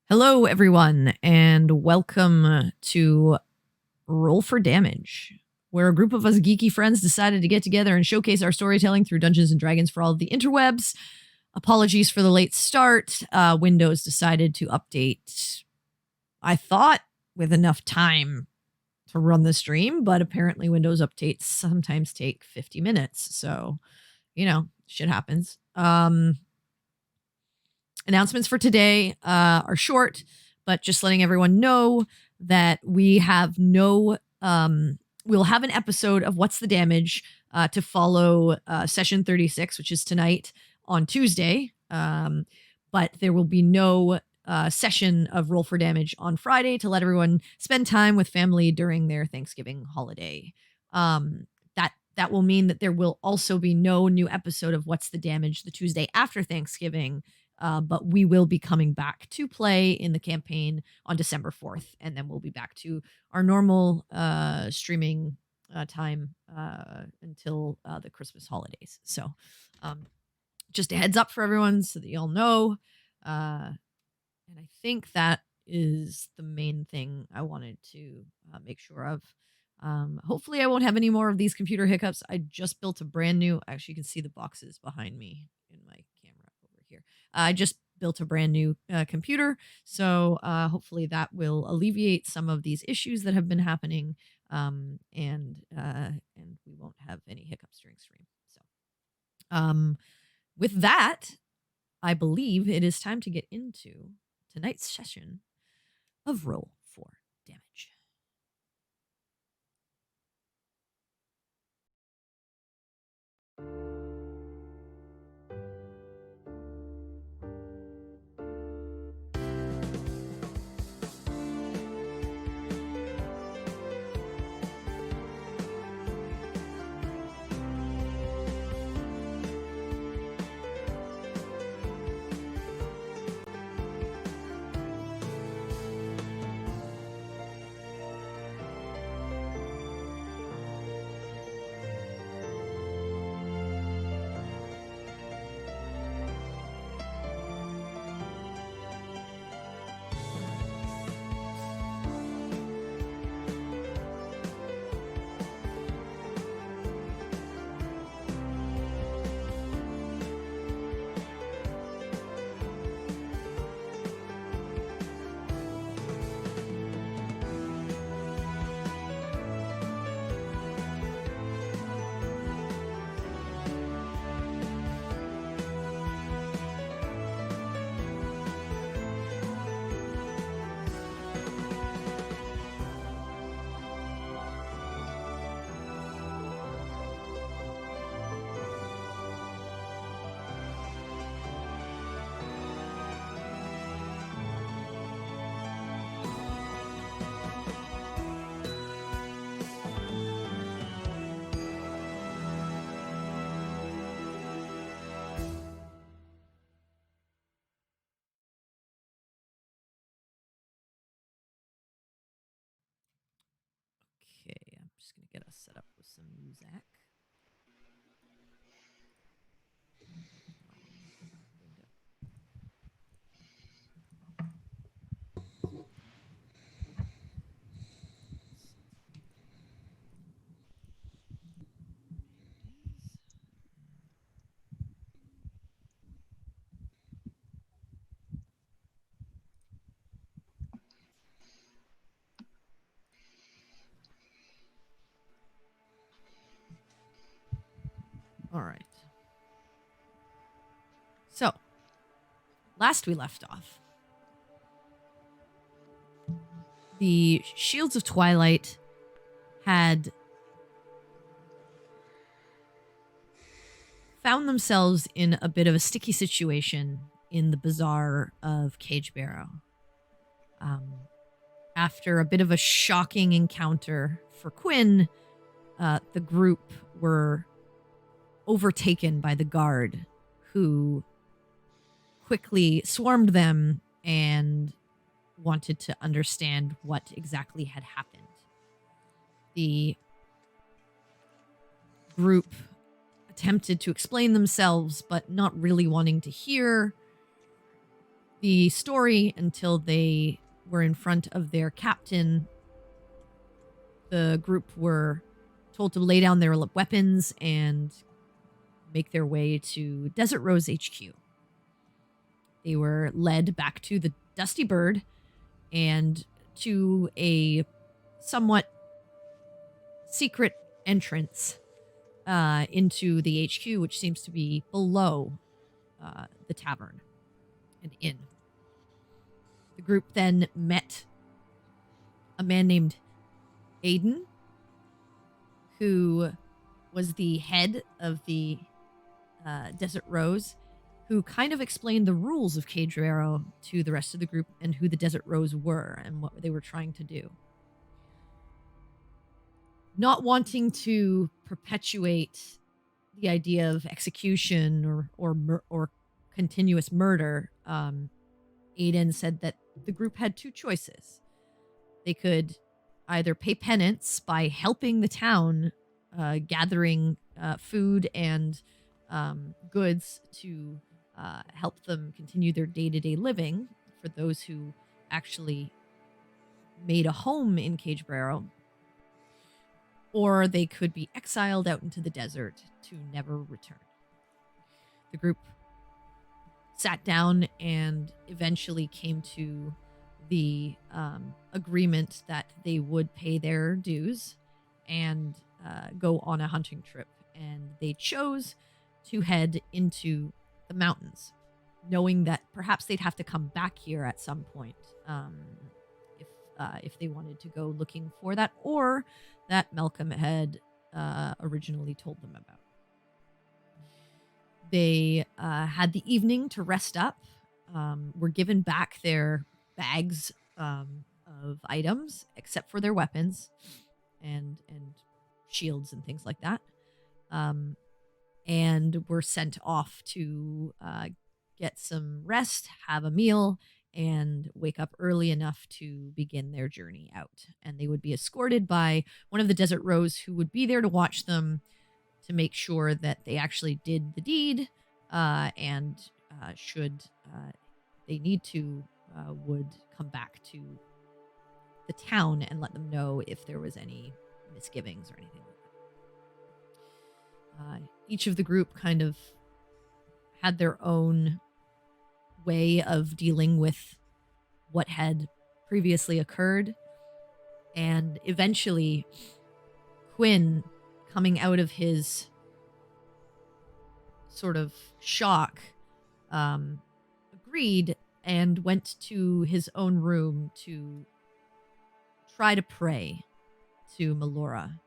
Hello, everyone, and welcome to Roll for Damage, where a group of us geeky friends decided to get together and showcase our storytelling through Dungeons and Dragons for all of the interwebs. Apologies for the late start. Windows decided to update, I thought, with enough time to run the stream, but apparently Windows updates sometimes take 50 minutes. So, shit happens. Announcements for today are short, but just letting everyone know that we have we'll have an episode of What's the Damage to follow session 36, which is tonight on Tuesday. But there will be no session of Roll for Damage on Friday to let everyone spend time with family during their Thanksgiving holiday. That will mean that there will also be no new episode of What's the Damage the Tuesday after Thanksgiving. But we will be coming back to play in the campaign on December 4th, and then we'll be back to our normal streaming time until the Christmas holidays. So just a heads up for everyone so that you all know. And I think that is the main thing I wanted to make sure of. Hopefully I won't have any more of these computer hiccups. I just built a brand new, actually you can see the boxes behind me in my camera over here. I just built a brand new computer, so hopefully that will alleviate some of these issues that have been happening, and we won't have any hiccups during stream. So, with that, I believe it is time to get into tonight's session of Roll for Damage. Okay, I'm just going to get us set up with some music. All right. So, last we left off, the Shields of Twilight had found themselves in a bit of a sticky situation in the bazaar of Cagebarrow. After a bit of a shocking encounter for Quinn, the group were overtaken by the guard, who quickly swarmed them and wanted to understand what exactly had happened. The group attempted to explain themselves, but not really wanting to hear. the story until they were in front of their captain. The group were told to lay down their weapons and make their way to Desert Rose HQ. They were led back to the Dusty Bird and to a somewhat secret entrance into the HQ, which seems to be below the tavern and inn. The group then met a man named Aiden, who was the head of the Desert Rose, who kind of explained the rules of Cagebarrow to the rest of the group and who the Desert Rose were and what they were trying to do. Not wanting to perpetuate the idea of execution or continuous murder, Aiden said that the group had two choices. They could either pay penance by helping the town gathering food and goods to help them continue their day-to-day living for those who actually made a home in Cagebarrow, or they could be exiled out into the desert to never return. The group sat down and eventually came to the agreement that they would pay their dues and go on a hunting trip. And they chose to head into the mountains, knowing that perhaps they'd have to come back here at some point if they wanted to go looking for that, or that Malcolm had originally told them about. They had the evening to rest up, were given back their bags of items, except for their weapons and shields and things like that, and were sent off to get some rest, have a meal, and wake up early enough to begin their journey out. And they would be escorted by one of the Desert Rose who would be there to watch them, to make sure that they actually did the deed, and should they need to, would come back to the town and let them know if there was any misgivings or anything like that. Each of the group kind of had their own way of dealing with what had previously occurred, and eventually Quinn, coming out of his sort of shock, agreed and went to his own room to try to pray to Melora.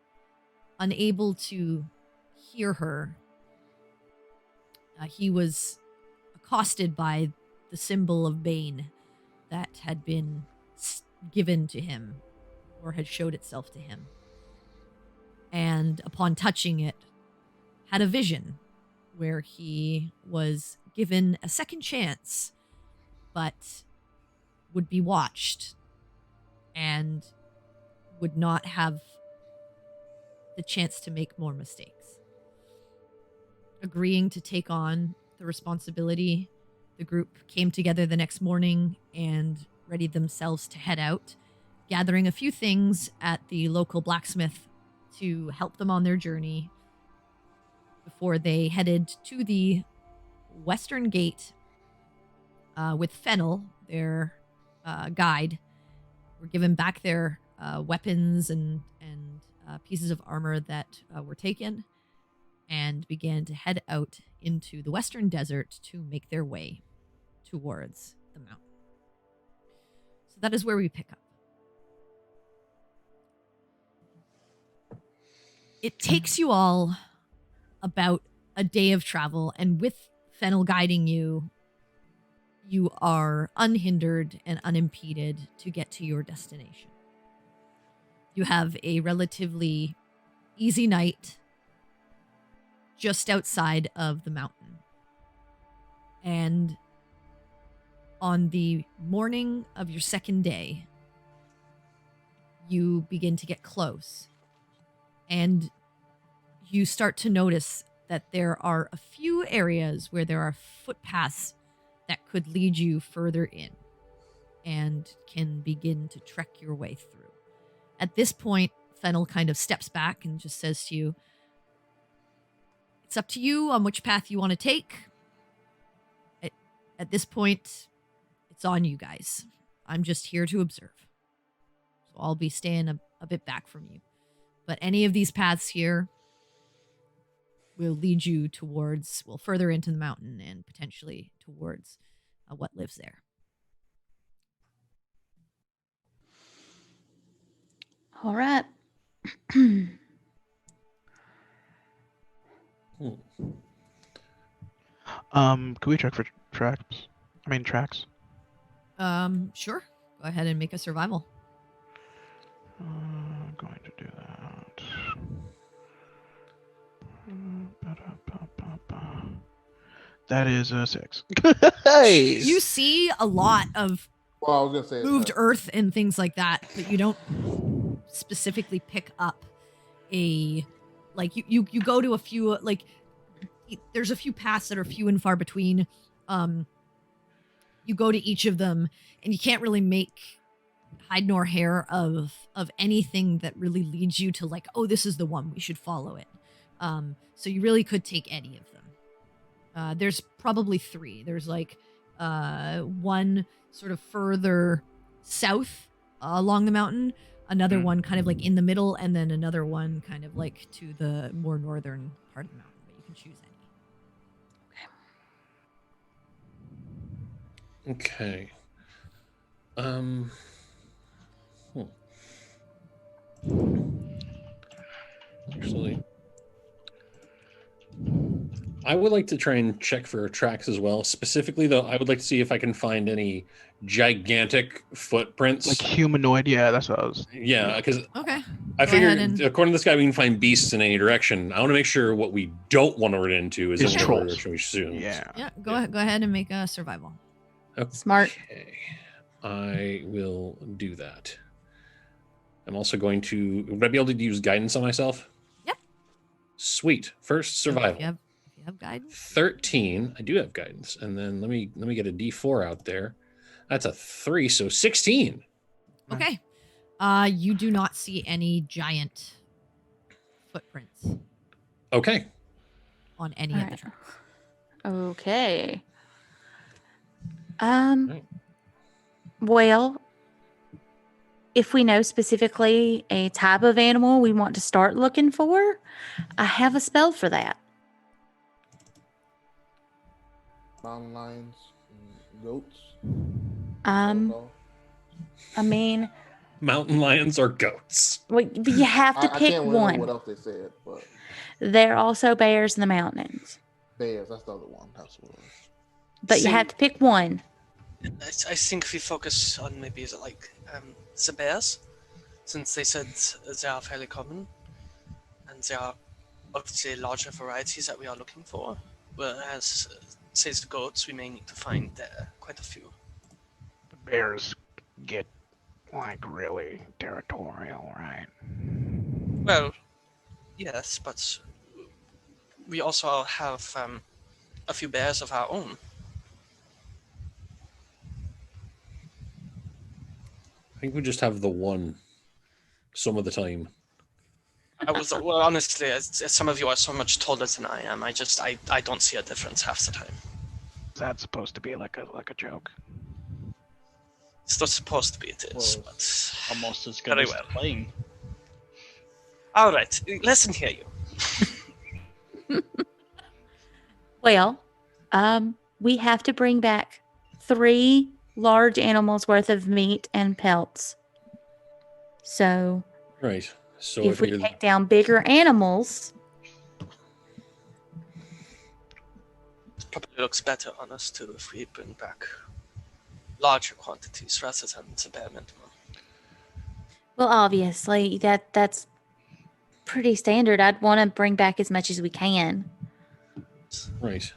Unable to hear her, he was accosted by the symbol of Bane that had been given to him, or had showed itself to him. And upon touching it, had a vision where he was given a second chance, but would be watched and would not have the chance to make more mistakes. Agreeing to take on the responsibility, the group came together the next morning and readied themselves to head out, gathering a few things at the local blacksmith to help them on their journey before they headed to the western gate with Fennel, their guide. Were given back their weapons and pieces of armor that were taken, and began to head out into the western desert to make their way towards the mountain. So that is where we pick up. It takes you all about a day of travel, and with Fennel guiding you, you are unhindered and unimpeded to get to your destination. You have a relatively easy night just outside of the mountain. And on the morning of your second day, you begin to get close. And you start to notice that there are a few areas where there are footpaths that could lead you further in and can begin to trek your way through. At this point, Fennel kind of steps back and just says to you, it's up to you on which path you want to take. At this point, it's on you guys. I'm just here to observe. So I'll be staying a bit back from you. But any of these paths here will lead you towards, well, further into the mountain and potentially towards what lives there. All right. Can we check for tracks? Sure. Go ahead and make a survival. I'm going to do that. That is a 6. Hey! You see a lot of Well, I was gonna say moved earth and things like that, but you don't specifically pick up a, like, you go to a few, like, there's a few paths that are few and far between. You go to each of them and you can't really make hide nor hair of anything that really leads you to, like, oh, this is the one, we should follow it. So you really could take any of them. There's probably 3. There's like one sort of further south along the mountain, another one kind of like in the middle, and then another one kind of like to the more northern part of the mountain, but you can choose any. Okay. Actually, I would like to try and check for tracks as well. Specifically, though, I would like to see if I can find any gigantic footprints. Like humanoid, yeah, that's what I was. Yeah, because Okay. I Go figured, ahead and- according to this guy, we can find beasts in any direction. I want to make sure what we don't want to run into is It's in trolls. the direction we assume. Yeah. Yeah, go ahead and make a survival. Okay. Smart. I will do that. I'm also going to. Would I be able to use guidance on myself? Yep. Sweet. First survival. If you have guidance. 13. I do have guidance, and then let me get a D4 out there. That's a 3, so 16. Okay. You do not see any giant footprints Okay. on any of the Alright. tracks. Okay. Right. Well, if we know specifically a type of animal we want to start looking for, I have a spell for that. mountain lions, goats. I mean, Mountain lions or goats? but you have to I pick can't remember one. what else they said, but There are also bears in the mountains, bears. That's the other one. That's what it is. but you have to pick one. I think we focus on maybe the bears, since they said they are fairly common, and they are of the larger varieties that we are looking for. Whereas, say the goats, we may need to find quite a few. The bears get, like, really territorial, right? Well, yes, but we also have a few bears of our own. I think we just have the one some of the time. Well, honestly, as some of you are so much taller than I am, I don't see a difference half the time. That's supposed to be like a joke. It's not supposed to be, it is, Well, but Almost as good Very as well. playing. all right, listen here, you. Well, we have to bring back 3 large animals worth of meat and pelts. So Right. So if we figured- take down bigger animals, It probably looks better on us too if we bring back larger quantities rather than the bare minimum. well, obviously that's pretty standard. I'd want to bring back as much as we can. Right.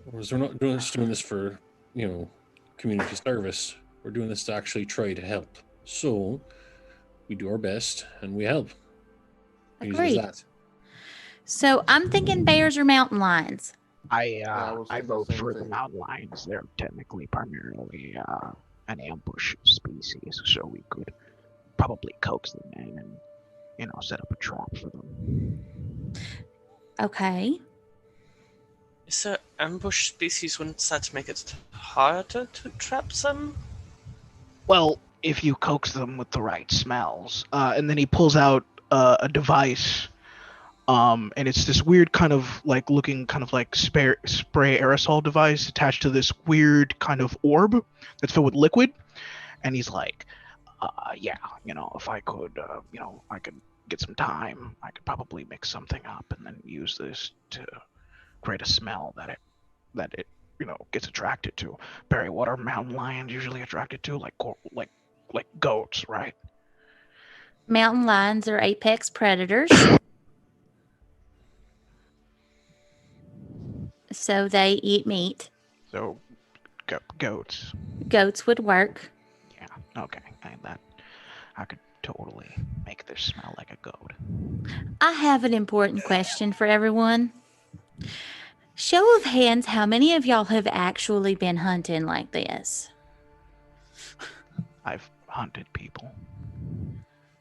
Whereas we're not just doing this for, community service. We're doing this to actually try to help. So we do our best and we help. Easy as Agreed. that. So I'm thinking bears or mountain lions. I was I thinking the vote same for the thing. mountain lions. They're technically primarily an ambush species, so we could probably coax them in and set up a trap for them. Okay. Is there ambush species? Wouldn't that make it harder to trap them? Well, if you coax them with the right smells, and then he pulls out a device. And it's this weird kind of like looking kind of like spray aerosol device attached to this weird kind of orb that's filled with liquid. And he's like, yeah, if I could, I could get some time, I could probably mix something up and then use this to create a smell that it gets attracted to. Barry, what are mountain lions usually attracted to? Like goats, right? Mountain lions are apex predators. So they eat meat. So, goats. Goats would work. Yeah. Okay. I could totally make this smell like a goat. I have an important question for everyone. Show of hands, how many of y'all have actually been hunting like this? I've hunted people.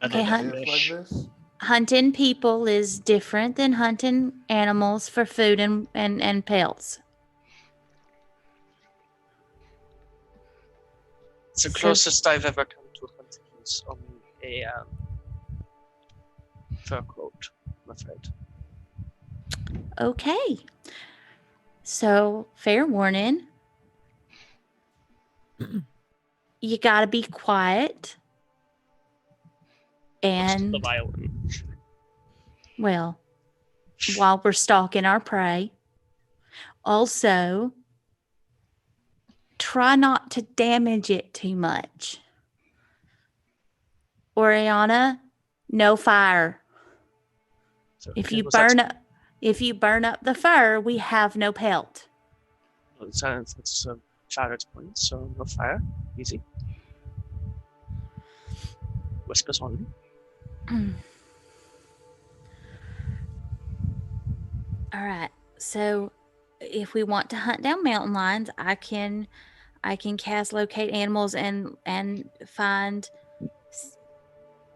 Okay, Dance like this? hunting people is different than hunting animals for food and pelts. It's the So- closest I've ever come to hunting is on a fur coat, I'm afraid. Okay. So, fair warning. You gotta be quiet. And, The violin. well, while we're stalking our prey. Also, try not to damage it too much. Oriana, no fire. So, If okay, you was that- burn up the fur, we have no pelt. That's a valid point, so no fire. Easy. Whispers only. All right. So if we want to hunt down mountain lions, I can cast locate animals and find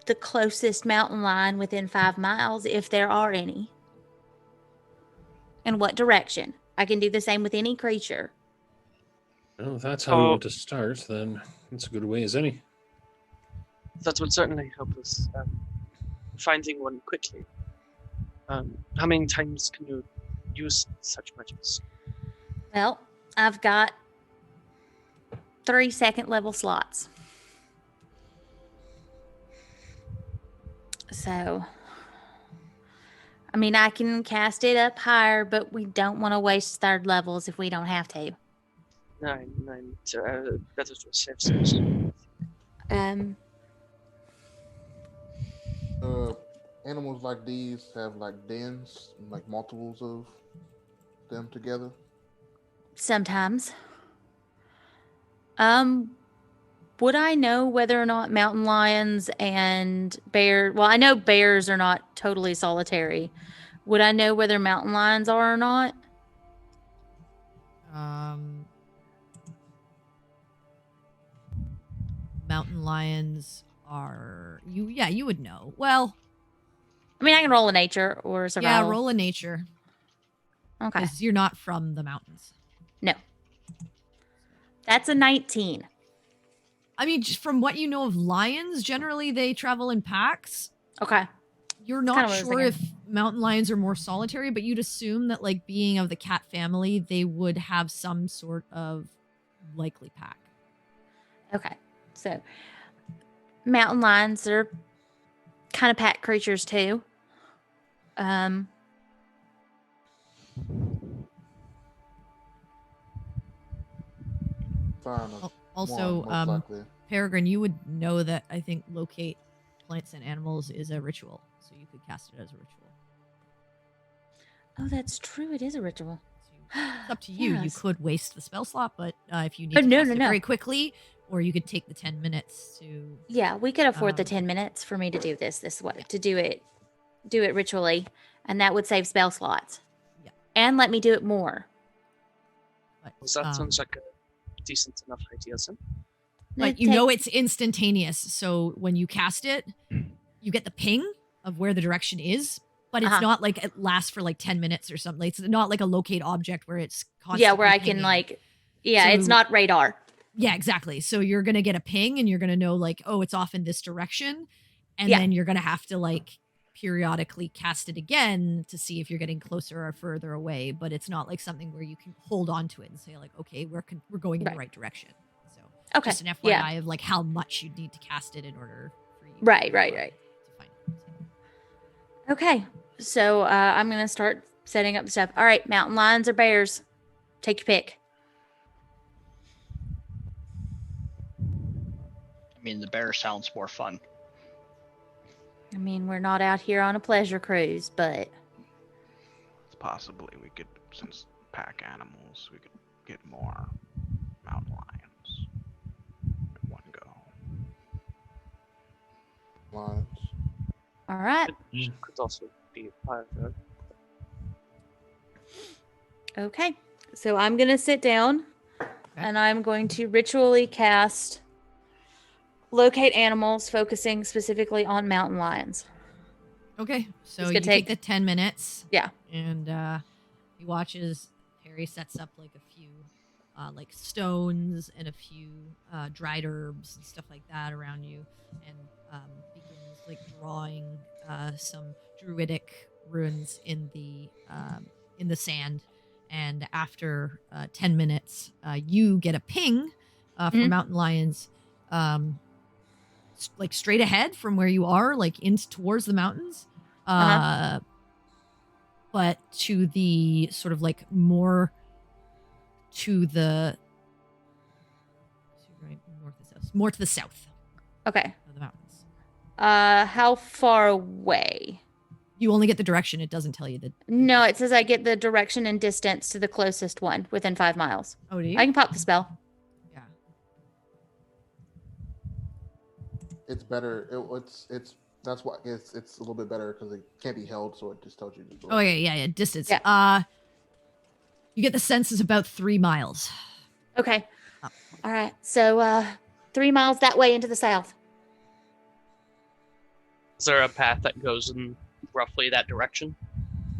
the closest mountain lion within 5 miles if there are any. And what direction? I can do the same with any creature. Well, if that's how we want to start, then that's a good way as any. That would certainly help us finding one quickly. How many times can you use such measures? Well, I've got 3 second-level slots. So, I mean, I can cast it up higher, but we don't want to waste third levels if we don't have to. Nine. Better to a safe side. Animals like these have like dens, like multiples of them together. Sometimes. Would I know whether or not mountain lions and well, I know bears are not totally solitary. Would I know whether mountain lions are or not? Mountain lions are you would know. Well, I mean, I can roll a nature or survival. yeah, roll a nature. Okay. Because you're not from the mountains. No. That's a 19. I mean, just from what you know of lions, generally they travel in packs. Okay. You're Kinda not what I was sure if thinking. mountain lions are more solitary, but you'd assume that, like, being of the cat family, they would have some sort of likely pack. Okay. So, mountain lions are kind of pack creatures too. Fine. of Also, one, most likely. Peregrine, you would know that I think locate plants and animals is a ritual, so you could cast it as a ritual. Oh, that's true. It is a ritual. So it's up to you. You Yes. could waste the spell slot, but if you need Oh, to no, cast no, it no. very quickly, or you could take the 10 minutes to. Yeah, we could afford the Um, 10 minutes for me to do this way, to do it ritually, and that would save spell slots. Yeah. And let me do it more. But, Well, that sounds like a decent enough idea, then. but you know it's instantaneous. So when you cast it, you get the ping of where the direction is, but it's not like it lasts for like 10 minutes or something. It's not like a locate object where it's constantly where I pinging. can like, it's not radar. Yeah, exactly. So you're going to get a ping and you're going to know like, oh, it's off in this direction. And then you're going to have to like periodically cast it again to see if you're getting closer or further away. But it's not like something where you can hold on to it and say like, okay, we're going in the right direction. So just an FYI of like how much you'd need to cast it in order for you. Right. To find it. Okay. So I'm going to start setting up the stuff. All right. Mountain lions or bears? Take your pick. I mean, the bear sounds more fun. I mean, we're not out here on a pleasure cruise, but Possibly we could, since pack animals, we could get more mountain lions in one go. Lions. all right. Could also be a pyro. Okay. So I'm going to sit down and I'm going to ritually cast locate animals, focusing specifically on mountain lions. Okay, so It's you gonna take take- the 10 minutes. Yeah. And he watches Harry sets up like a few like stones and a few dried herbs and stuff like that around you, and begins like drawing some druidic runes in the sand. And after 10 minutes, you get a ping from mountain lions, like straight ahead from where you are, like towards the mountains. But to the sort of like more to the more to the south. Okay. Of the mountains. How far away? You only get the direction. It doesn't tell you the. No, it says I get the direction and distance to the closest one within 5 miles. Oh, do you? I can pop the spell. Yeah. It's better. It's that's why it's a little bit better because it can't be held, so it just tells you. Oh yeah. Distance. Yeah. You get the sense is about 3 miles. Okay. All right. So 3 miles that way into the south. Is there a path that goes in roughly that direction?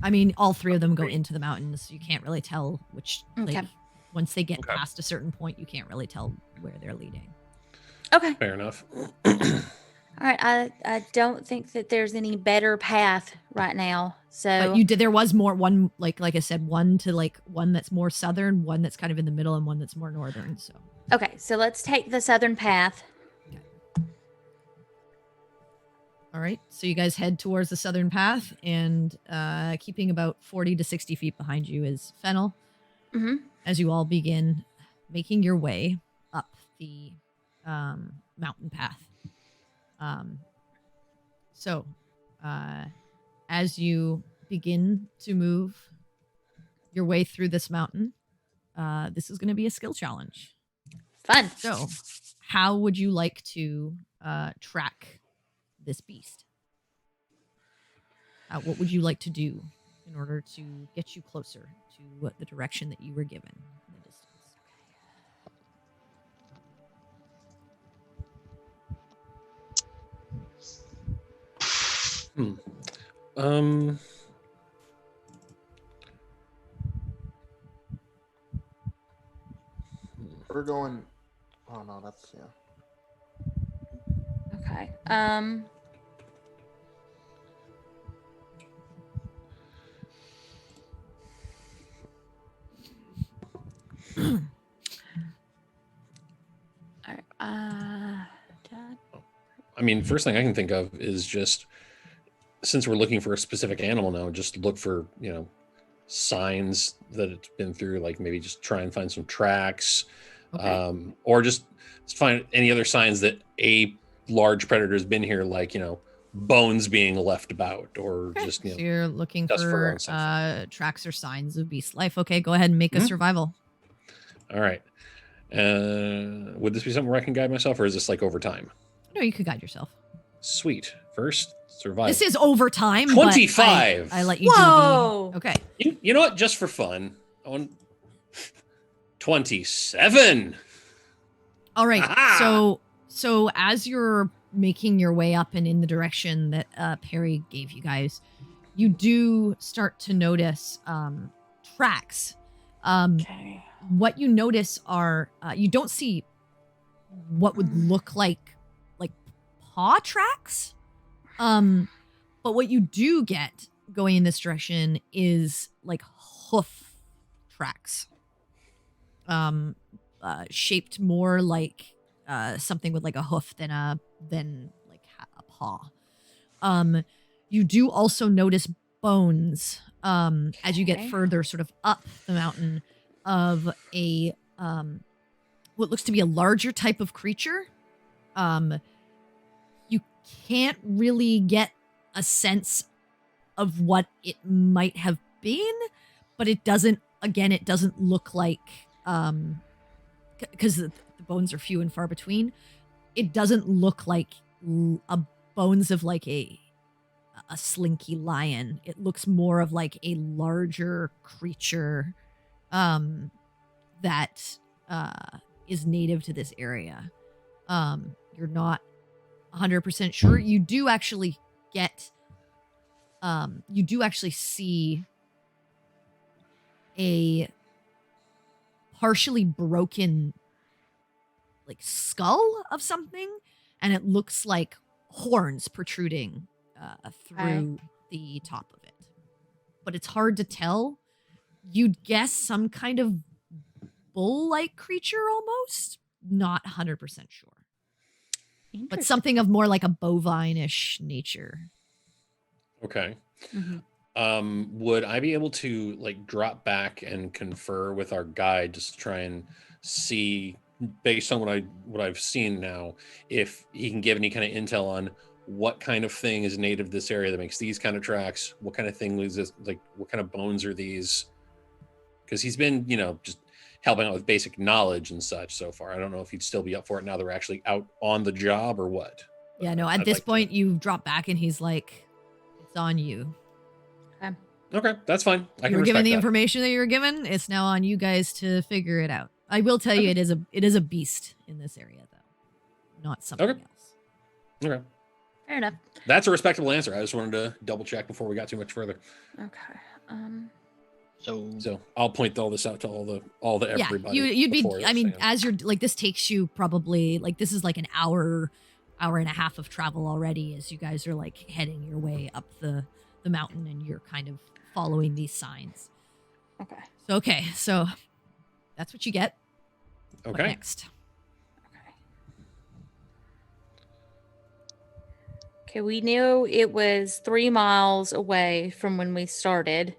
I mean, all 3 of them go into the mountains. So you can't really tell which. Okay. Like, once they get past a certain point, you can't really tell where they're leading. Okay. Fair enough. All right. I don't think that there's any better path right now. So But there was one like I said, one that's more southern, one that's kind of in the middle, and one that's more northern. So okay. So let's take the southern path. all right, so you guys head towards the southern path, and keeping about 40 to 60 feet behind you is Fennel. Mm-hmm. As you all begin making your way up the mountain path. So as you begin to move your way through this mountain, this is going to be a skill challenge. Fun. So how would you like to track this beast? What would you like to do in order to get you closer to the direction that you were given in the distance? We're going. Oh no, that's Okay. All right. I mean, first thing I can think of is just, since we're looking for a specific animal now, just look for, signs that it's been through, like maybe just try and find some tracks, or just find any other signs that a large predator has been here, like, bones being left about, or just, so you're looking dust fur for and stuff. tracks or signs of beast life. Okay, go ahead and make a survival. All right. Would this be something where I can guide myself, or is this like over time? No, you could guide yourself. Sweet. First, survival. This is overtime. but 25. I let you Whoa. do the. Okay. You know what? Just for fun, 27. All right. Aha! So as you're making your way up and in the direction that Perry gave you guys, you do start to notice tracks. Okay. What you notice are you don't see what would look like paw tracks. But what you do get going in this direction is like hoof tracks. Shaped more like something with like a hoof than like a paw. You do also notice bones as you get Okay. further sort of up the mountain of a what looks to be a larger type of creature. You can't really get a sense of what it might have been, but it doesn't look like because the bones are few and far between. It doesn't look like bones of like a slinky lion. It looks more of like a larger creature that is native to this area. You're not 100% sure. You do actually see a partially broken like skull of something, and it looks like horns protruding through the top of it. But it's hard to tell. You'd guess some kind of bull-like creature almost. Not 100% sure. But something of more like a bovine-ish nature. Okay. Mm-hmm. Would I be able to like drop back and confer with our guide just to try and see, based on what I've seen now, if he can give any kind of intel on what kind of thing is native to this area that makes these kind of tracks? What kind of thing is this? Like, what kind of bones are these? Because he's been, just helping out with basic knowledge and such so far. I don't know if he'd still be up for it now that we're actually out on the job or what. Yeah, no, at this point, you drop back and he's like, it's on you. Okay, that's fine. You were given the information that you were given. It's now on you guys to figure it out. I will tell you, it is a beast in this area, though, not something else. Okay. Fair enough. That's a respectable answer. I just wanted to double check before we got too much further. Okay. So I'll point all this out to all the everybody. Yeah, you'd be. before I mean, saying- as you're like, this takes you probably like this is like an hour and a half of travel already, as you guys are like heading your way up the mountain, and you're kind of following these signs. Okay. So that's what you get. Okay. What next? Okay, we knew it was 3 miles away from when we started.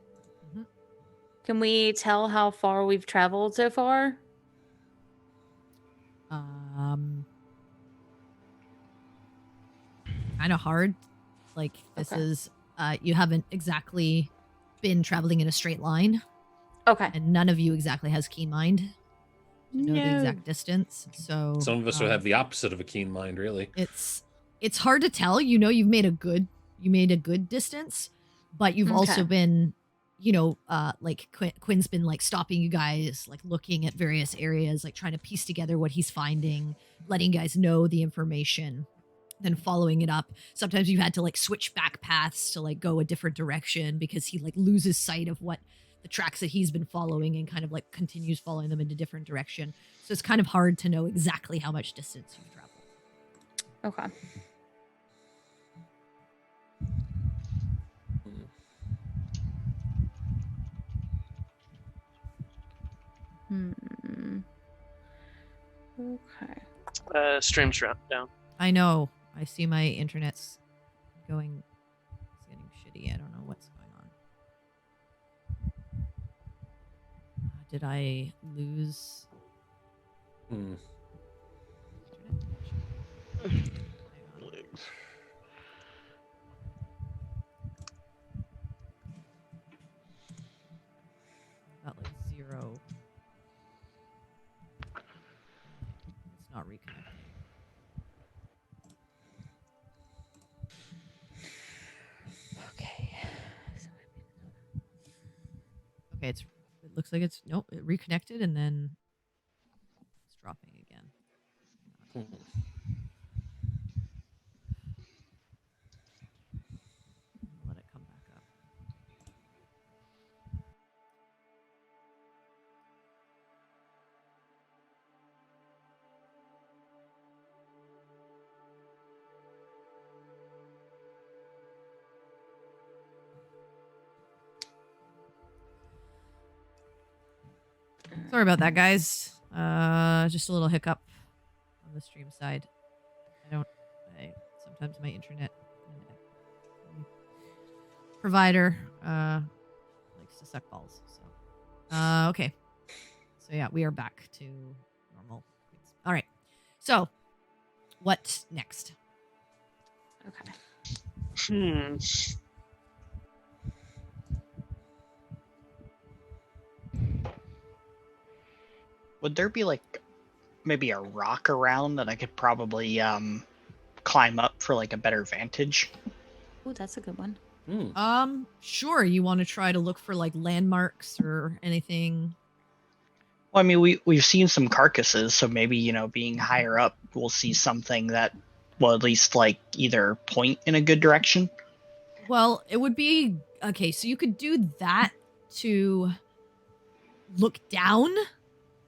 Mhm. Can we tell how far we've traveled so far? Kind of hard. Like this Okay. is you haven't exactly been traveling in a straight line, Okay. and none of you exactly has keen mind to know the No. exact distance. So Some of us would have the opposite of a keen mind, really. It's hard to tell. You've made a good distance, but you've also Okay. been, like Quinn's been like stopping you guys, like looking at various areas, like trying to piece together what he's finding, letting you guys know the information, then following it up. Sometimes you've had to like switch back paths to like go a different direction because he like loses sight of what the tracks that he's been following and kind of like continues following them in a different direction. So it's kind of hard to know exactly how much distance you've traveled. Okay. Okay. Stream's down. I know. I see my internet's going. It's getting shitty. I don't know what's going on. Did I lose? Hmm. Hang on. Got like 0. It's not reconnecting. Okay. Okay, it looks like it's nope, it reconnected and then Let it come back up. Sorry about that, guys. Just a little hiccup on the stream side. Sometimes my internet provider likes to suck balls. So, okay. So yeah, we are back to normal. All right. So, what's next? Okay. Would there be like maybe a rock around that I could probably climb up for like a better vantage? Oh, that's a good one. Sure. You want to try to look for like landmarks or anything? Well, I mean, we've seen some carcasses, so maybe, being higher up, we'll see something that will at least like either point in a good direction. Well, it would be okay. So you could do that to look down,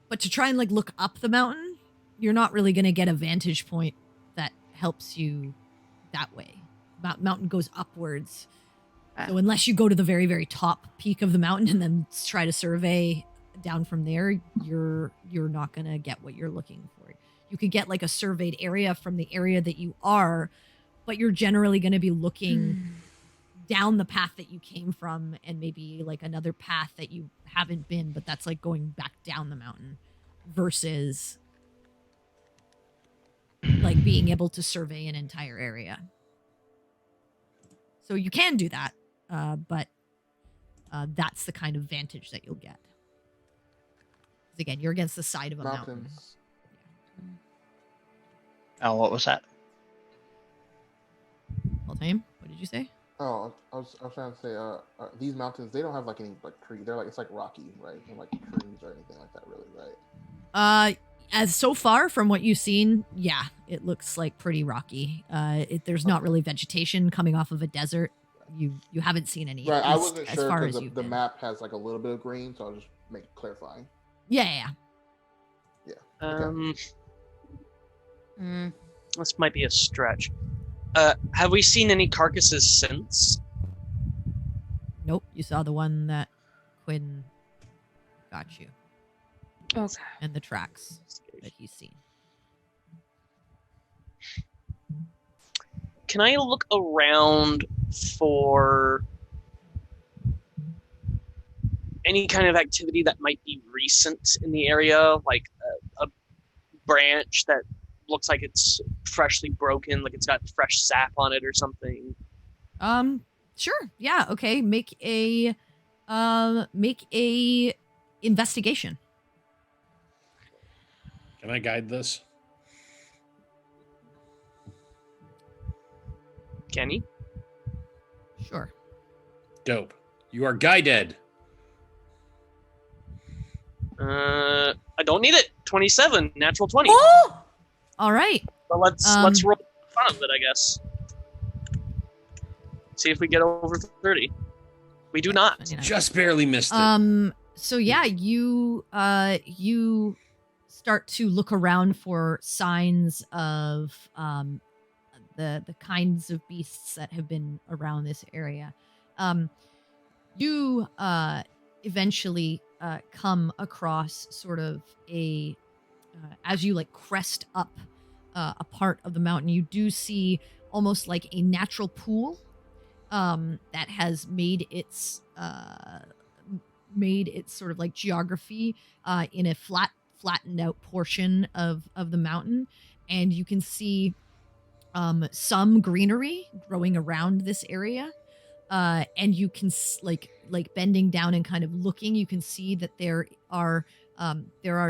but to try and like look up the mountain, you're not really going to get a vantage point that helps you that way. Mountain goes upwards. So unless you go to the very, very top peak of the mountain and then try to survey down from there, you're not going to get what you're looking for. You could get like a surveyed area from the area that you are, but you're generally going to be looking down the path that you came from and maybe like another path that you haven't been, but that's like going back down the mountain versus like being able to survey an entire area. So you can do that, but that's the kind of vantage that you'll get. 'Cause again, you're against the side of a mountain. Oh, what was that? Well, Tame, what did you say? Oh, I was trying to say, these mountains, they don't have like any like trees. They're like, it's like rocky, right? And like trees or anything like that, really, right? As so far from what you've seen, yeah, it looks like pretty rocky. There's not really vegetation coming off of a desert. You haven't seen any. Right, I wasn't as sure far as because you've the been. map has like a little bit of green, so I'll just make it clarifying. Yeah. Okay. This might be a stretch. Have we seen any carcasses since? Nope, you saw the one that Quinn got you. Okay. And the tracks that he's seen. Can I look around for any kind of activity that might be recent in the area, like a branch that looks like it's freshly broken, like it's got fresh sap on it or something? Sure. Yeah, okay. Make a investigation. Can I guide this? Can he? Sure. Dope. You are guided. I don't need it. 27, natural 20. Oh! All right. But let's roll fun of it, I guess. See if we get over 30. We do not. Just barely missed it. So yeah, you start to look around for signs of the kinds of beasts that have been around this area. You eventually come across sort of a as you like crest up a part of the mountain, you do see almost like a natural pool that has made its sort of like geography in a flattened out portion of the mountain, and you can see some greenery growing around this area, and you can like bending down and kind of looking, you can see that there are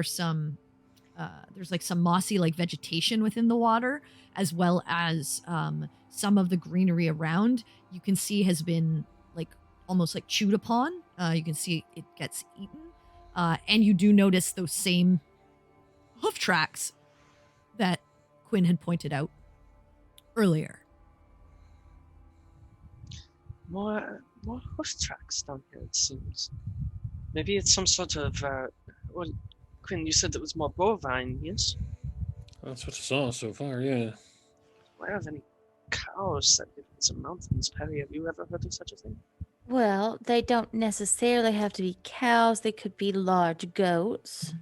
some there's like some mossy like vegetation within the water, as well as some of the greenery around you can see has been like almost like chewed upon. You can see it gets eaten, and you do notice those same hoof tracks that Quinn had pointed out earlier. More hoof tracks down here, it seems. Maybe it's some sort of, well, Quinn, you said it was more bovine, yes? That's what I saw so far, yeah. Where are any cows that live in some mountains, Perry? Have you ever heard of such a thing? Well, they don't necessarily have to be cows. They could be large goats.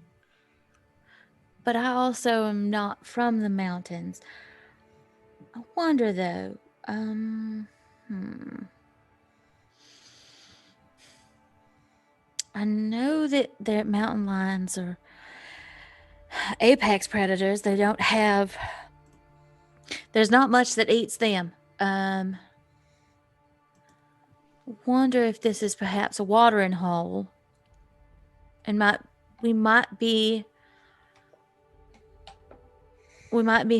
But I also am not from the mountains. I wonder though. I know that their mountain lions are apex predators. They don't have. There's not much that eats them. Wonder if this is perhaps a watering hole, and we might be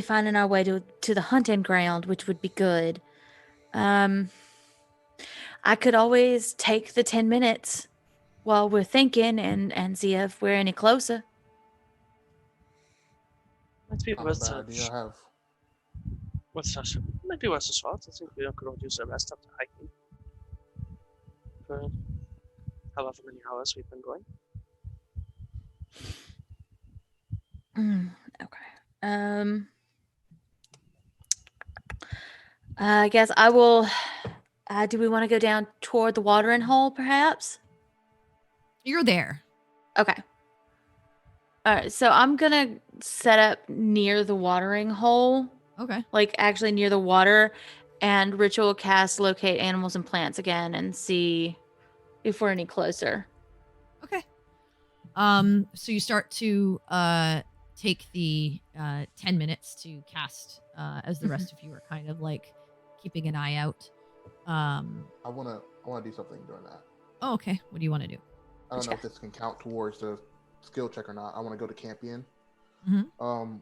finding our way to the hunting ground, which would be good. I could always take the 10 minutes while we're thinking and see if we're any closer. Might be Not worth a bad idea. I have. What's that? Might be worth a shot. I think we could all use a rest after hiking. For however many hours we've been going. Okay. I guess I will. Do we want to go down toward the watering hole, perhaps? You're there. Okay. All right. So I'm gonna set up near the watering hole. Okay. Like actually near the water, and ritual cast locate animals and plants again and see if we're any closer. Okay. So you start to take the 10 minutes to cast as the rest of you are kind of like keeping an eye out. I wanna do something during that. Oh, okay. What do you want to do? I don't know if this can count towards the skill check or not. I want to go to Campion. Mm-hmm.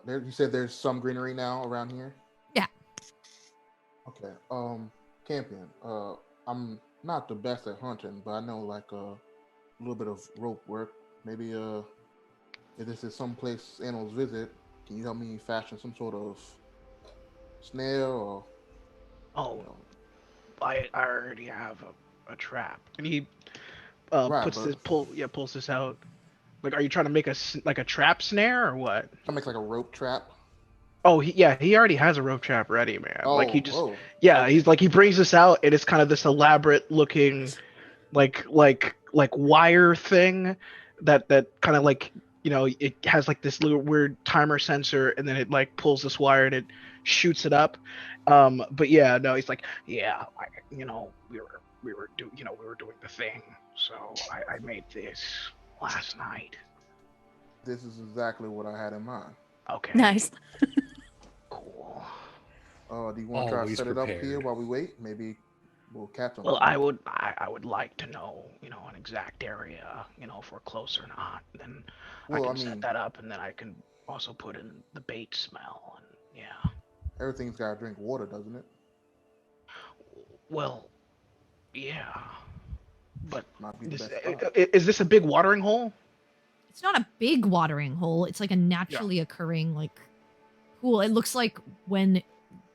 You said there's some greenery now around here? Yeah. Okay. Campion. I'm not the best at hunting, but I know like a little bit of rope work. Maybe if this is some place animals visit, can you help me fashion some sort of snare or? Oh, You know, I already have a trap, and he Right, pulls this out. Like, are you trying to make a trap snare or what? I make like a rope trap. Oh, he already has a rope trap ready, man. Like he just okay. he's like he brings this out, and it's kind of this elaborate looking, like wire thing that kind of like, you know, it has like this little weird timer sensor, and then it like pulls this wire and it shoots it up. But yeah, no, he's like, yeah, we were doing the thing, so I made this last night. This is exactly what I had in mind. Okay. Nice. Cool. Do you want to try to Always set it up here prepared. while we wait? Maybe we'll catch them. Well, I would like to know, an exact area, if we're close or not. Then I can set that up, and then I can also put in the bait smell, and yeah. Everything's got to drink water, doesn't it? Well, yeah. But Might be the best spot. is this a big watering hole? It's not a big watering hole. It's like a naturally occurring like pool. It looks like when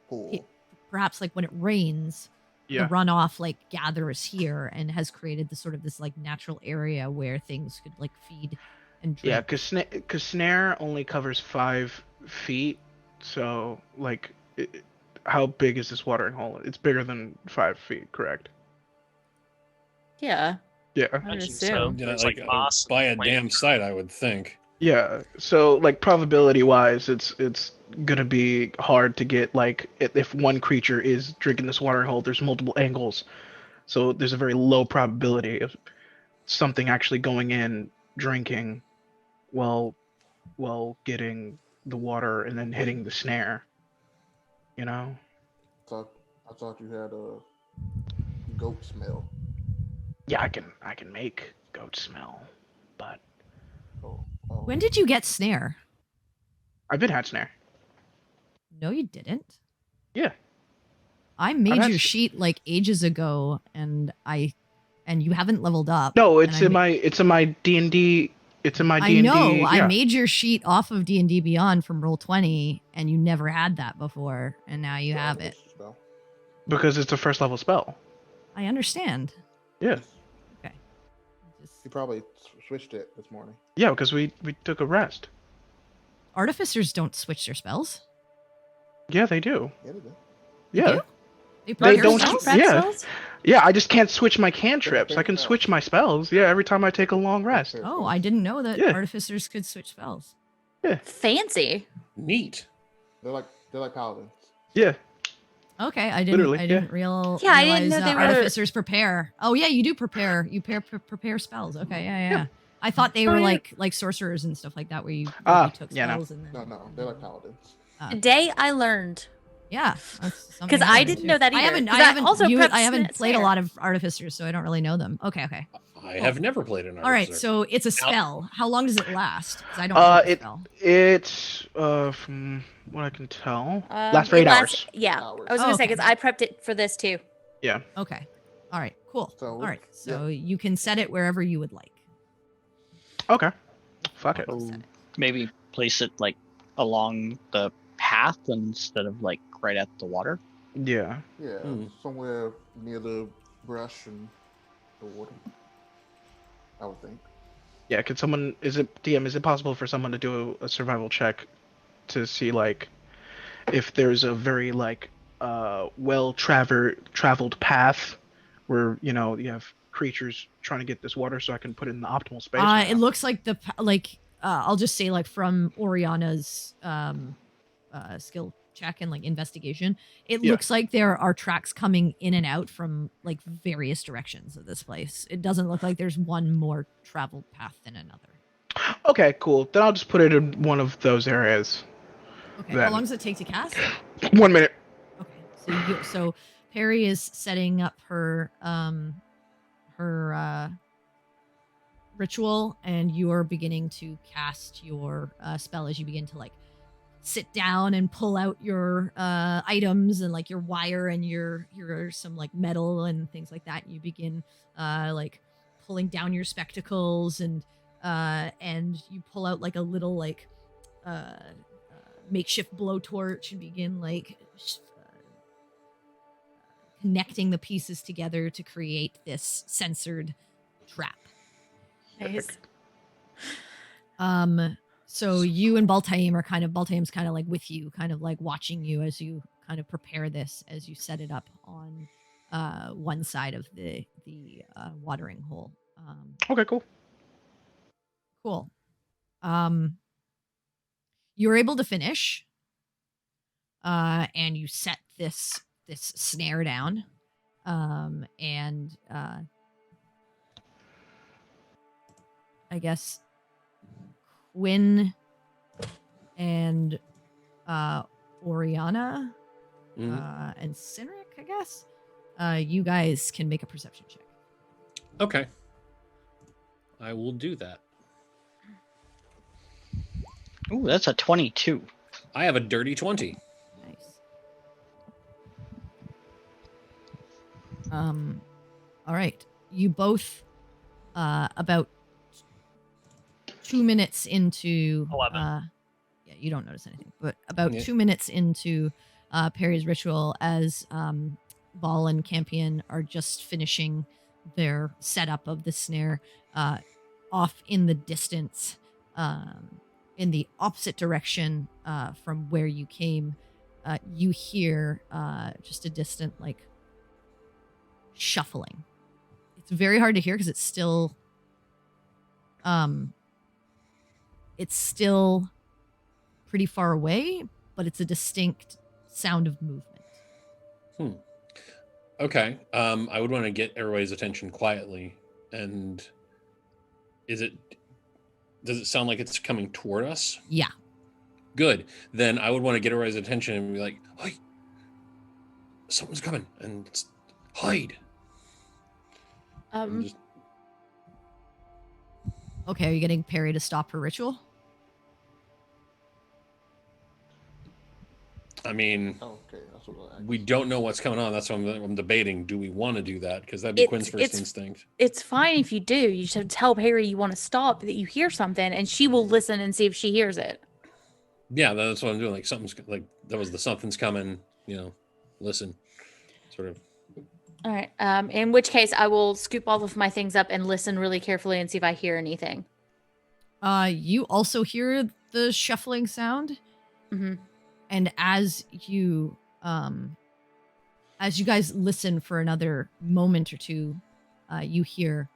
Pool. perhaps like when it rains, the runoff like gathers here and has created this like natural area where things could like feed and drink. Yeah, because snare only covers 5 feet. So like, how big is this watering hole? It's bigger than 5 feet, correct? Yeah. Yeah. I would Imagine assume. Yeah, There's, like moss by a and damn plant. sight, I would think. Yeah. So like probability wise, it's gonna be hard to get like if one creature is drinking this watering hole, there's multiple angles. So there's a very low probability of something actually going in, drinking, while getting the water and then hitting the snare. You know? I thought you had a goat smell. Yeah, I can make goat smell, but Oh. When did you get snare? I've been had snare. No, you didn't. Yeah. I made had your s- sheet like ages ago, and you haven't leveled up. No, it's and in my D&D It's in my I D&D. know. I Yeah, made your sheet off of D&D Beyond from Roll20, and you never had that before, and now you The have it. Artificer spell. because it's a first level spell. I understand. Yeah. Okay. Just, He probably switched it this morning. Yeah, because we took a rest. artificers don't switch their spells. Yeah, they do. Yeah, they did. Yeah. do? They They prepare don't. spells? Prep Yeah. spells? Yeah, I just can't switch my cantrips. I prepare can spells. switch my spells. Yeah, every time I take a long rest. Prepare Oh, spells. I didn't know that Yeah. artificers could switch spells. Fancy. Neat. They're like paladins. Yeah. Okay, I didn't. Literally, I yeah. didn't realize. Yeah, I didn't know they were- artificers prepare. Oh yeah, you do prepare. You prepare spells. Okay, yeah. I thought they were yeah. like sorcerers and stuff like that, where you, you took yeah, no. spells and then. No, they're like paladins. Today I learned. Yeah, Because I didn't know that either. I haven't. 'Cause I haven't. also prepped I haven't played a snare. lot of artificers, so I don't really know them. Okay. I have never played an artificer. All right, so it's a spell. How long does it last? 'Cause I don't know the spell. It's from what I can tell, lasts for It 8 lasts- hours. Yeah, Hours. I was gonna say Okay. because I prepped it for this too. Yeah. Okay. All right. Cool. So, All right. So you can set it wherever you would like. Okay. Fuck it. So maybe place it like along the path instead of like right at the water. Yeah. Yeah, somewhere near the brush and the water. I would think. Yeah. Could someone? Is it possible for someone to do a survival check to see like if there's a very like well traveled path where you have creatures trying to get this water, so I can put it in the optimal space. It looks like I'll just say like from Oriana's skill check and like investigation, it looks like there are tracks coming in and out from like various directions of this place. It doesn't look like there's one more traveled path than another. Okay, cool. Then I'll just put it in one of those areas. Okay. Then. How long does it take to cast? 1 minute. Okay. So Perry is setting up her ritual, and you're beginning to cast your spell as you begin to like sit down and pull out your items and like your wire and your some like metal and things like that. You begin like pulling down your spectacles and you pull out like a little like makeshift blowtorch and begin like connecting the pieces together to create this censored trap. Nice. So you and Baltaim's kind of like with you, kind of like watching you as you kind of prepare this, as you set it up on one side of the watering hole. Okay, cool. Cool. You're able to finish, and you set this snare down, and I guess Quinn and Oriana and Cinric, I guess, you guys can make a perception check. Okay. I will do that. Ooh, that's a 22. I have a dirty 20. Nice. All right. You both, about 2 minutes into 11. Yeah, you don't notice anything, but about Yeah. 2 minutes into Perry's ritual, as Ball and Campion are just finishing their setup of the snare, off in the distance, in the opposite direction from where you came, you hear just a distant like shuffling. It's very hard to hear because it's still pretty far away, but it's a distinct sound of movement. Okay. I would want to get everybody's attention quietly. And does it sound like it's coming toward us? Yeah. Good. Then I would want to get everybody's attention and be like, "Hey, someone's coming," and hide. And just- Okay, are you getting Perry to stop her ritual? I mean, Okay, that's what I we don't know what's coming on. That's why I'm debating. Do we want to do that? Because that'd be Quinn's first instinct. It's fine if you do. You just have to tell Perry you want to stop, that you hear something, and she will listen and see if she hears it. Yeah, that's what I'm doing. Like something's like that was the something's coming. Listen, sort of. All right. In which case, I will scoop all of my things up and listen really carefully and see if I hear anything. You also hear the shuffling sound. Mm-hmm. And as you guys listen for another moment or two, you hear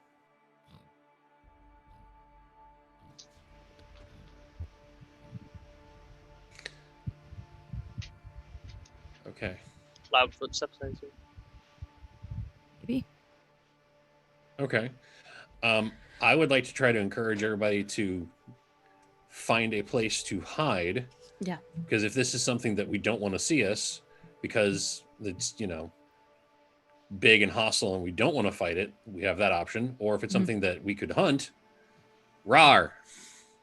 Okay. Loud footsteps, I assume. maybe. Okay. I would like to try to encourage everybody to find a place to hide. Yeah. Because if this is something that we don't want to see us, because it's, big and hostile and we don't want to fight it, we have that option. Or if it's something that we could hunt, rar.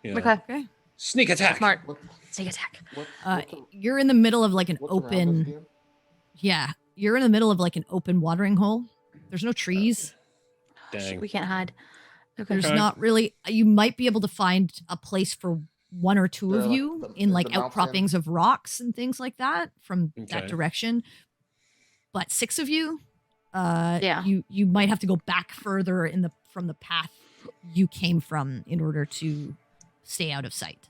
Okay. Sneak attack. Smart. What, Sneak attack. You're in the middle of like an what's around us open. again? Yeah, you're in the middle of like an open watering hole. There's no trees. Dang. Shit, we can't hide. Okay. There's Okay. not really. You might be able to find a place for one or two There, of like, you the- in the like mountain. outcroppings of rocks and things like that from that Okay. direction. But 6 of you, Yeah. you might have to go back further from the path you came from in order to stay out of sight.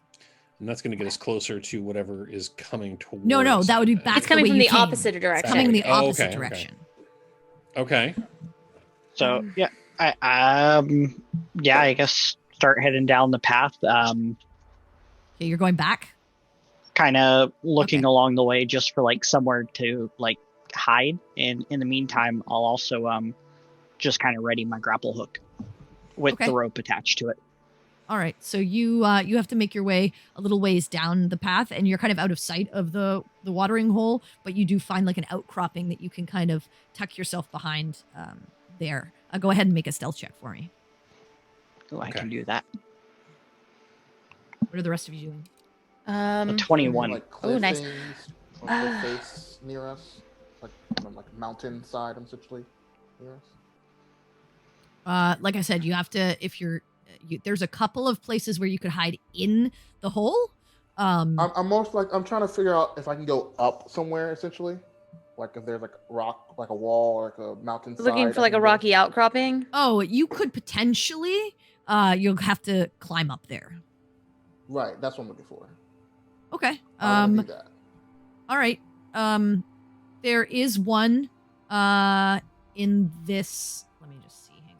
And that's going to get us closer to whatever is coming towards No, us. that would be back It's coming the way from you the came. opposite direction. It's coming in the Oh, opposite okay. direction. Okay. So yeah, I guess start heading down the path. Okay, you're going back. Kind of looking Okay. along the way just for like somewhere to like hide. And in the meantime, I'll also just kind of ready my grapple hook with Okay. the rope attached to it. All right, so you have to make your way a little ways down the path, and you're kind of out of sight of the watering hole, but you do find like an outcropping that you can kind of tuck yourself behind there. Go ahead and make a stealth check for me. Oh, I Okay. can do that. What are the rest of you doing? A Um, 21. Like cliff nice. things, or cliff face near us, like on like mountain side, essentially near us. Like I said, you have to there's a couple of places where you could hide in the hole. I'm trying to figure out if I can go up somewhere, essentially, like if there's like a rock, like a wall, or like a mountain. looking for like a rocky outcropping. Oh, you could potentially. You'll have to climb up there. Right, that's what I'm looking for. Okay. I wanna do that. All right. There is one in this. Let me just see. Hang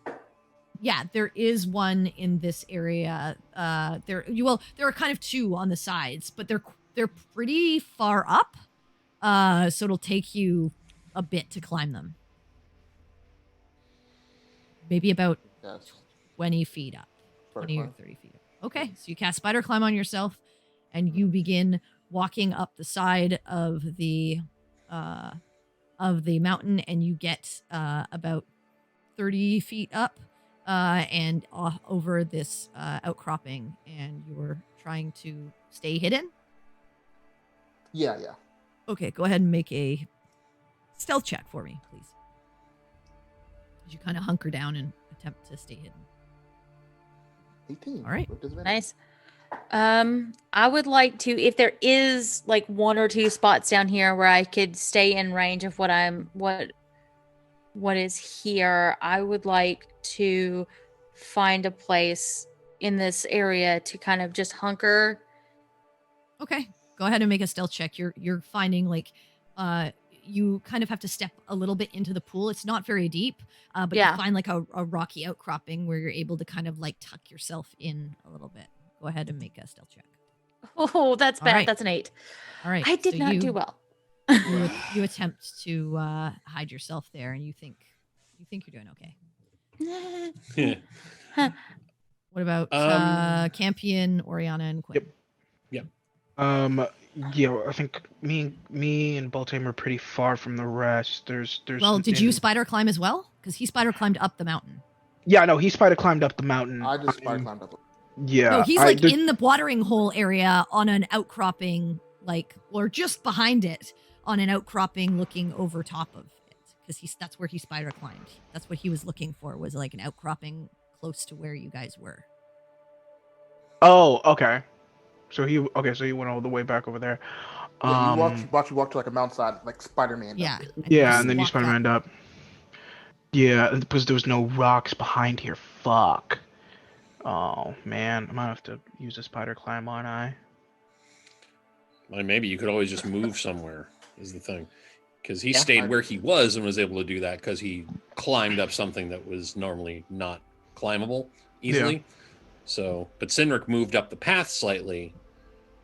on. Yeah, there is one in this area. There are kind of 2 on the sides, but they're pretty far up. So it'll take you a bit to climb them. Maybe about Yes. 20 feet up. 20 or Fine. 30 feet up. Okay, so you cast Spider Climb on yourself, and you begin walking up the side of the mountain, and you get about 30 feet up and over this outcropping, and you're trying to stay hidden. Yeah. Okay, go ahead and make a stealth check for me, please. As you kind of hunker down and attempt to stay hidden. 18. All right. with disadvantage. Nice. I would like to, if there is like 1 or 2 spots down here where I could stay in range of what is here, I would like to find a place in this area to kind of just hunker. Okay, go ahead and make a stealth check. You're finding like you kind of have to step a little bit into the pool. It's not very deep, but Yeah. you find like a rocky outcropping where you're able to kind of like tuck yourself in a little bit. Go ahead and make a stealth check. Oh, that's All bad. right. That's an 8. All right, I did so not you, do well. You attempt to hide yourself there, and you think you're doing okay. Yeah. What about Campion, Oriana, and Quinn? Yep. Yeah, I think me and Baltimore are pretty far from the rest. There's. Well, did you spider climb as well? Because he spider climbed up the mountain. Yeah, no, he spider climbed up the mountain. I just spider climbed up. Yeah. No, he's like in the watering hole area on an outcropping, like, or just behind it on an outcropping looking over top of it. Because that's where he spider climbed. That's what he was looking for, was like an outcropping close to where you guys were. Oh, okay. So he went all the way back over there. Yeah, you walk to like a mountainside, like Spider-Man. Yeah. And then you Spider-Man up. Yeah, because there was no rocks behind here. Fuck. Oh man, I might have to use a spider climb, aren't I? Well, maybe you could always just move somewhere. Is the thing, because he stayed where he was and was able to do that because he climbed up something that was normally not climbable easily. Yeah. So, but Cynric moved up the path slightly,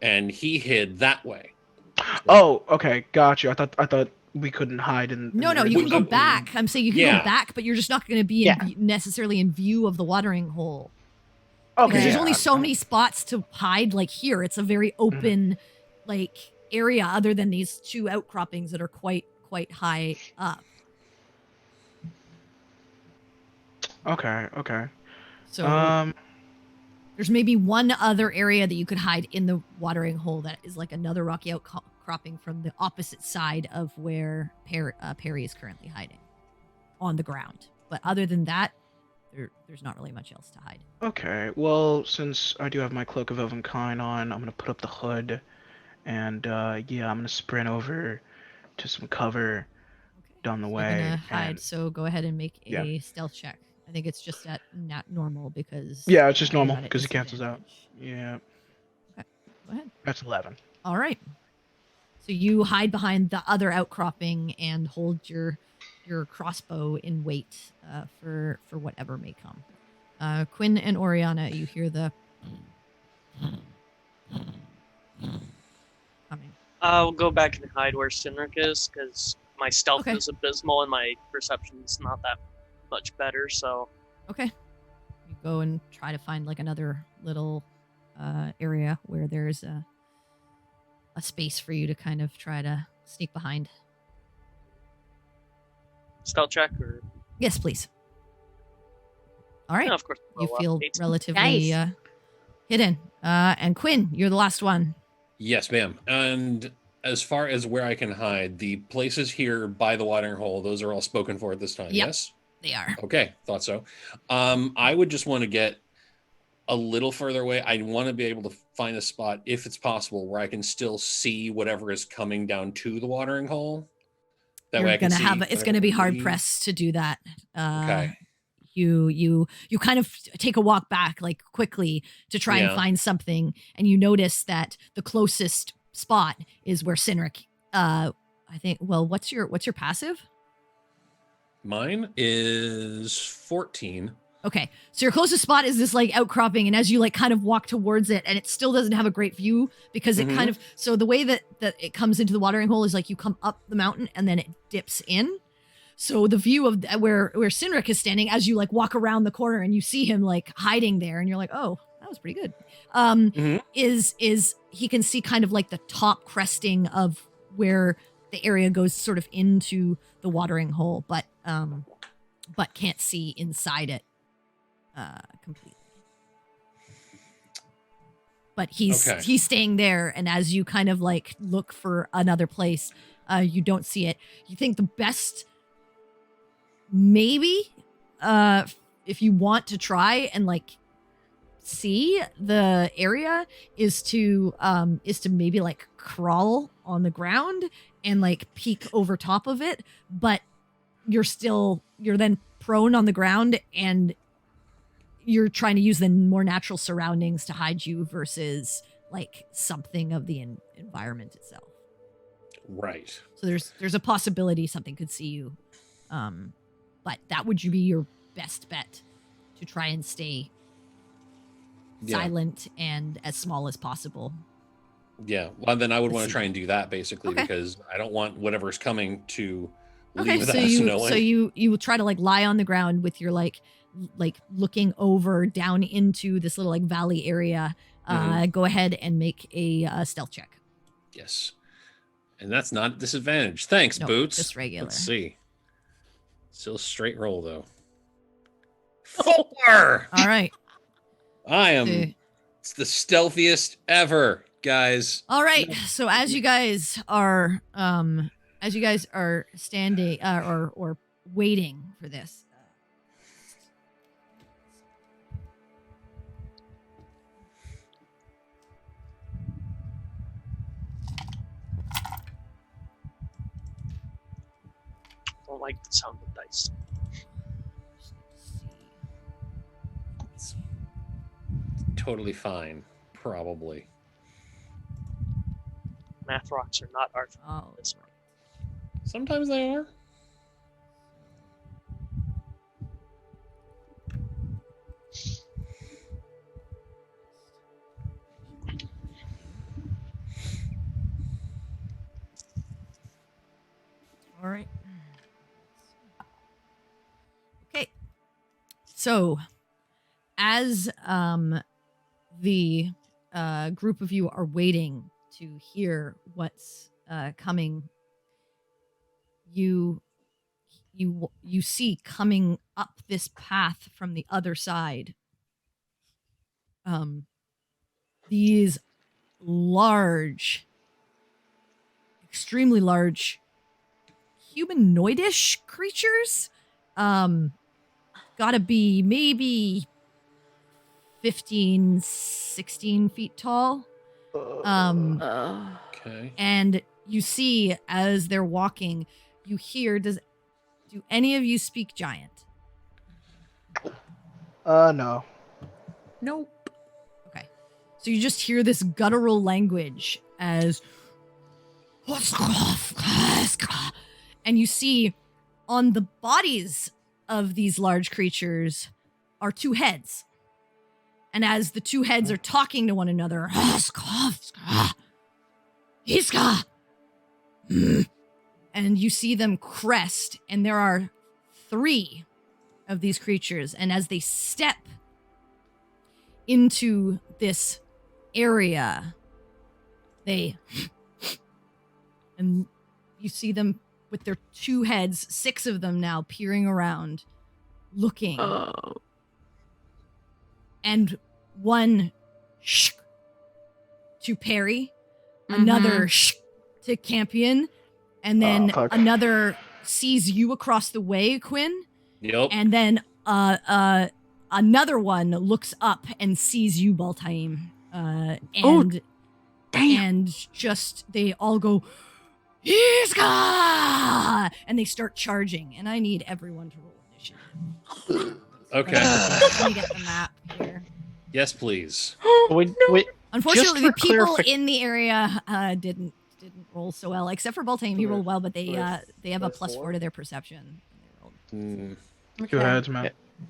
and he hid that way. So, oh, okay, got you. I thought we couldn't hide in. No, you can go back. I'm saying you can go back, but you're just not going to be necessarily in view of the watering hole. Okay, because there's only so many spots to hide. Like here, it's a very open, like area. Other than these two outcroppings that are quite high up. Okay. So there's maybe one other area that you could hide in the watering hole that is like another rocky outcropping from the opposite side of where Perry is currently hiding on the ground. But other than that, there's not really much else to hide. Okay, well, since I do have my Cloak of Elvenkind on, I'm going to put up the hood, and I'm going to sprint over to some cover down the way. You're going to hide, so go ahead and make a stealth check. I think it's just at not normal because... Yeah, it's just normal because it cancels out. Yeah. Okay, go ahead. That's 11. All right. So you hide behind the other outcropping and hold your crossbow in wait for whatever may come. Quinn and Oriana, you hear the coming. I'll go back and hide where Cynric is because my stealth is abysmal and my perception's not that much better. So okay, you go and try to find like another little area where there's a space for you to kind of try to sneak behind. Stealth check or yes, please. All right. No, of course. You feel relatively hidden. And Quinn, you're the last one. Yes, ma'am. And as far as where I can hide, the places here by the watering hole, those are all spoken for at this time. Yep, yes, they are. Okay, thought so. I would just want to get a little further away. I want to be able to find a spot, if it's possible, where I can still see whatever is coming down to the watering hole. That way I can see. It's going to be hard pressed to do that. Okay. You kind of take a walk back like quickly to try and find something, and you notice that the closest spot is where Cynric. I think. Well, what's your passive? Mine is 14. Okay, so your closest spot is this like outcropping, and as you like kind of walk towards it, and it still doesn't have a great view because it kind of, so the way that it comes into the watering hole is like you come up the mountain and then it dips in. So the view of where Cynric is standing, as you like walk around the corner and you see him like hiding there, and you're like, oh, that was pretty good. Is he can see kind of like the top cresting of where the area goes sort of into the watering hole, but can't see inside it completely. But he's staying there, and as you kind of like look for another place, you don't see it. You think the best, maybe, if you want to try and like see the area, is to maybe like crawl on the ground and like peek over top of it, but you're then prone on the ground and you're trying to use the more natural surroundings to hide you versus like something of the environment itself. Right. So there's a possibility something could see you, but that would be your best bet to try and stay silent and as small as possible. Yeah. Well, then I would want to try and do that basically because I don't want whatever's coming to leave with us knowing. So you try to like lie on the ground with your like looking over down into this little like valley area. Go ahead and make a stealth check. Yes. And that's not a disadvantage. Thanks, Boots. Just regular. Let's see. Still straight roll though. 4. All right. I am It's the stealthiest ever, guys. All right. So as you guys are standing or waiting for this. Don't like the sound of dice. It's totally fine, probably. Math rocks are not art. Oh, This one. Sometimes they are. all right. Okay. So, as the group of you are waiting to hear what's coming, you see coming up this path from the other side these large, extremely large humanoidish creatures. Gotta be maybe 15, 16 feet tall. Okay. And you see as they're walking, you hear, do any of you speak giant? No. Nope. Okay. So you just hear this guttural language as and you see on the bodies of these large creatures are two heads. And as the two heads are talking to one another, and you see them crest, and there are 3 of these creatures. And as they step into this area, and you see them with their 2 heads, 6 of them now peering around, looking. And one to Perry, another to Campion, and then another sees you across the way, Quinn. Yep. And then another one looks up and sees you, Baltaim. And just they all go, Iska! And they start charging. And I need everyone to roll initiative. Okay. Let me get the map here. Yes, please. Unfortunately, the for people in the area didn't roll so well, except for Baltaim. He rolled well, but they have a +4 to their perception. Two heads, man.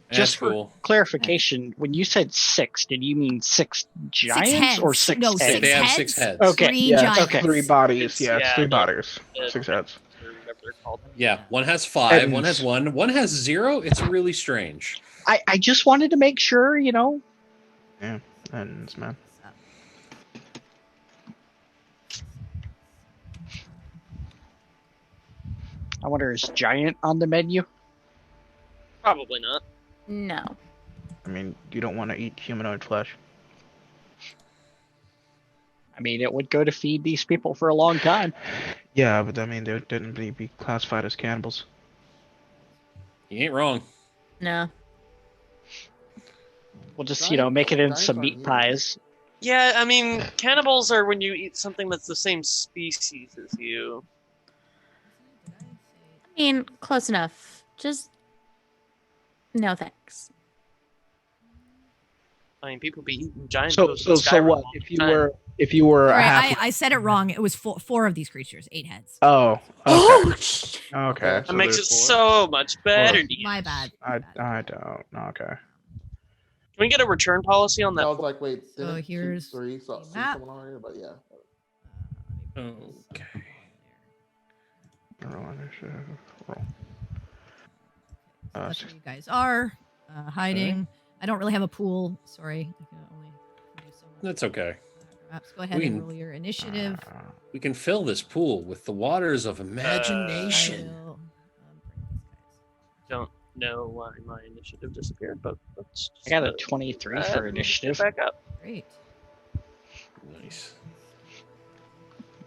Just for cool. clarification, when you said 6, did you mean 6 giants heads. or 6 No, heads? 6 They have heads. 6 heads. Okay. 3 Yeah, giants. it's 3 bodies. Yeah, it's Yeah, 3 no. bodies. 6 heads. Or whatever they're called. Yeah, one has 5, Heads. one has 1, one has 0. It's really strange. I just wanted to make sure, Yeah, and man. I wonder, is giant on the menu? Probably not. No. I mean, you don't want to eat humanoid flesh. I mean, it would go to feed these people for a long time. Yeah, but I mean, they wouldn't be classified as cannibals. You ain't wrong. No. We'll just, Giant- make it in giants some aren't meat human. pies. Yeah, I mean, cannibals are when you eat something that's the same species as you. I mean, close enough. Just no thanks. I mean, people be eating giant So toads in so Skyrim what? all If the you time. were a Sorry, half. I said it wrong. It was 4 of these creatures, 8 heads. Oh. Okay. Okay. That makes it there's 4. so much better. Well, Dean. My bad. I don't. Okay. Can we get a return policy on I that? was like, wait, So didn't here's 3 see the map. someone on here? But yeah. Okay. Roll initiative. Roll. That's where you guys are hiding. I don't really have a pool. Sorry. I can only do so much. That's okay. Perhaps go ahead We and can- roll your initiative. We can fill this pool with the waters of I imagination. will, bring these Don't know why my initiative disappeared, but let's. I got a 23 for initiative. Back up. guys. Great. Nice.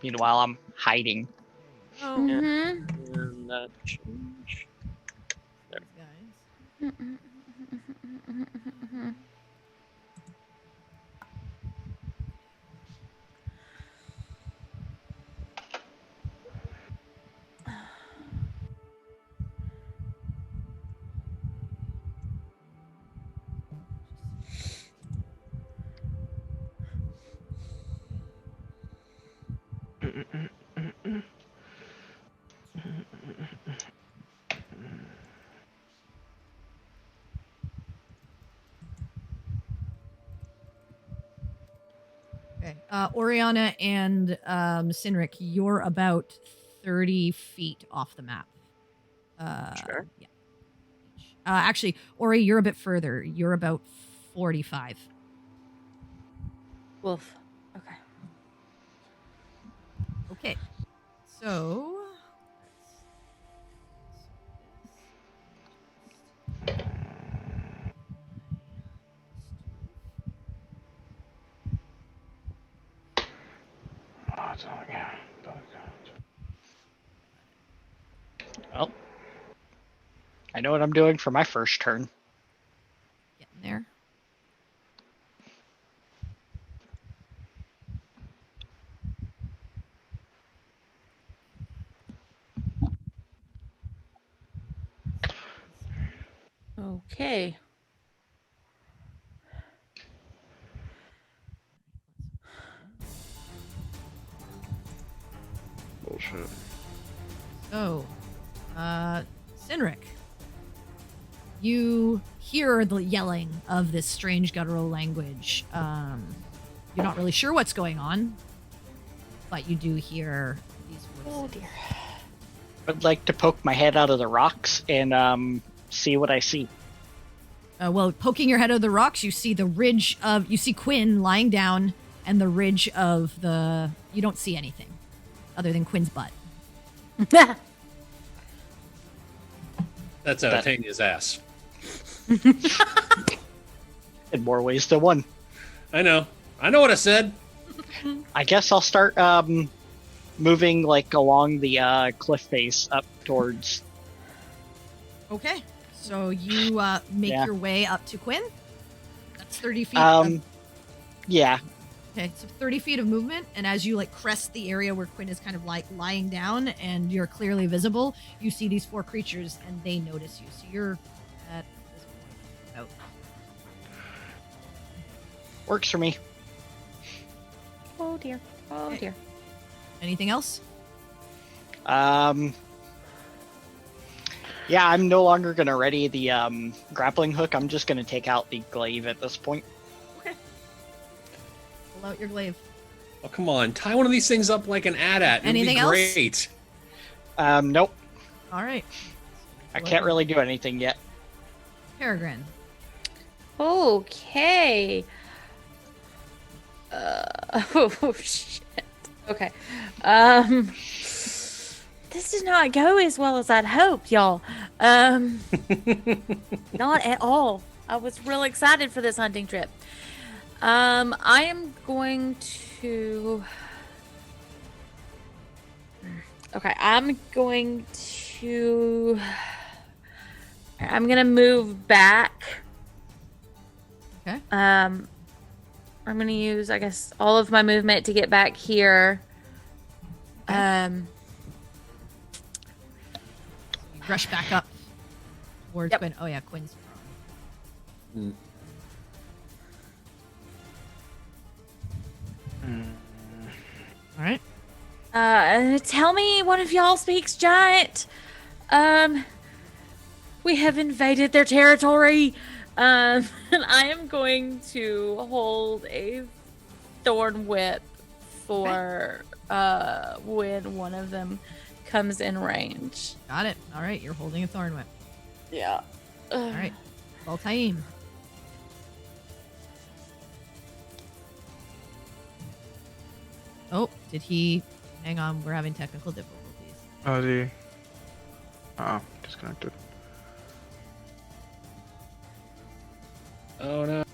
Meanwhile, I'm hiding. Oh, Mm-hmm. And that change. guys. Okay. Oriana and Sinric, you're about 30 feet off the map. Sure. Yeah. Actually, Ori, you're a bit further. You're about 45. Wolf. Okay. Okay. So. Well, I know what I'm doing for my first turn. Getting there. Okay. Bullshit. So, Sinric, you hear the yelling of this strange guttural language. You're not really sure what's going on, but you do hear these voices. Oh dear. I'd like to poke my head out of the rocks and see what I see. Well, poking your head out of the rocks, you see the ridge of, you see Quinn lying down, and the ridge of the, you don't see anything other than Quinn's butt. That's Tania's ass. In more ways than one. I know what I said. I guess I'll start moving like along the cliff face up towards. Okay. So you make Yeah. your way up to Quinn. That's 30 feet. Yeah. Okay, so 30 feet of movement, and as you like crest the area where Quinn is kind of like lying down and you're clearly visible, you see these four creatures and they notice you. So you're at this point out. Works for me. Oh dear. Oh Okay. dear. Anything else? Yeah, I'm no longer gonna ready the grappling hook. I'm just gonna take out the glaive at this point. Okay. Pull out your glaive. Oh, come on. Tie one of these things up like an AT-AT. It'd Anything be else? great. Nope. All right. I can't really do anything yet. Peregrine. Okay. Oh shit. Okay. This did not go as well as I'd hoped, y'all. Not at all. I was real excited for this hunting trip. I am going to. Okay, I'm gonna move back. Okay. I'm gonna use, I guess, all of my movement to get back here. You rush back up towards Yep. Quinn. Oh yeah, Quinn's prone. All right. Tell me one of y'all speaks giant. We have invaded their territory. And I am going to hold a thorn whip for when one of them comes in range. Got it. All right, you're holding a thorn whip. Yeah. All right. Baltaim. Oh, did he? Hang on, we're having technical difficulties. Oh, the. Oh, disconnected. Oh no.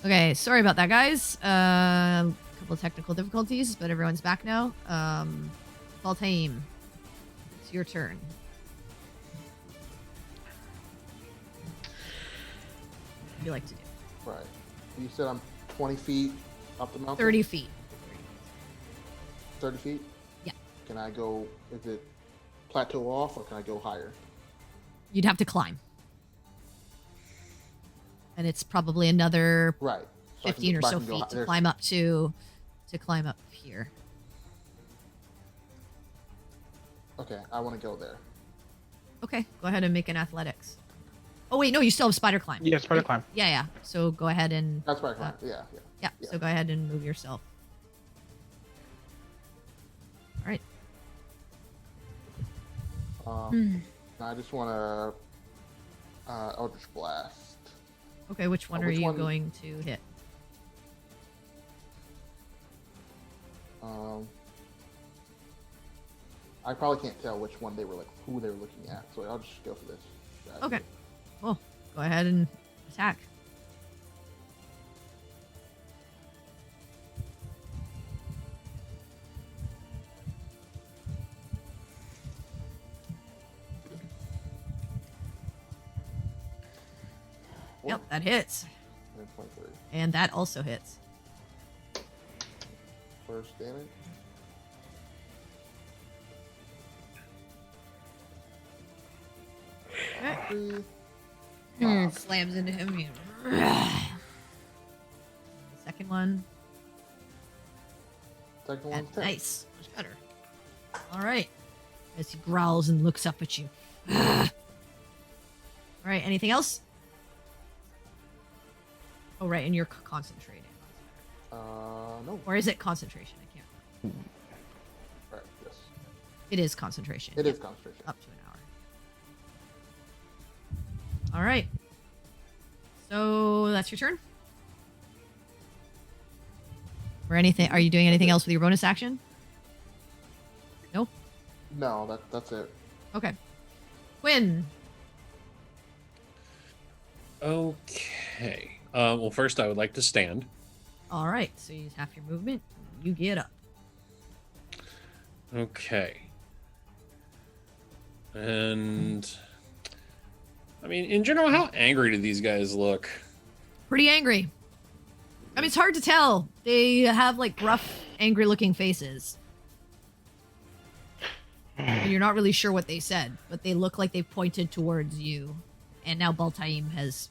Okay, sorry about that, guys. A couple of technical difficulties, but everyone's back now. Baltaim, it's your turn. What would you like to do? Right. You said I'm 20 feet up the mountain? 30 feet. 30 feet? Yeah. Can I go, is it plateau off or can I go higher? You'd have to climb. And it's probably another Right. So 15 or so feet to climb up to climb up here. Okay, I want to go there. Okay, go ahead and make an athletics. Oh wait, no, you still have spider climb. Yeah, spider climb. Yeah. So go ahead and That's right. Yeah. yeah. So go ahead and move yourself. All right. I just want to Eldritch Blast. Okay, which one are you going to hit? I probably can't tell which one who they were looking at, so I'll just go for this. Okay. Well, go ahead and attack. Yep, that hits. 23. And that also hits. First damage. Slams into him. Second one. Second one's 10. Nice. Much better. All right. As he growls and looks up at you. All right. Anything else? Oh, right. And you're concentrating. No. Or is it concentration? I can't. Right, yes. It is concentration. It is concentration. Up to an hour. All right. So that's your turn. Or anything? Are you doing anything else with your bonus action? No. No, that's it. Okay. Quinn. Okay. Well, first I would like to stand. All right. So you use half your movement. You get up. Okay. And I mean, in general, how angry do these guys look? Pretty angry. I mean, it's hard to tell. They have like rough, angry-looking faces. And you're not really sure what they said, but they look like they pointed towards you. And now Baltaim has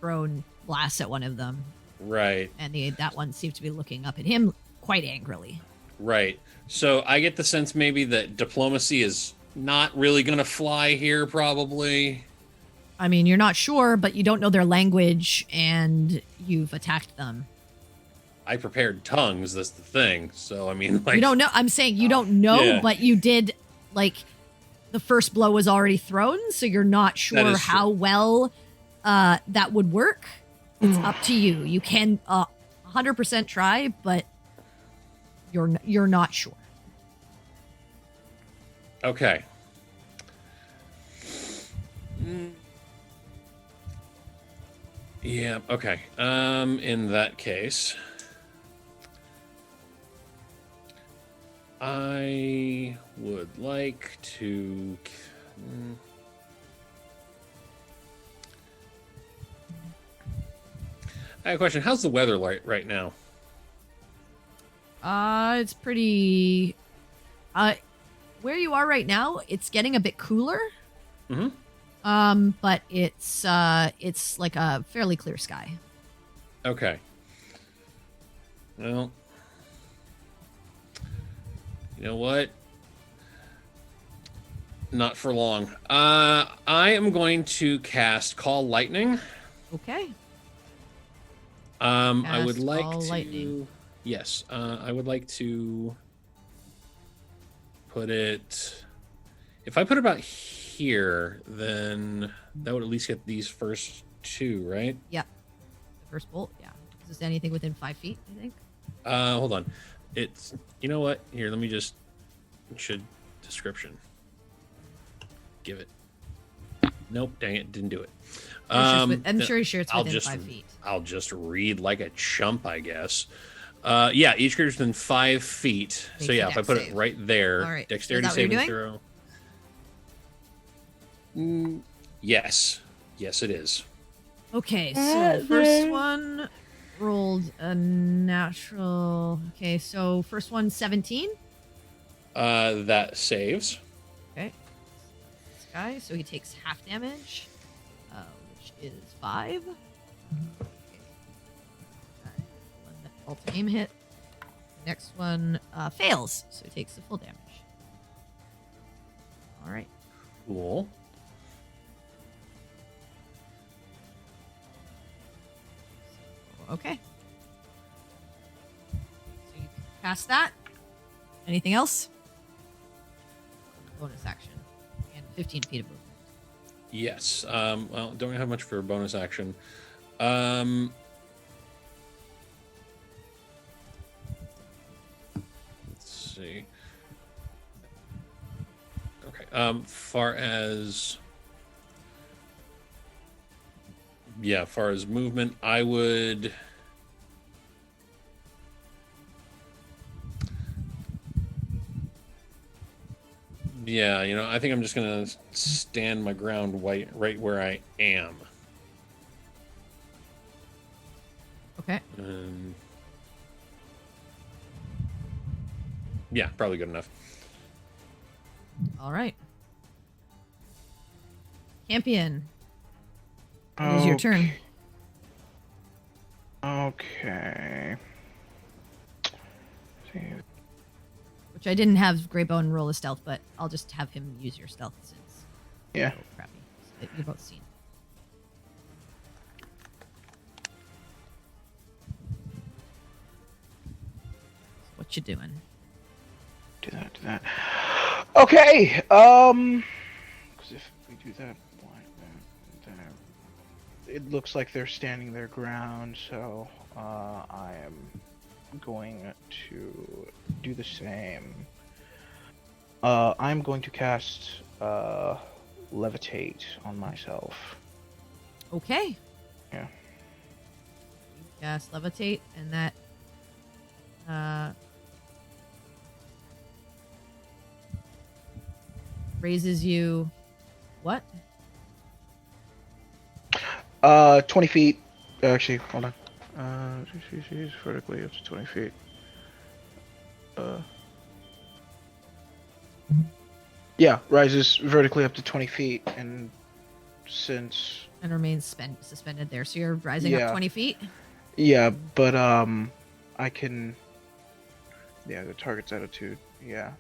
thrown blasts at one of them. Right. And that one seems to be looking up at him quite angrily. Right. So I get the sense maybe that diplomacy is not really going to fly here, probably. I mean, you're not sure, but you don't know their language, and you've attacked them. I prepared tongues, that's the thing. So, I mean, like... You don't know. I'm saying you don't know, Yeah. but you did, like, the first blow was already thrown, so you're not sure how well that would work. It's up to you. You can 100% try, but you're not sure. Okay. Yeah, okay. In that case, I would like to... I have a question. How's the weather like right now? It's pretty... where you are right now, it's getting a bit cooler. Mm-hmm. But it's like a fairly clear sky. Okay. Well, you know what? Not for long. I am going to cast Call Lightning. Okay. I would Cast like Call to. Lightning. Yes, I would like to put it. If I put it about here, then that would at least get these first two, right? Yep. The first bolt, yeah. Is this anything within 5 feet, I think? Hold on. It's, you know what? Here, let me just, should description. Give it. Nope, dang it, didn't do it. I'm sure it's I'll within just 5 feet. I'll just read like a chump, I guess. Yeah, each creature's within 5 feet. Makes So a yeah, if I dex put save. it right there, All right. dexterity Is that what you're saving doing? throw. Yes, yes, it is. Okay, so first one rolled a natural. Okay, so first one 17. That saves. Okay, this guy. So he takes half damage, which is 5. Okay. One that ultimate aim hit. The next one fails, so he takes the full damage. All right. Cool. Okay. So you cast that. Anything else? Bonus action. And 15 feet of movement. Yes. Well, don't have much for a bonus action. Let's see. Okay. Far as movement, I would. Yeah, I think I'm just gonna stand my ground right where I am. Okay. Yeah, probably good enough. All right. Campion. It is your turn. Okay. Which I didn't have Greybone roll a stealth, but I'll just have him use your stealth since Yeah. it's so crappy. So you're both seen. So what you doing? Do that. Okay. Because if we do that like that, it looks like they're standing their ground. So I am going to do the same. I'm going to cast levitate on myself. Okay. Yeah. You cast levitate, and that raises you what? 20 feet. Actually, hold on. She's vertically up to 20 feet. Yeah, rises vertically up to 20 feet, and since... And remains suspended there. So you're rising up 20 feet? Yeah, but, I can... Yeah, the target's attitude, yeah.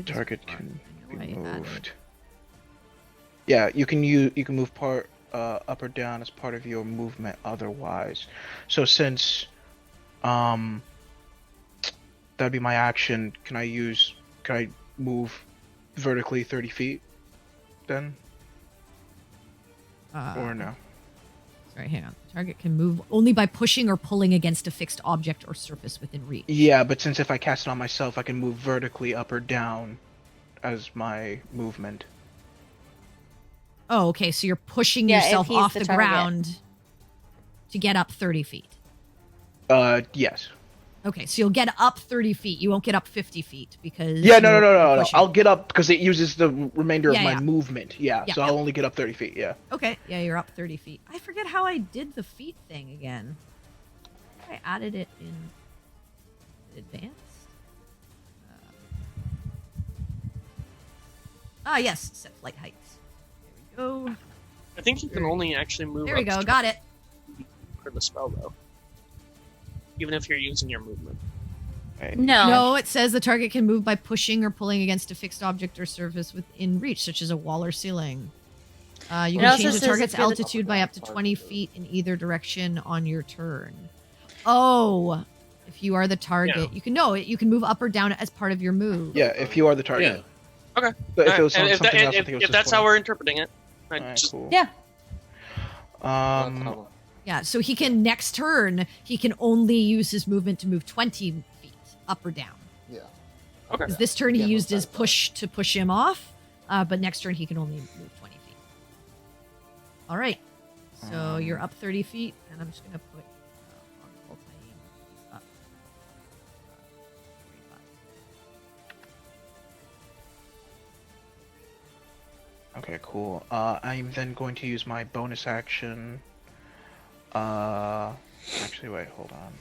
Target can be moved. Yeah, you can move part up or down as part of your movement otherwise. So since that'd be my action, can I move vertically 30 feet then? Or no? Sorry, hang on. Target can move only by pushing or pulling against a fixed object or surface within reach. Yeah, but since if I cast it on myself, I can move vertically up or down as my movement. Oh, okay. So you're pushing Yeah, if yourself he's off the the target. ground to get up 30 feet. Yes. Okay, so you'll get up 30 feet. You won't get up 50 feet because... Yeah, no. you're pushing. I'll get up because it uses the remainder Yeah, of my yeah. movement. Yeah, Yeah, so I'll only get up 30 feet, yeah. Okay, yeah, you're up 30 feet. I forget how I did the feet thing again. I added it in advanced. Yes, set flight heights. There we go. I think you can only actually move. There we up go, to got it. for the spell though. Even if you're using your movement. Right. No, it says the target can move by pushing or pulling against a fixed object or surface within reach, such as a wall or ceiling. You It can also change the says target's if you're the- altitude by up to 20 feet in either direction on your turn. Oh, if you are the target, you can move up or down as part of your move. Yeah, if you are the target. Okay. But if it was And something else, I think it was if just that's one. how we're interpreting it, I Alright, just cool. Yeah. Yeah, so he can next turn, he can only use his movement to move 20 feet up or down. Yeah. okay. Because this turn he Yeah, used his that's push to push him off, but next turn he can only move 20 feet. All right. So you're up 30 feet, and I'm just gonna put on Voltaire up. 35. Okay, cool. I'm then going to use my bonus action. Actually, wait, hold on.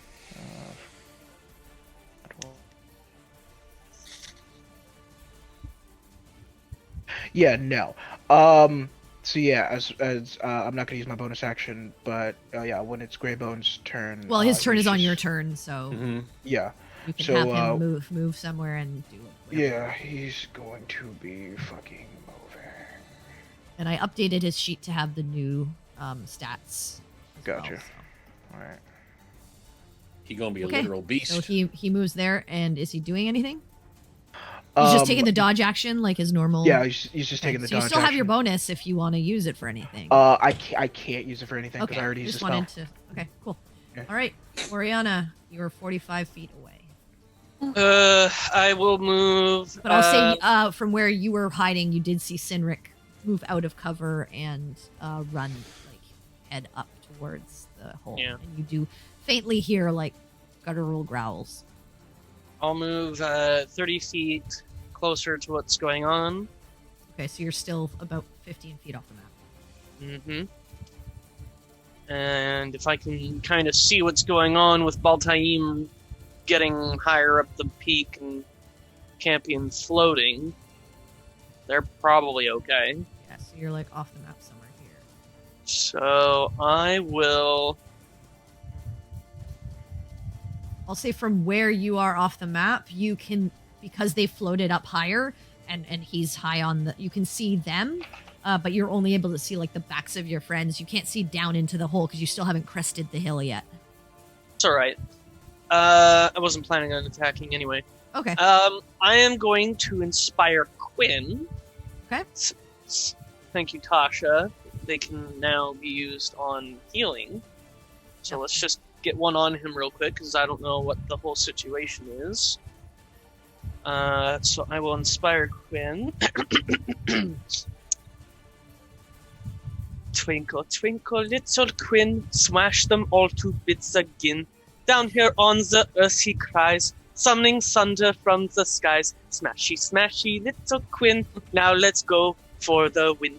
Yeah, no. So yeah, as I'm not gonna use my bonus action, but yeah, when it's Greybone's turn. Well, his turn he's is on your just- turn, so Yeah. you can So, have him move somewhere and do it. Yeah, he's going to be fucking moving. And I updated his sheet to have the new stats. as Gotcha. well, so. All right. He gonna be a Okay. literal beast. So he moves there, and is he doing anything? He's just taking the dodge action like his normal. Yeah, he's just taking the so dodge. you still have your action. bonus if you want to use it for anything. I can't use it for anything because okay, I already used just the spell. wanted to. Okay, cool. Yeah. All right, Oriana, you're 45 feet away. I will move. But I'll say, from where you were hiding, you did see Sinric move out of cover and run, like, head up towards the hole. Yeah. And you do faintly hear, like, guttural growls. I'll move 30 feet closer to what's going on. Okay, so you're still about 15 feet off the map. Mm-hmm. And if I can kind of see what's going on with Baltaim getting higher up the peak and Campion floating, they're probably okay. Yeah, so you're, like, off the map somewhere here. So I will... I'll say from where you are off the map, you can, because they floated up higher and he's high on the, you can see them, but you're only able to see like the backs of your friends. You can't see down into the hole because you still haven't crested the hill yet. It's alright. I wasn't planning on attacking anyway. Okay. I am going to inspire Quinn. Okay. Thank you, Tasha. They can now be used on healing. So Yep. let's just get one on him real quick, because I don't know what the whole situation is. So I will inspire Quinn. Twinkle, twinkle, little Quinn, smash them all to bits again. Down here on the earth he cries, summoning thunder from the skies. Smashy, smashy, little Quinn, now let's go for the win.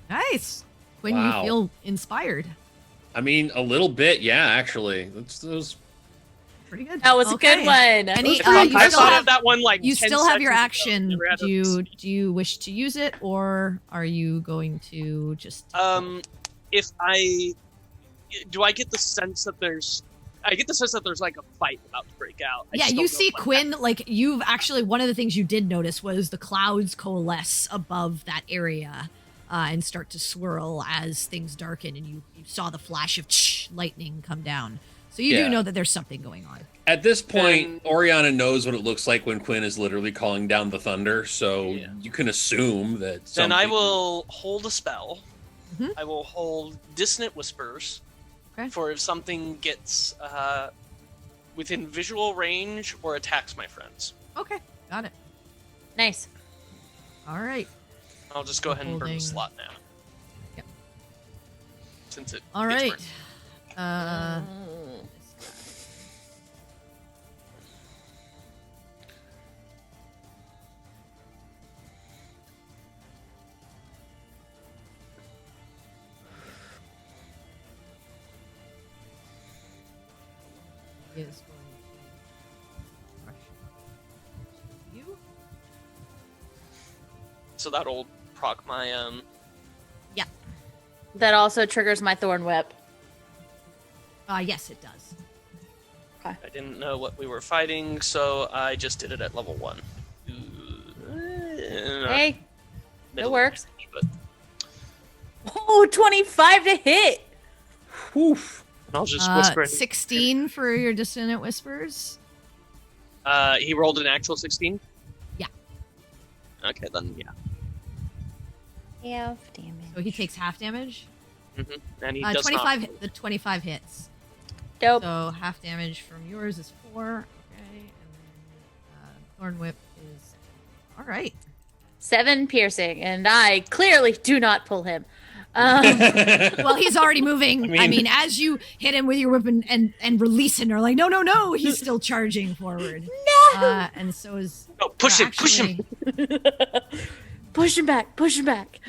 Nice. When Wow. you feel inspired. I mean, a little bit, yeah. Actually, that was Pretty good. That was a good Okay. one. Any, I you thought still of have, that one like you 10 still have your seconds ago. action. Never had Do a- you wish to use it, or are you going to just? If I do, I get the sense that there's like a fight about to break out. I Yeah, just you don't know see what Quinn, like, you've actually, one of the things you did notice was the clouds coalesce above that area and start to swirl as things darken, and you saw the flash of lightning come down. So you Yeah. do know that there's something going on. at this point. Then- Oriana knows what it looks like when Quinn is literally calling down the thunder, so Yeah. you can assume that. Then I something- will hold a spell. Mhm. I will hold Dissonant Whispers Okay. for if something gets within visual range or attacks my friends. Okay, got it. Nice. All right. I'll just go ahead and burn Holding. the slot now. Yep. Since it All gets right. burned. Is going to rush to you. So that'll proc my That also triggers my Thorn Whip. Yes, it does. I didn't know what we were fighting, so I just did it at level 1. Hey, Middle works. But oh, 25 to hit. Woof. I'll just whisper. in- 16 for your dissonant whispers. He rolled an actual 16? Yeah. Okay, then yeah. Half damage. So he takes half damage. And he does 25. not. The 25 hits. Dope. So half damage from yours is 4. Okay, and then Thorn Whip is all right. 7 piercing, and I clearly do not pull him. Well, he's already moving. I mean- as you hit him with your whip and release him, are like, no, he's still charging forward. No! And so is No, push him, push him. Push him back, push him back.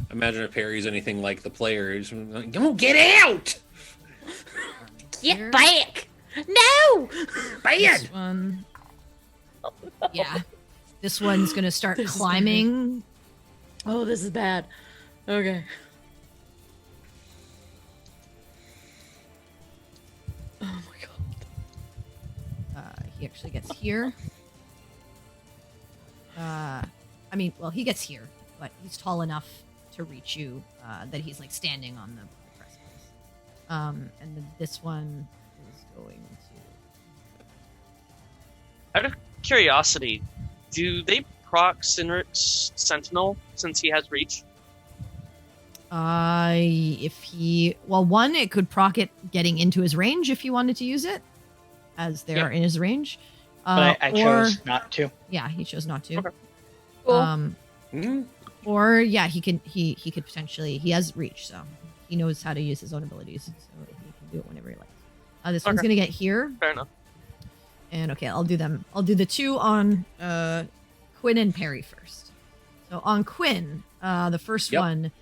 Imagine if Perry's anything like the players. Like, don't get out! Get back! No! This one. Yeah. This one's gonna start climbing. Oh, this is bad. Okay. Oh my god. He actually gets here. He gets here, but he's tall enough to reach you that he's like standing on the precipice. And then this one is going to. Out of curiosity, do they proc Sinric's Sentinel since he has reach? One, it could proc it getting into his range if you wanted to use it, as they are in his range. But I chose not to. Yeah, he chose not to. Okay. Cool. Or yeah, he could potentially. He has reach, so he knows how to use his own abilities, so he can do it whenever he likes. This one's gonna get here, Fair enough. and okay, I'll do them. I'll do the two on Quinn and Perry first. So on Quinn, the first one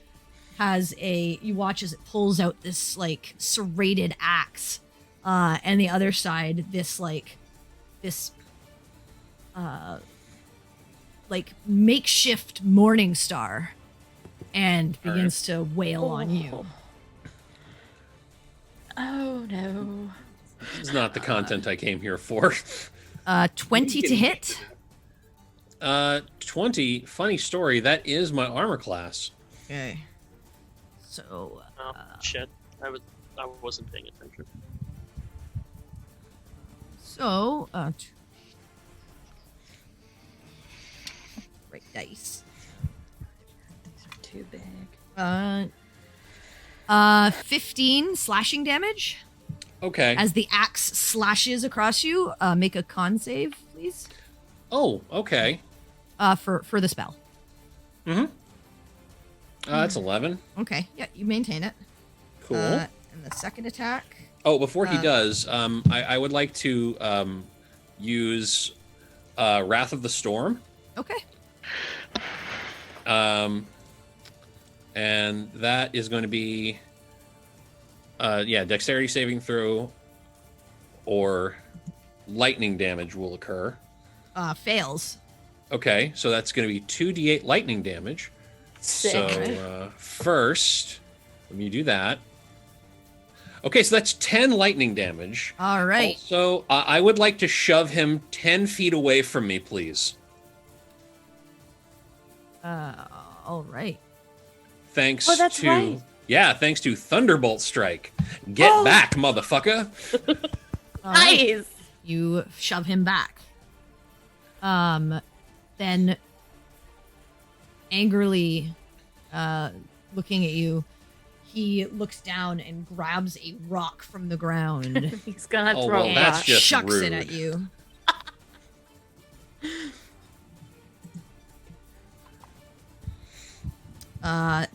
has you watch as it pulls out this like serrated axe, and the other side this makeshift morning star, and begins to wail on you. Oh no. This is not the content I came here for. 20 to hit. 20. Funny story. That is my armor class. Okay. So. Oh shit! I wasn't paying attention. So. Right dice. These are too big. 15 slashing damage Okay. as the axe slashes across you. Make a con save, please. Oh, okay. For the spell. Mm-hmm. That's 11. Okay. Yeah, you maintain it. Cool. And the second attack. Oh, before he does, I would like to use Wrath of the Storm. Okay. And that is going to be, dexterity saving throw or lightning damage will occur. Fails. Okay, so that's going to be 2d8 lightning damage. Sick. So first, let me do that. Okay, so that's 10 lightning damage. All right. So I would like to shove him 10 feet away from me, please. All right. Thanks Oh, that's to right. thanks to Thunderbolt Strike. Get back, motherfucker. All right. Nice. You shove him back. Then angrily looking at you, he looks down and grabs a rock from the ground He's gonna Oh, throw well, a that's rock. just chucks rude. it at you.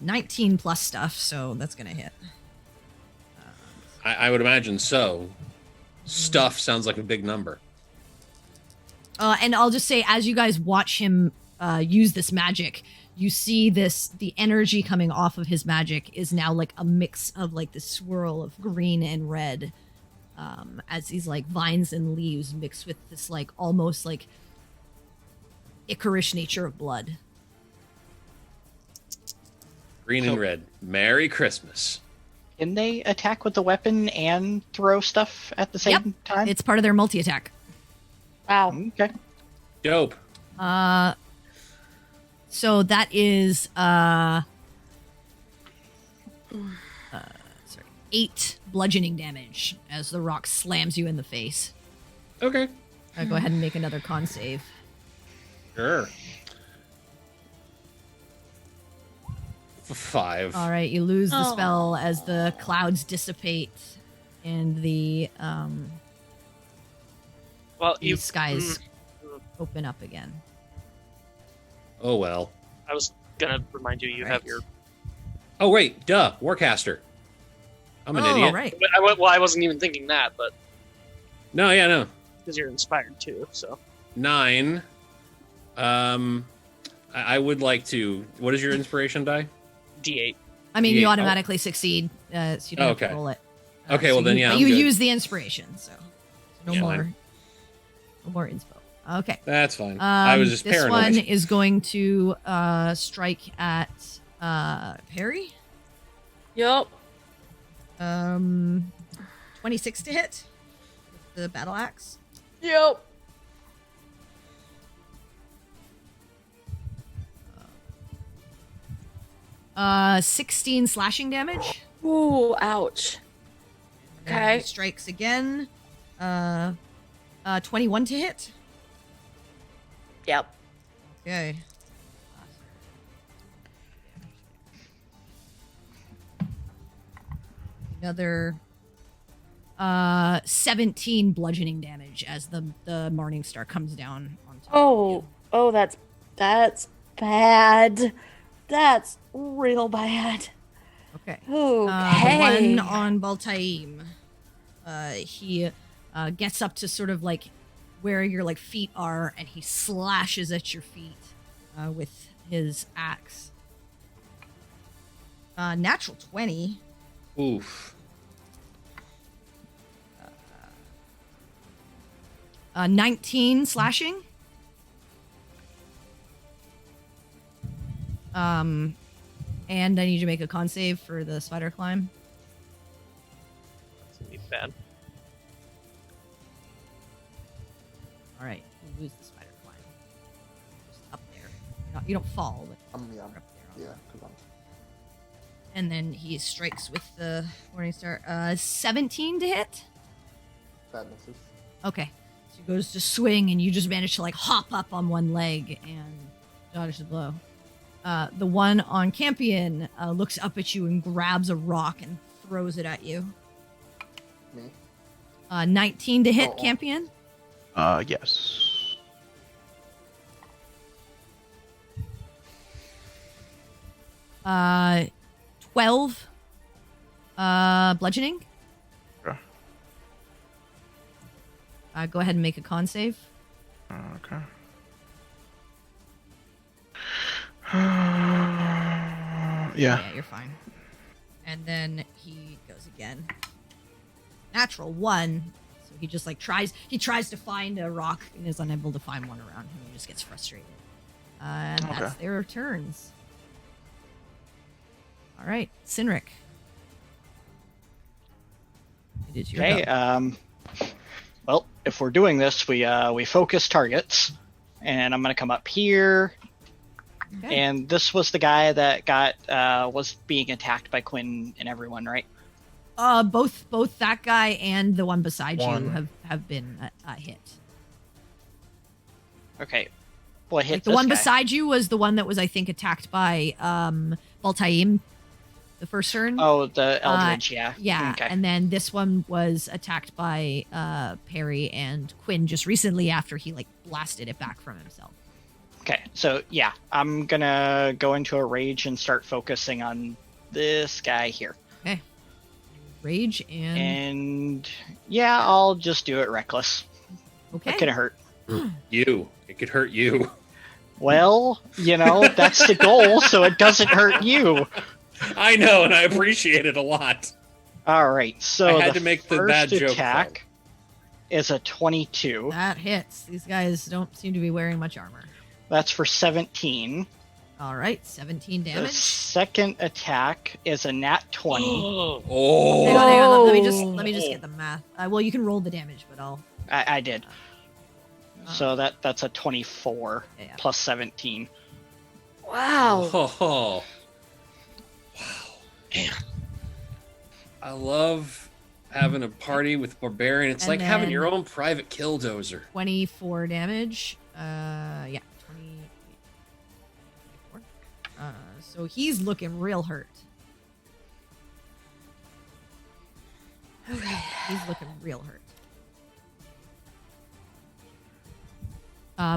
19 plus stuff, so that's gonna hit. I would imagine so. Stuff sounds like a big number. And I'll just say, as you guys watch him use this magic, you see the energy coming off of his magic is now like a mix of like this swirl of green and red, as these like vines and leaves mix with this like almost like Icarish nature of blood. Green and red. Merry Christmas. Can they attack with the weapon and throw stuff at the same time? It's part of their multi-attack. Wow. Okay. Dope. So that is 8 bludgeoning damage as the rock slams you in the face. Okay. Go ahead and make another con save. Sure. 5. All right, you lose the Oh. spell as the clouds dissipate. and the Well, the skies open up again. Oh well. I was gonna remind you, you have Right. your. Oh wait, duh, Warcaster. I'm an Oh, idiot. right. I wasn't even thinking that, but No, yeah, no. because you're inspired too, so 9. I would like to. What is your inspiration die? D8. I mean, you D8. automatically succeed, so you don't have Okay. to roll it. Okay, well then, yeah, but I'm you good. use the inspiration, so no Yeah, more, fine. no more inspo. Okay. That's fine. I was just this paranoid. one is going to strike at Perry. Yup. 26 to hit with the battle axe. Yep. 16 slashing damage. Ooh, ouch. And Okay. he strikes again. 21 to hit. Yep. Okay. Another 17 bludgeoning damage as the Morning Star comes down on top of you. That's bad. That's real bad. Okay. Okay. The one on Baltaim, he gets up to sort of like where your like feet are, and he slashes at your feet with his axe. Natural 20. Oof. 19 slashing. And I need you to make a con save for the spider climb. That's gonna be bad. All right, you lose the spider climb. Just up there. You don't fall, but Yeah, you're up there. yeah, because I'm. And then he strikes with the Morning Star. 17 to hit. That misses. Okay. So he goes to swing, and you just manage to like hop up on one leg and dodge the blow. The one on Campion looks up at you and grabs a rock and throws it at you. Me? 19 to hit, Oh. Campion. Yes. 12 bludgeoning. Okay. Go ahead and make a con save. Okay. Yeah. Yeah, you're fine. And then he goes again. Natural 1. So he just like tries to find a rock and is unable to find one around him. He just gets frustrated. And that's Okay. their turns. All right, Sinric. It is your Okay. go. Well, if we're doing this, we focus targets, and I'm gonna come up here. Okay. And this was the guy that was being attacked by Quinn and everyone, right? Both that guy and the one beside you One. have been hit. Okay. Well, hit Like the this one guy. beside you was the one that was, I think, attacked by Baltaim the first turn. Oh, the Eldridge, yeah. Yeah, Okay. and then this one was attacked by Perry and Quinn just recently after he like blasted it back from himself. Okay, so yeah, I'm gonna go into a rage and start focusing on this guy here. Okay. Rage and And yeah, I'll just do it reckless. okay. It can hurt. It could hurt you. Well, that's the goal, so it doesn't hurt you. I know, and I appreciate it a lot. All right, so I had the to make the first bad joke, attack is a 22. That hits. These guys don't seem to be wearing much armor. That's for 17. All right, 17 The damage. second attack is a nat 20. Oh. Hang on. Let Oh. me just get the math. Well, you can roll the damage, but I'll. I did. So that's a 24 Yeah. plus 17. Wow. Oh. Wow. Man. I love having a party with Barbarian. It's And like having then- your own private killdozer. 24 damage. Yeah, 24. So he's looking real hurt. Okay. He's looking real hurt.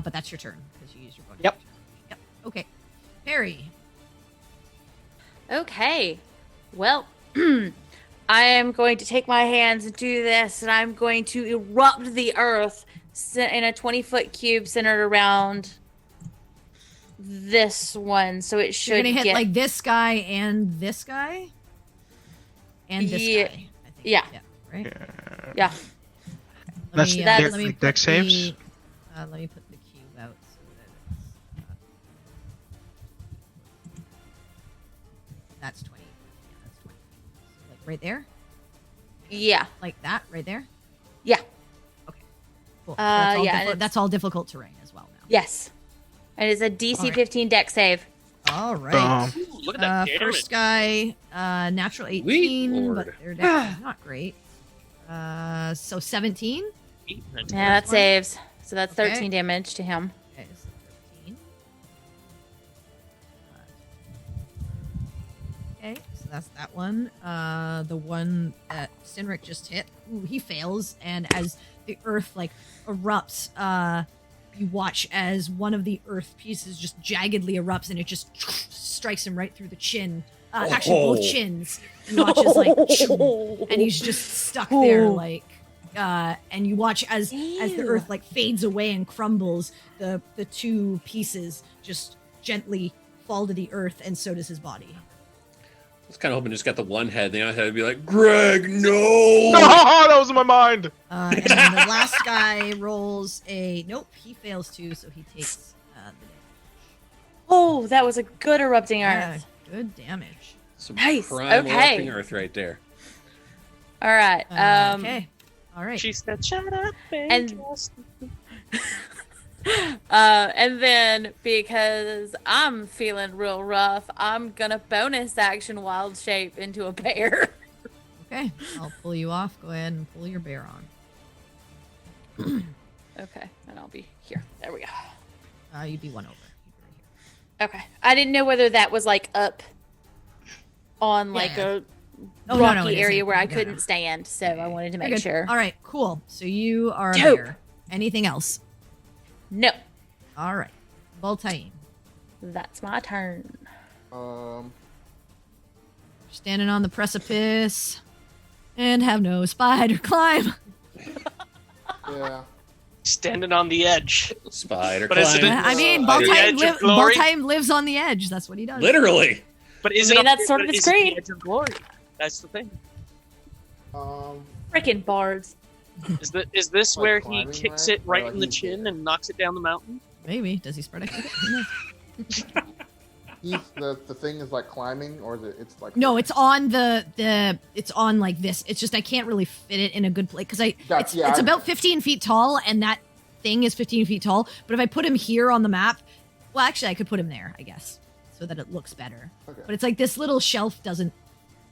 But that's your turn because you used your bonus. Yep. action. Yep. Okay. Perry. Okay. Well, I am going to take my hands and do this, and I'm going to erupt the earth in a 20-foot cube centered around this one. So it should You're gonna hit get like this guy and this guy? And this Yeah. guy, I think. Yeah. Right? yeah. That's That's- let me deck put saves? the- let me put the cube out so that it's, that's 20. Yeah, that's 20. So, like right there? Yeah. Like that, right there? Yeah. Okay. Cool. So that's, all yeah, and it's- that's all difficult terrain as well now. Yes. And it's a DC Alright. 15 deck save. All right. Ooh, look at that damage. First guy, natural 18, but Lord. their deck is not great. So 17. Yeah, that one. saves. So that's Okay. 13 damage to him. Okay, so 13. Okay, so that's that one. The one that Sinric just hit, ooh, he fails, and as the earth like erupts, you watch as one of the earth pieces just jaggedly erupts, and it just strikes him right through the chin. Actually, both chins. You watch as like, and he's just stuck there like. And you watch as the earth like fades away and crumbles, the two pieces just gently fall to the earth, and so does his body. I was kind of hoping just got the one head. The other head would be like, Greg, no! That was in my mind. And then the last guy rolls a nope. He fails too, so he takes the damage. Oh, that was a good erupting Yeah, earth. good damage. Some Nice, prime okay. erupting earth right there. All right. Okay. All right. She said, "Shut up, And- just." And then because I'm feeling real rough, I'm gonna bonus action wild shape into a bear. Okay. I'll pull you off. Go ahead and pull your bear on. Okay, and I'll be here. There we go. You'd be one over. You'd be right here. Okay. I didn't know whether that was like up on like Yeah. a Oh, no, rocky no, it area isn't. where I No, no. couldn't stand, so I wanted to You're make good. sure. All right. Cool. So you are a Dope. bear. Anything else? No, All right. Voltaine. that's my turn. Standing on the precipice and have no spider climb. Yeah. Standing on the edge. Spider But is it climb. a- I mean, Spider- Voltaire, Edge of glory? Lives on the edge. That's what he does. Literally. But is I it? mean, up that's sort of is its it the creed. edge of glory? That's the thing. Freaking bards. Is this Like where he climbing, kicks right? it right Or in the he's chin dead? and knocks it down the mountain? Maybe. Does he spread a kick? Who knows? The thing is like climbing, or is it? It's like No, it's on it's on like this. It's just I can't really fit it in a good place because it's Yeah, about 15 feet tall, and that thing is 15 feet tall. But if I put him here on the map, well, actually, I could put him there, I guess, so that it looks better. Okay. But it's like this little shelf doesn't.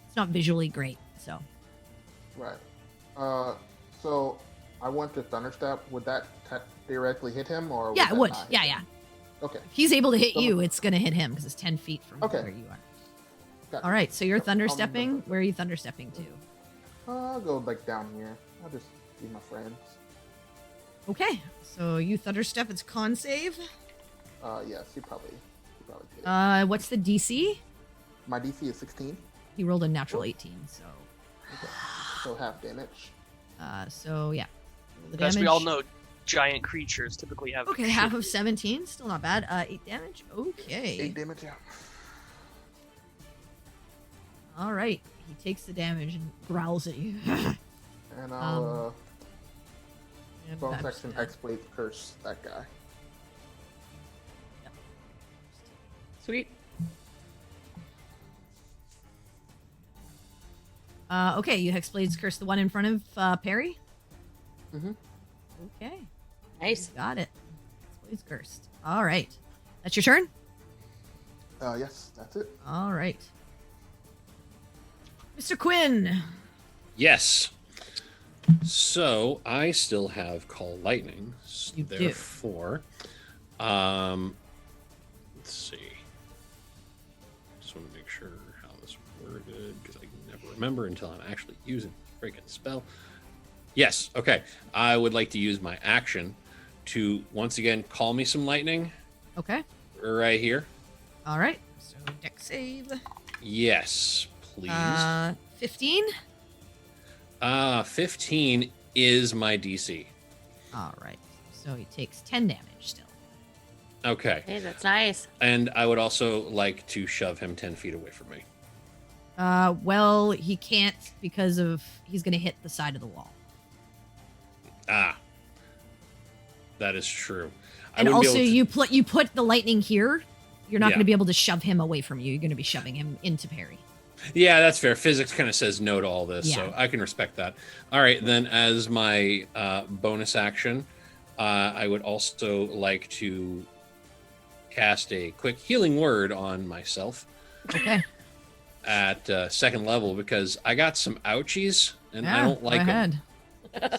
It's not visually great. So Right. So I went to Thunderstep. Would that theoretically hit him, or yeah, it that would. not hit Yeah, him? yeah. Okay. If he's able to hit So- you, it's gonna hit him because it's 10 feet from Okay. where you are. Got All it. right, so you're Yep, I'll thunderstepping. remember. Where are you thunderstepping to? I'll go like down here. I'll just be my friends. Okay, so you thunderstep. It's con save. Yes, he probably get it. What's the DC? My DC is 16, He rolled a natural 18, so so half damage. so yeah. Roll the As we all damage. know, giant creatures typically have. Okay, half of 17, still not bad. 8 damage. Okay. 8 damage, yeah. All right. He takes the damage and growls at you. And I'll And bonus that's action dead. Hexblade curse that guy. Sweet. Okay, you Hexblades curse the one in front of Perry. Mhm. Okay, Nice. got it. Hexblades cursed. All right, that's your turn. Yes, that's it. All right, Mr. Quinn. Yes. So I still have Call Lightning. You do. Therefore, let's see. Just want to make sure how this worded because I can never remember until I'm actually using breaking spell. Yes. Okay. I would like to use my action to once again call me some lightning. Okay. Right here. All right. So dex save. Yes, please. 15. 15 is my DC. All right. So he takes 10 damage still. Okay. Hey, that's nice. And I would also like to shove him 10 feet away from me. Well, he can't because he's going to hit the side of the wall. Ah. That is true. And also, you put the lightning here. You're not going to be able to shove him away from you. You're going to be shoving him into parry. Yeah, that's fair. Physics kind of says no to all this, so I can respect that. All right, then as my bonus action, I would also like to cast a quick healing word on myself. Okay. At second level, because I got some ouchies, and I don't like them.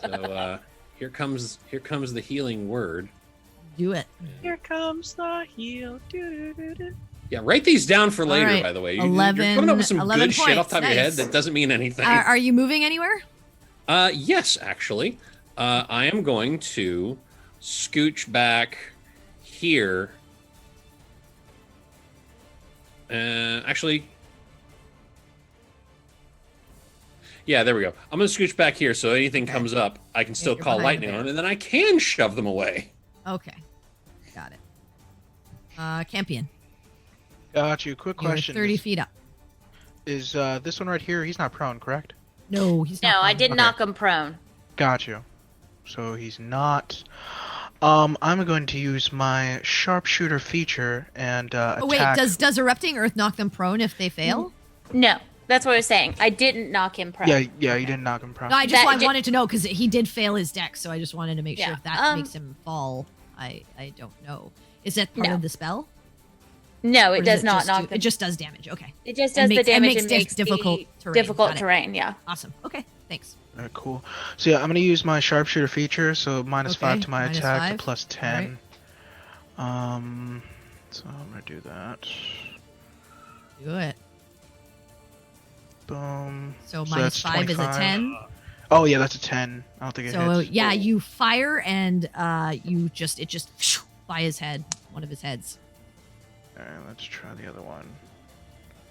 So here comes the healing word. Do it. Here comes the heal. Yeah, write these down for later, right. by the way. 11, you're coming up with some 11 good shit off the top of your head points. that doesn't mean anything. Are you moving anywhere? Yes, actually. I am going to scooch back here. Actually, yeah, there we go. I'm going to scooch back here so anything comes up, I can still call lightning on, and then I can shove them away. Okay. Got it. Campion. Got you. Quick You're question. 30 feet up. Is this one right here? He's not prone, correct? No, he's not. No, I prone. did knock him prone. Got you. So he's not. I'm going to use my sharpshooter feature and Oh wait, attack. does erupting earth knock them prone if they fail? No, that's what I was saying. I didn't knock him prone. Yeah, you didn't knock him prone. No, I wanted to know because he did fail his dex, so I just wanted to make sure if that makes him fall. I don't know. Is that part of the spell? No, it Or does not knock it just does damage. Okay. It just does the damage and makes difficult terrain. difficult Got it. terrain. Yeah. Awesome. Okay. Thanks. All right, cool. So yeah, I'm going to use my sharpshooter feature, so -5 to my minus attack, 5. to plus 10. Right. So I'm going to do that. Do it. Boom. So that's -5 is a 25. 10. Oh yeah, that's a 10. I don't think it So hits. yeah, you fire and it just by his head, one of his heads. All right, let's try the other one.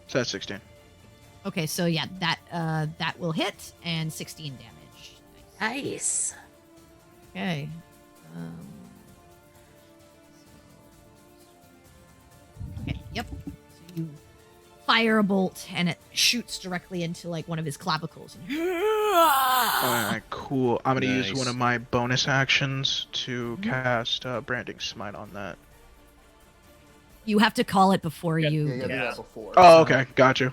So that's 16. Okay, so yeah, that will hit and 16 damage. Nice. Okay. Okay. Yep. So you fire a bolt and it shoots directly into like one of his clavicles. Alright, cool. I'm gonna use Nice. one of my bonus actions to cast Branding Smite on that. You have to call it before Yeah, you. do that before. Oh, okay, got you.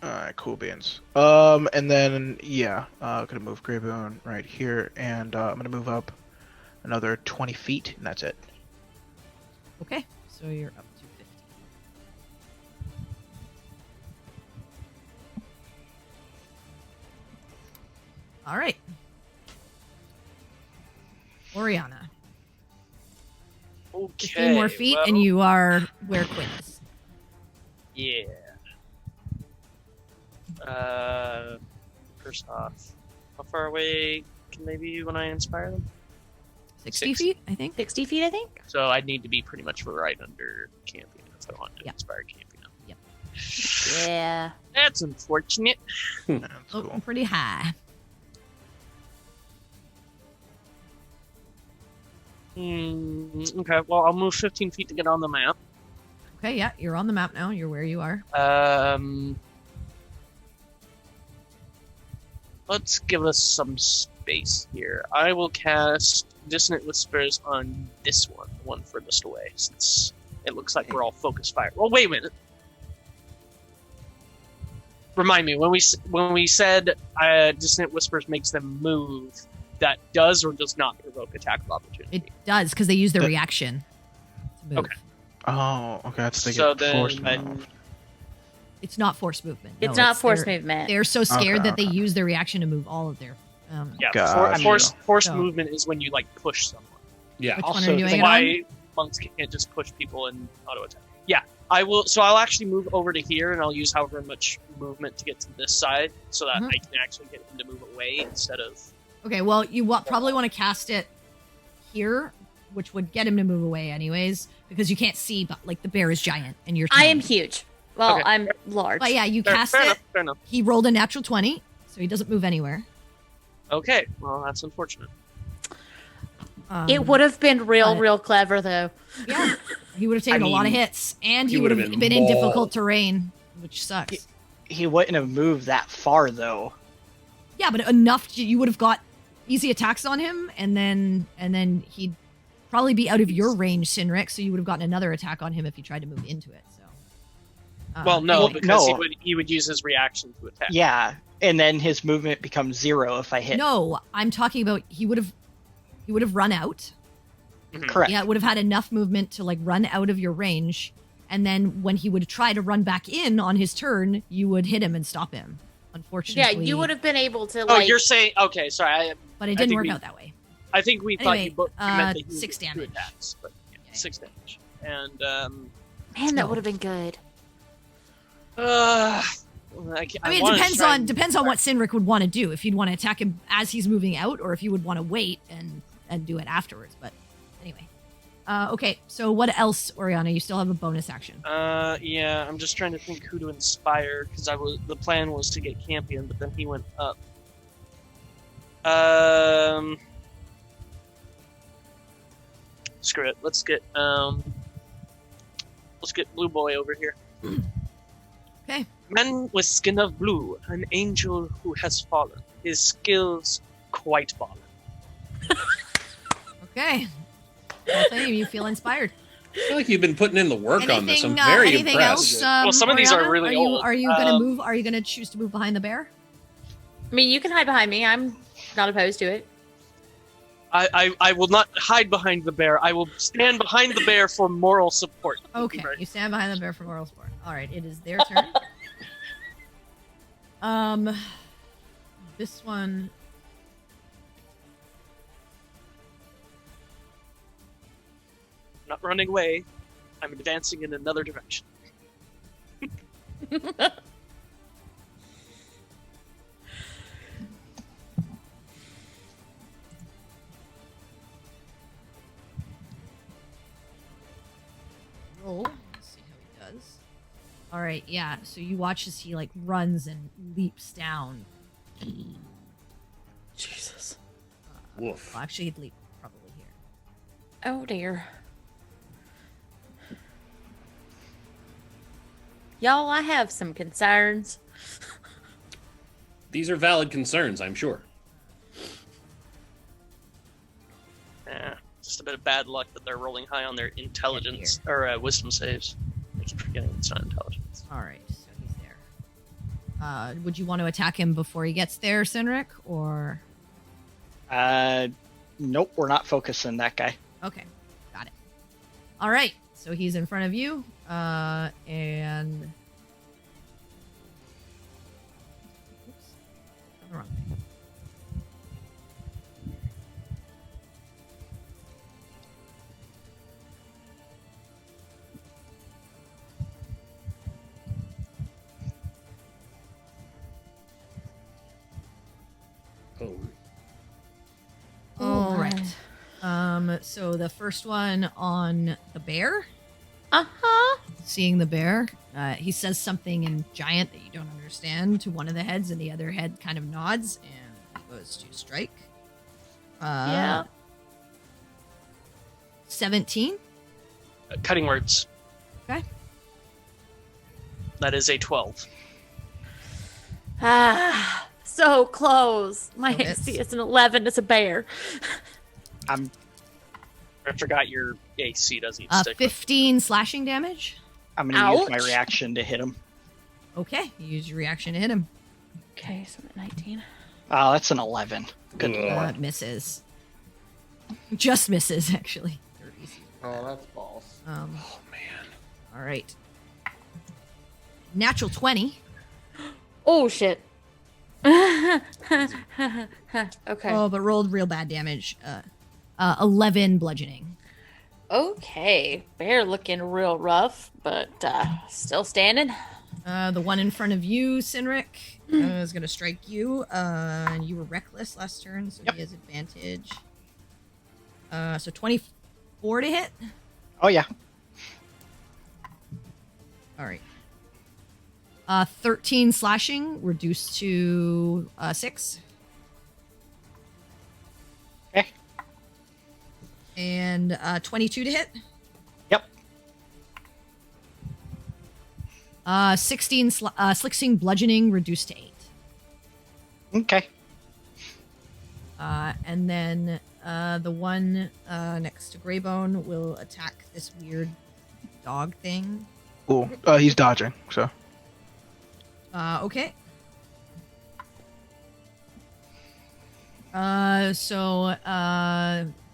Alright, cool beans. And then gonna move Greybone right here, and I'm gonna move up another 20 feet, and that's it. Okay, so you're up to 50. All right. Oriana. Okay. 15 more feet, well, and you are where Quinn is. Yeah. First off, how far away can they be when I inspire them? 60 feet, I think. 60 feet, I think. So I'd need to be pretty much right under Campion if I want to Yep. inspire Campion. Yep. Yeah. That's unfortunate. That's Looking cool. pretty high. Okay, well, I'll move 15 feet to get on the map. Okay, yeah, you're on the map now. You're where you are. Let's give us some space here. I will cast Dissonant Whispers on this one, the one furthest away, since it looks like we're all focused fire. Well, wait a minute. Remind me, when we said Dissonant Whispers makes them move, that does or does not provoke attack of opportunity? It does, because they use their reaction to move. Okay. Oh, okay, that's the So get forced then- move. It's not force movement. It's No, not force they're- movement. They're so scared Okay, that they okay. use their reaction to move all of their. Yeah, Gotcha. force So- movement is when you like push someone. Yeah. Which one are Also, you doing it on? Why monks can't just push people and auto attack? Yeah, I will. So I'll actually move over to here, and I'll use however much movement to get to this side, so that I can actually get him to move away instead of. Okay, well, you probably want to cast it here, which would get him to move away anyways, because you can't see, but like the bear is giant and you're I tiny. am huge. Well, Okay. I'm large. But yeah, you cast fair it. enough, fair enough. He rolled a natural 20, so he doesn't move anywhere. Okay, well that's unfortunate. It would have been real, but- real clever though. Yeah, he would have taken a lot of hits, and he he would would have have been been in difficult mauled. terrain, which sucks. He wouldn't have moved that far though. Yeah, but enough you would have got easy attacks on him, and then he'd probably be out of your range, Sinric. So you would have gotten another attack on him if you tried to move into it. So. Well, no, well, because no. he would use his reaction to attack. Yeah, and then his movement becomes 0 if I hit. No, I'm talking about he would have run out. Mhm. Correct. Yeah, it would have had enough movement to like run out of your range, and then when he would try to run back in on his turn, you would hit him and stop him. Yeah, Unfortunately, you would have been able to Oh, like. you're saying okay? Sorry, but it I didn't think work we- out that way. I think we thought Anyway, you meant that he 6 would do damage. attacks, but yeah, Yeah. 6 damage. And Man, that would have been good. I I mean, it depends on what Sinric would want to do. If you'd want to attack him as he's moving out, or if you would want to wait and do it afterwards. But anyway, okay. So what else, Oriana? You still have a bonus action. Yeah, I'm just trying to think who to inspire because the plan was to get Campion, but then he went up. Screw it. Let's get Blue Boy over here. Okay. Man with skin of blue, an angel who has fallen. His skills quite fallen. Okay. Well, thank you. You feel inspired. I feel like you've been putting in the work on this. I'm Anything, very anything impressed. else? Well, some of these are Oriana? really you, old. Are you gonna move? Are you gonna choose to move behind the bear? I mean, you can hide behind me. I'm not opposed to it. I will not hide behind the bear. I will stand behind the bear for moral support. Okay. You stand behind the bear for moral support. All right. It is their turn. This one. I'm not running away. I'm advancing in another direction. Roll. Let's see how he does. All right. Yeah. So you watch as he like runs and leaps down. Jesus. Woof. Well, actually, he'd leap probably here. Oh dear. Y'all, I have some concerns. These are valid concerns, I'm sure. Just a bit of bad luck that they're rolling high on their intelligence or wisdom saves. I keep forgetting it's not intelligence. All right. So he's there. Would you want to attack him before he gets there, Sinric, or? Nope, we're not focusing that guy. Okay, got it. All right, so he's in front of you, and oops, done the wrong thing. Oh, All right. So the first one on the bear. Uh-huh. Seeing the bear, he says something in giant that you don't understand to one of the heads, and the other head kind of nods and goes to strike. Yeah. 17. Cutting words. Okay. That is a 12. Ah, so close. My So it's- AC is an 11. It's a bear. I forgot your AC doesn't stick. 15 slashing damage. I'm gonna use my Ouch. reaction to hit him. Okay, you use your reaction to hit him. Okay, so I'm at 19. Oh, that's an 11. Good lord. Misses. Just misses, actually. Oh, that's false. oh man. All right. Natural 20. Oh, shit. Okay. Oh, but rolled real bad damage. 11 bludgeoning. Okay, bear looking real rough, but still standing. The one in front of you, Sinric, is going to strike you. And you were reckless last turn, so he has advantage. So 24 to hit. Oh yeah. All right. 13 slashing, reduced to 6. Okay. And 22 to hit. Yep. 16 bludgeoning, reduced to 8. Okay. And then the one next to Greybone will attack this weird dog thing. Cool. He's dodging, so. Okay. So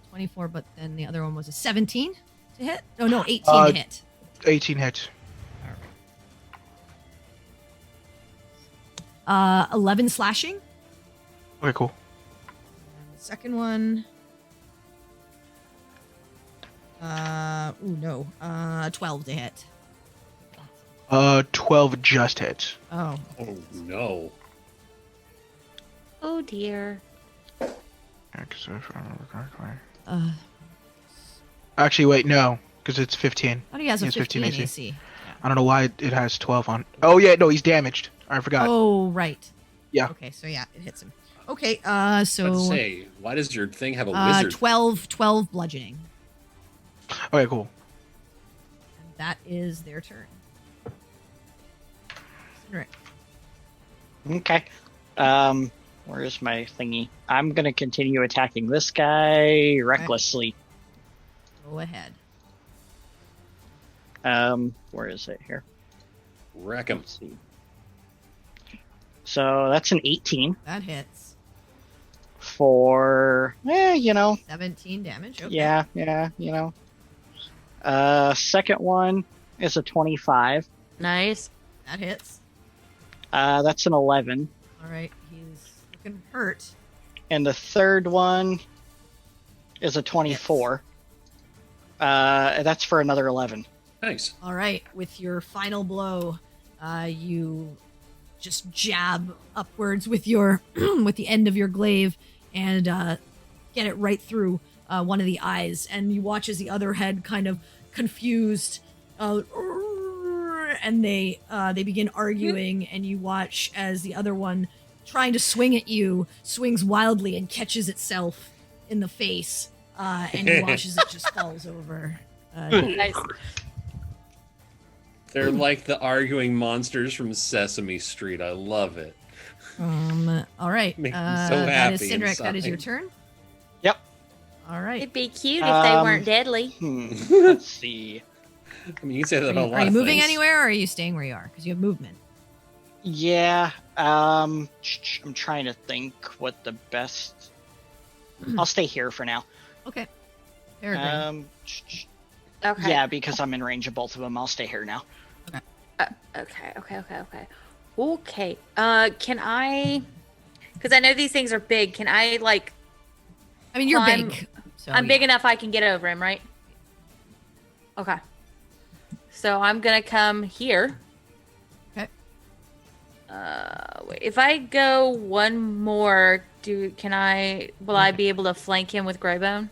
24, but then the other one was a 17 to hit. Oh no, 18 to hit. 18 hits. 11 slashing. Okay, cool. And the second one. 12 to hit. 12 just hits. Oh. Oh no. Oh dear. Yeah, 'cause if I remember correctly. Uh, Actually, wait, no, because it's 15. oh, he has a He has 15 15 AC. Yeah. I don't know why it has 12 on. Oh yeah, no, he's damaged. I forgot. Oh, right. Yeah. Okay, so yeah, it hits him. Okay, Let's so say, why does your thing have a wizard? 12 bludgeoning. Okay, cool. And that is their turn. Right. Okay. Where's my thingy? I'm gonna continue attacking this guy recklessly. Go ahead. Where is it here? Wreck him. Let's see. So that's an 18 That hits. for 17 damage. Okay. yeah. Second one is a 25. Nice. That hits. That's an 11. All right, he's looking hurt. And the third one is a 24. That's for another 11. Nice. All right, with your final blow, you just jab upwards with your with the end of your glaive and get it right through one of the eyes, and you watch as the other head kind of confused, and they begin arguing, and you watch as the other one, trying to swing at you, swings wildly and catches itself in the face, and you watch as it just falls over. Nice. They're like the arguing monsters from Sesame Street. I love it. All right. Makes me so that is happy Cindric. That is your inside. turn. Yep. All right. It'd be cute if they weren't deadly. Let's see. I mean, you can say that Are about a you, lot are you of moving things. anywhere, or are you staying where you are? Because you have movement. Yeah. I'm trying to think what the best. I'll stay here for now. Okay. Peregrine. Okay. Yeah, because I'm in range of both of them. I'll stay here now. Okay. Okay. Can I? Because I know these things are big. Can I I mean, you're climb- big. So I'm big enough I can get over him, right? Okay. So I'm gonna come here. Okay. Wait, if I go one more, will I be able to flank him with Greybone?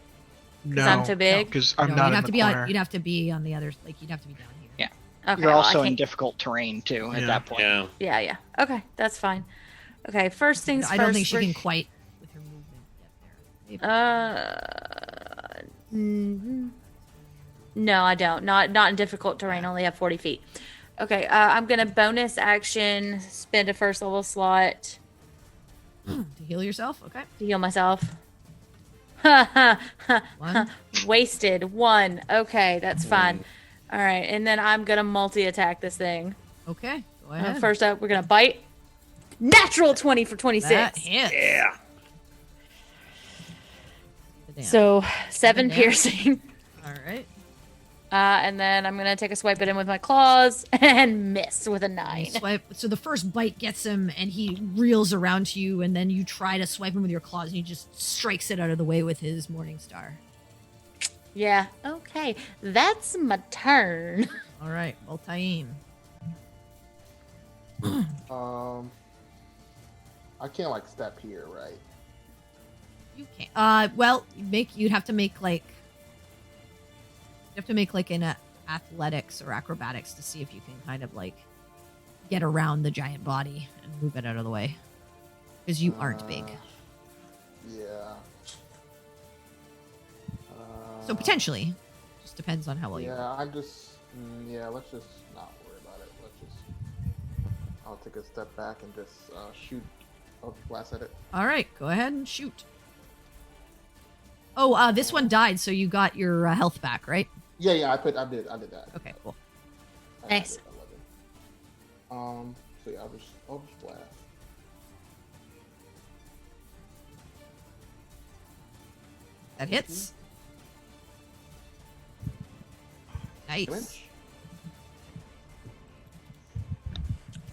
No, I'm too big? because I'm No, not you'd in have the to be corner. you'd have to be on the other. You'd have to be down here. Yeah. Okay. You're well, also I in can't- difficult terrain too at Yeah. that point. Yeah. Yeah. Okay, that's fine. Okay, first things I don't first. think she can quite, with her movement, get there. No, I don't. Not in difficult terrain. I only have 40 feet. Okay, I'm gonna bonus action spend a first level slot To heal yourself. Okay. to heal myself. One. Wasted 1. Okay, that's fine. All right, and then I'm gonna multi attack this thing. Okay. Go ahead. First up, we're gonna bite. Natural 20 for 26. That hits. Yeah. The damage. So 7 damage. piercing. All right. And then I'm gonna take a swipe at him with my claws and miss with a You 9. swipe. So the first bite gets him, and he reels around to you, and then you try to swipe him with your claws, and he just strikes it out of the way with his Morning Star. Yeah. Okay. That's my turn. All right, Voltaim. I can't like step here, right? You can't. Well, you'd have to make like an athletics or acrobatics to see if you can kind of like get around the giant body and move it out of the way, because you aren't big. Yeah. So potentially, just depends on how well you. Yeah, I'm just. Let's just not worry about it. I'll take a step back and just shoot. I'll just blast at it. All right, go ahead and shoot. Oh, this one died, so you got your health back, right? Yeah, I did that. Okay, cool. Nice. So yeah, I'll just blast. That hits. Nice. Damage.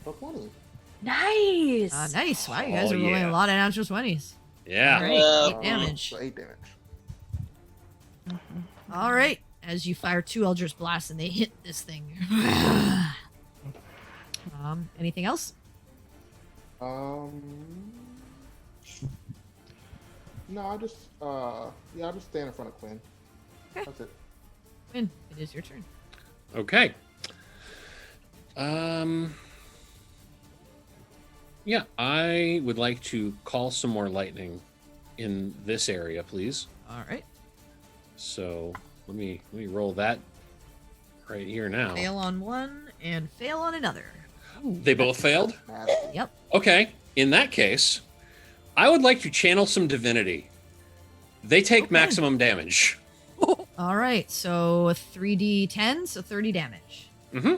For 20. Nice. Nice. Wow, you guys Oh, are rolling yeah. a lot of natural 20s. Yeah. All right, 8 damage. So 8 damage. All right, as you fire 2 Eldritch Blasts and they hit this thing. Anything else? No, I'll just stand in front of Quinn. Okay. That's it. Quinn, it is your turn. Okay. Yeah, I would like to call some more lightning in this area, please. All right. So let me roll that right here now. Fail on one and fail on another. They both failed? Nasty. Yep. Okay. In that case, I would like to channel some divinity. They take Okay. maximum damage. All right, so 3d10, so 30 damage. Mm-hmm.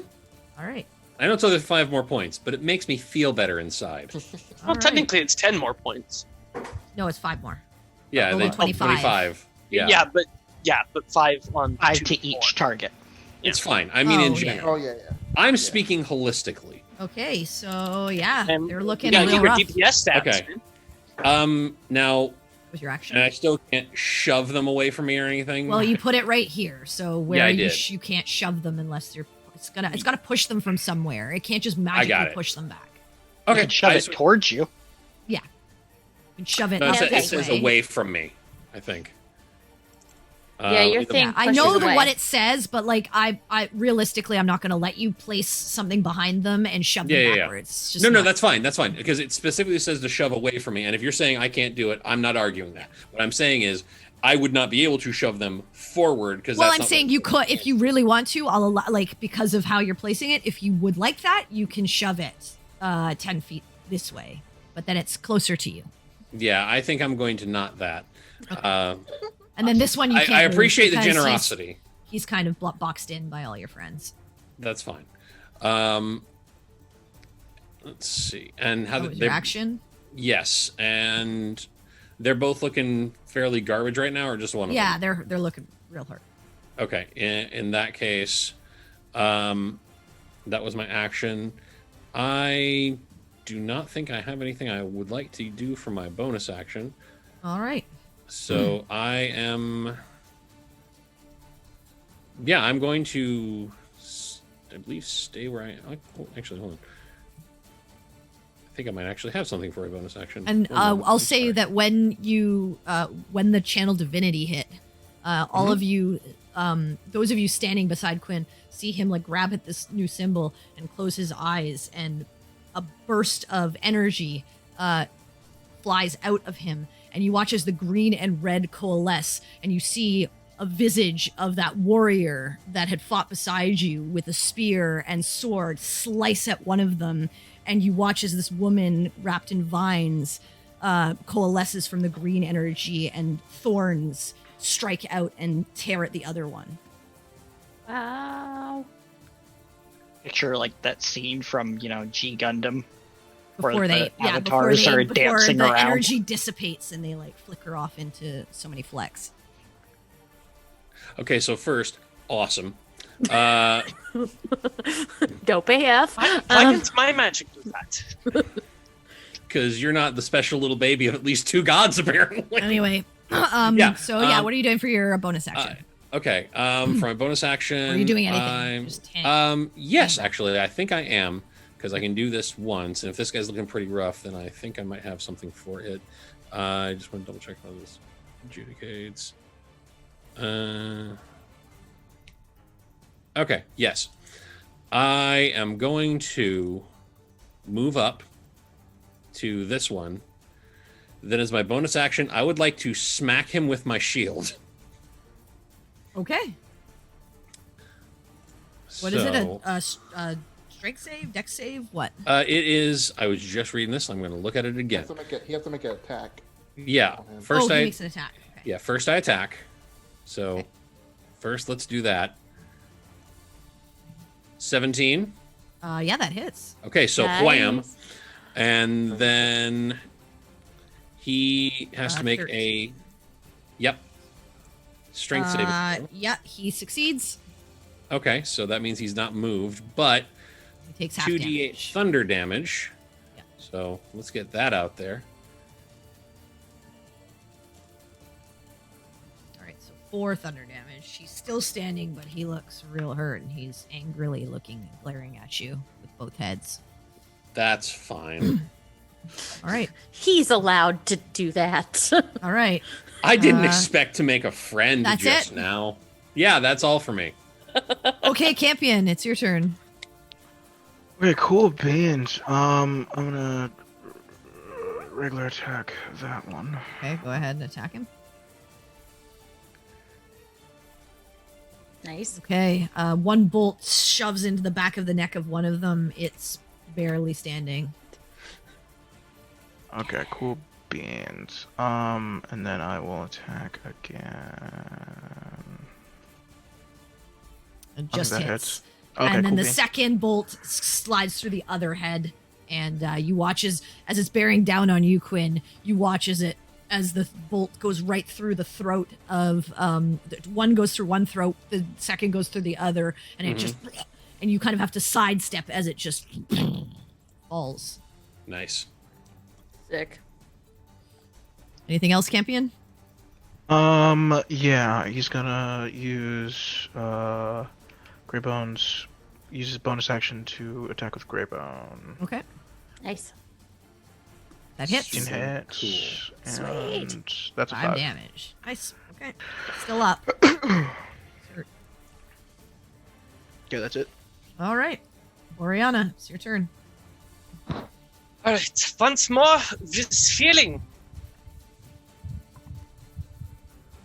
All right. I know it's only 5 more points, but it makes me feel better inside. All Well, right. technically, it's 10 more points. No, it's 5 more. Yeah, Roll they a 25. Yeah. but 5 on 5 two to each more. target. It's fine. I mean, in Oh, yeah. general. Oh yeah. I'm speaking holistically. Okay, so yeah, And they're looking you gotta real get your rough. DPS stats. Okay. Man. Now, With your action. and I still can't shove them away from me or anything. Well, you put it right here, so where Yeah, I you did. you can't shove them unless you're. It's got to push them from somewhere. It can't just got magically it. push them back. You Okay, can shove I it just- towards you. And shove it. No, up it this says way. away from me, I think. Yeah, your either- thing- Yeah, I pushes know away. what it says, but like I realistically, I'm not going to let you place something behind them and shove them Yeah. backwards. It's just No, not- that's fine. That's fine because it specifically says to shove away from me. And if you're saying I can't do it, I'm not arguing that. What I'm saying is I would not be able to shove them forward because. Well, that's I'm not saying what- you could, if you really want to. I'll allow, like, because of how you're placing it. If you would like that, you can shove it 10 feet this way, but then it's closer to you. Yeah, I think I'm going to not that. And then this one you can't. I move appreciate the because he's- generosity. He's kind of boxed in by all your friends. That's fine. Let's see. And how That did was they? your action. Yes, and they're both looking fairly garbage right now, or just one of Yeah, them? they're looking real hurt. Okay. In that case, that was my action. I do not think I have anything I would like to do for my bonus action. All right. So I am. Yeah, I'm going to. I believe stay where I. Actually, hold on. I think I might actually have something for a bonus action. And One moment, I'll I'm say sorry. that when you when the channel divinity hit, all of you, those of you standing beside Quinn, see him like grab at this new symbol and close his eyes, and a burst of energy flies out of him, and you watch as the green and red coalesce, and you see a visage of that warrior that had fought beside you with a spear and sword slice at one of them, and you watch as this woman wrapped in vines coalesces from the green energy, and thorns strike out and tear at the other one. Wow. Picture like that scene from, G Gundam. Where Before the they, avatars are before dancing the around. energy dissipates and they like flicker off into so many flecks. Okay, so first, awesome. Dope AF. Why can't my magic do that? Because you're not the special little baby of at least 2 gods, apparently. Anyway, Yeah, so what are you doing for your bonus action? Okay. For my bonus action, Are you doing anything? Just yes, actually, I think I am, because I can do this once, and if this guy's looking pretty rough, then I think I might have something for it. I just want to double check how this adjudicates. Okay. Yes, I am going to move up to this one. Then, as my bonus action, I would like to smack him with my shield. Okay. What is it? A strength save? Dex save? What? It is. I was just reading this. I'm going to look at it again. He has to make an attack. Yeah. Okay. First, he I makes an attack. Okay. yeah. First, I attack. So, Okay. first, let's do that. 17. Yeah, that hits. Okay, so Nice. wham, and then he has to make 13. Yep. Strength saving throw. Yeah, he succeeds. Okay, so that means he's not moved, but He takes half 2d8 damage. thunder damage. Yeah. So let's get that out there. All right, so 4 thunder damage. He's still standing, but he looks real hurt, and he's angrily looking and glaring at you with both heads. That's fine. All right, He's allowed to do that. all right. I didn't expect to make a friend That's just it? now. Yeah, that's all for me. Okay, Campion, it's your turn. Okay, cool beans. I'm gonna regular attack that one. Okay, go ahead and attack him. Nice. Okay, one bolt shoves into the back of the neck of one of them. It's barely standing. Okay, cool beans. And then I will attack again. It just that hits. hits. Okay, And then cool the beans. second bolt slides through the other head, and you watch as it's bearing down on you, Quinn. You watch as the bolt goes right through the throat of one goes through one throat, the second goes through the other, and it just and you kind of have to sidestep as it just falls. Nice. Sick. Anything else, Campion? Yeah, he's gonna use Greybones. Use his bonus action to attack with Greybone. Okay, Nice. that hits. 16 hits. Sweet. And that's a 5 5. damage. Nice. Okay, still up. Yeah, that's it. All right, Oriana, it's your turn. Alright, once more, this feeling.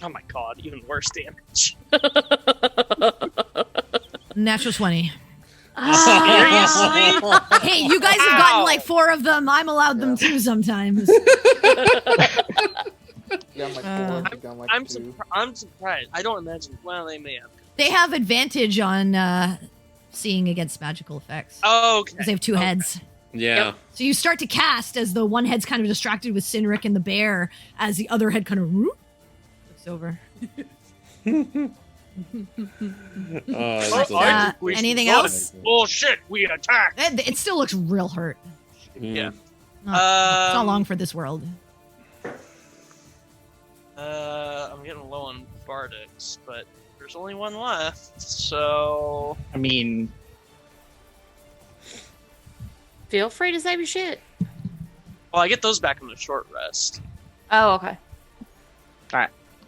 Oh my god, even worse damage. Natural 20. Seriously? Hey, you guys have gotten like 4 of them. I'm allowed them too sometimes. Yeah, I'm like 4. I think I'm like I'm 2. I'm surprised. I don't imagine. Well, they may have. They have advantage on seeing against magical effects. Oh, okay. Because they have 2 heads. Yeah. So you start to cast as the one head's kind of distracted with Sinric and the bear, as the other head kind of looks over. That's Anything else? Bullshit, we attack. It still looks real hurt. Yeah. It's not long for this world. I'm getting low on Bardics, but there's only one left, so I mean, Feel free to save your shit. well, I get those back in the short rest, Oh, okay.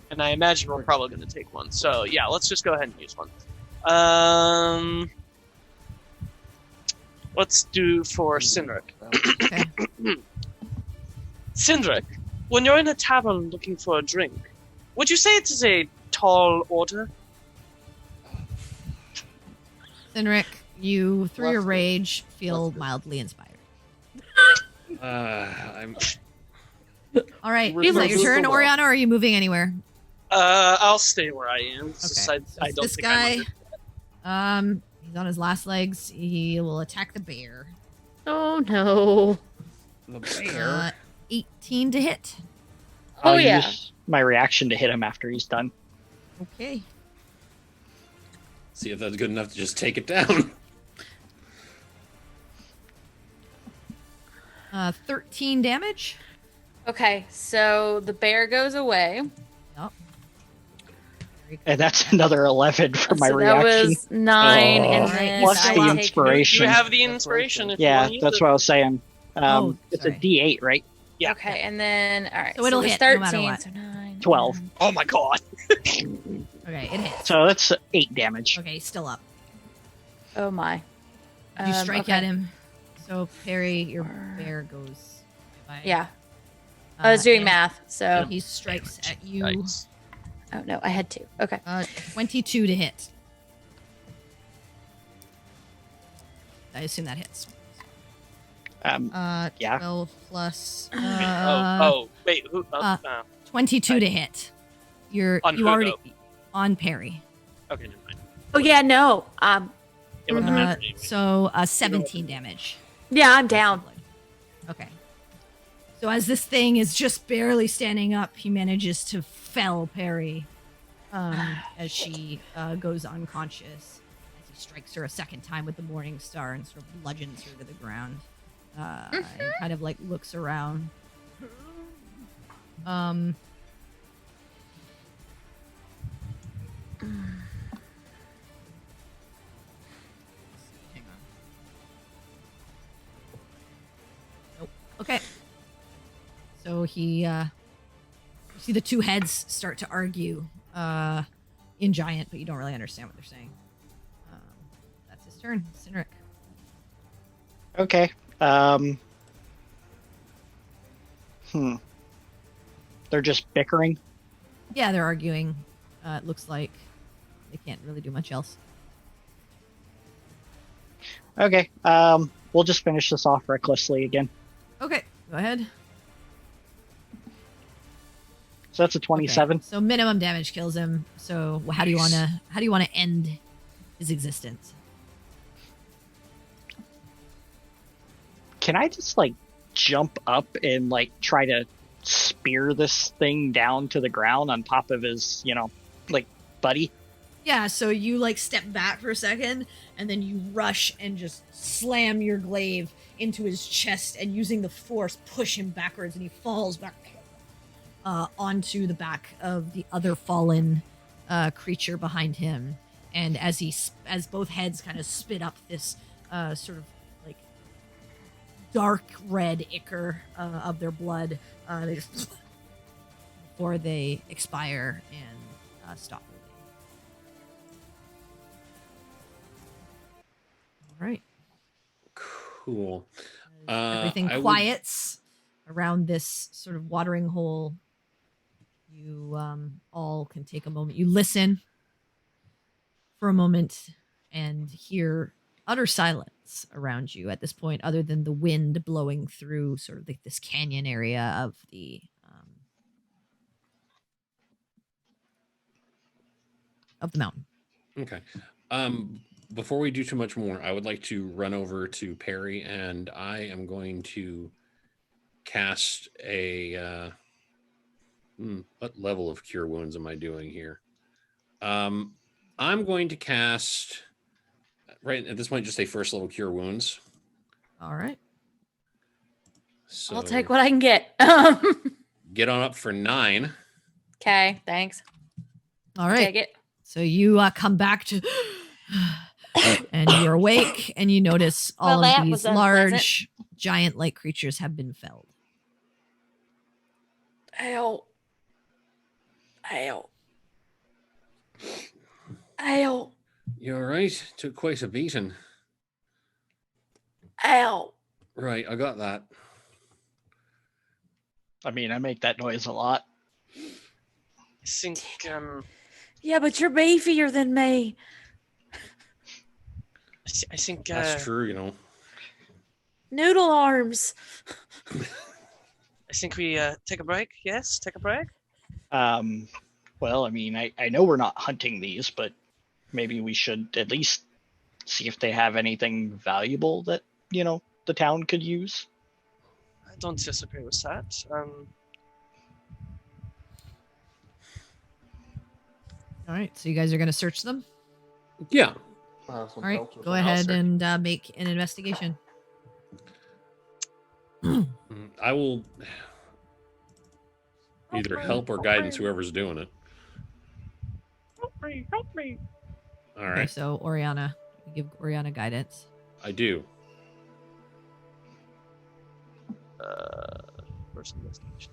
and I imagine we're probably going to take one. So yeah, let's just go ahead and use one. Let's do for Sinric. Okay. Sindric, when you're in a tavern looking for a drink, would you say it is a tall order? Sinric, you, through your Bless you. rage, feel Bless you. mildly inspired. I'm All right, We're is that doing your so turn, well. Oriana, or are you moving anywhere? I'll stay where I am. Okay. Since So I don't this think guy, I'm he's on his last legs. He will attack the bear. Oh no. the bear. 18 to hit. Oh, I'll yeah. use my reaction to hit him after he's done. Okay. See if that's good enough to just take it down. 13 damage. Okay, so the bear goes away. Yep. And that's another 11 for my so reaction. that was 9, Oh. and Alright, then plus I the take- inspiration. You have the inspiration if you Yeah, want to use that's it. what I was saying. It's a sorry. D8, right? Yeah. Okay, and then all right. So it'll it was hit no 13, matter what. so 9. 12. Oh my god. Okay, it hits. So that's 8 damage. Okay, still up. Oh my. You strike okay. at him. So Perry, your bear goes by. Yeah, I was doing and math, so He strikes at you. Nice. oh no, I had 2. Okay. 22 to hit. I assume that hits. Yeah. 12 plus Wait, who? 22 to hit. You On who, already on Perry. Okay, never mind. Oh yeah, no. It wouldn't matter. So 17 damage. Yeah, I'm down. Okay. So as this thing is just barely standing up, he manages to fell Perry as she goes unconscious. As he strikes her a second time with the Morning Star and sort of bludgeons her to the ground. And kind of like looks around. Hang on. Nope. Okay. So he, you see the two heads start to argue in Giant, but you don't really understand what they're saying. That's his turn. Cynric. Okay. They're just bickering. Yeah, they're arguing. It looks like they can't really do much else. Okay. We'll just finish this off recklessly again. Okay, go ahead. So that's a 27. Okay, so minimum damage kills him. So how do you wanna end his existence? Can I just like jump up and like try to spear this thing down to the ground on top of his, like buddy? Yeah, so you like step back for a second and then you rush and just slam your glaive into his chest and using the force push him backwards and he falls back onto the back of the other fallen creature behind him. And as both heads kind of spit up this sort of like dark red ichor of their blood, they just before they expire and stop moving. All right. Cool. Everything quiets around this sort of watering hole. You all can take a moment. You listen for a moment and hear utter silence around you at this point, other than the wind blowing through sort of like this canyon area of the mountain. Okay. Before we do too much more, I would like to run over to Perry, and I am going to cast a. What level of Cure Wounds am I doing here? I'm going to cast right at this point just a first level Cure Wounds. All right. So I'll take what I can get. get on up for 9. Okay, thanks. All right. Take it. So you come back to, and you're awake, and you notice all Well, that of these was unpleasant. large, giant-like creatures have been felled. Ow. Ow. Ow. You all right? Took quite a beating. Ow. Right, I got that. I mean, I make that noise a lot. I think Yeah, but you're beefier than me. I think That's true, Noodle arms. I think we take a break. Yes, take a break. Well, I mean, I know we're not hunting these, but maybe we should at least see if they have anything valuable that, the town could use. I don't disagree with that. All right. So you guys are going to search them. Yeah. All right. Go ahead and make an investigation. I will either help or guidance whoever's doing it. me, help me. All Okay, right. so Oriana, you give Oriana guidance. I do. First investigation.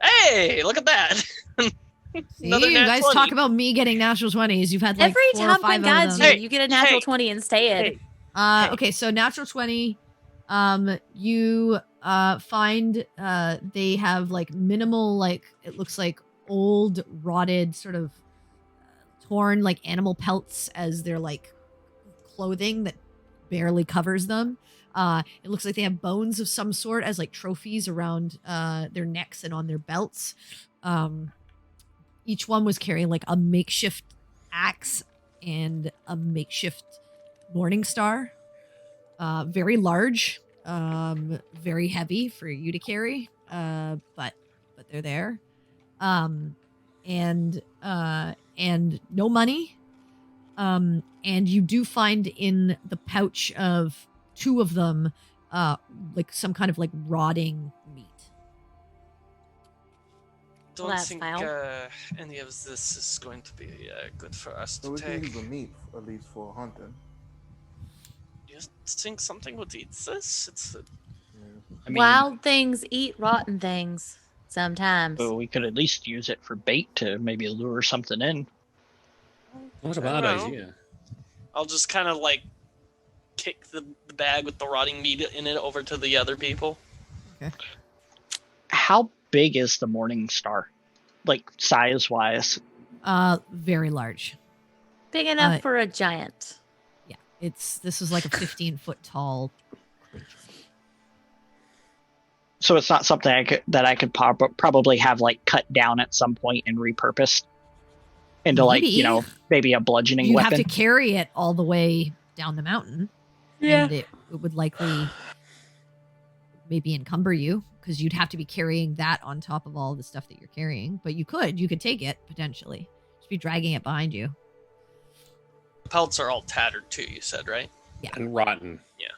Hey, look at that. See, Another you nat guys 20. talk about me getting natural 20s. You've had like Every 4 or time 5 Quinn of guides them. you, Hey, you get a natural hey, 20 instead. Hey, hey. Okay, so natural 20. You find they have like minimal, like it looks like old, rotted, sort of torn like animal pelts as their like clothing that barely covers them. It looks like they have bones of some sort as like trophies around their necks and on their belts. Each one was carrying like a makeshift axe and a makeshift morning star. Very large, very heavy for you to carry, but they're there. And no money. And you do find in the pouch of 2 of them, like some kind of like rotting meat. Well, Don't that's think foul. any of this is going to be good for us So to we can take. use the meat at least for hunting. You think something would eat this? It's Yeah. I mean, Wild things eat rotten things sometimes. well, we could at least use it for bait to maybe lure something in. Not a I bad don't know. idea. I'll just kind of like kick the bag with the rotting meat in it over to the other people. How big is the Morning Star? Like, size-wise? Very large. Big enough for a giant. Yeah, this is like a 15-foot tall creature. So it's not something I could probably have, like, cut down at some point and repurposed into, like, Maybe. maybe a bludgeoning You'd weapon? have to carry it all the way down the mountain. Yeah. And it would likely maybe encumber you because you'd have to be carrying that on top of all the stuff that you're carrying. But you could take it potentially. Just be dragging it behind you. The pelts are all tattered too, you said, right? And rotten. Yeah.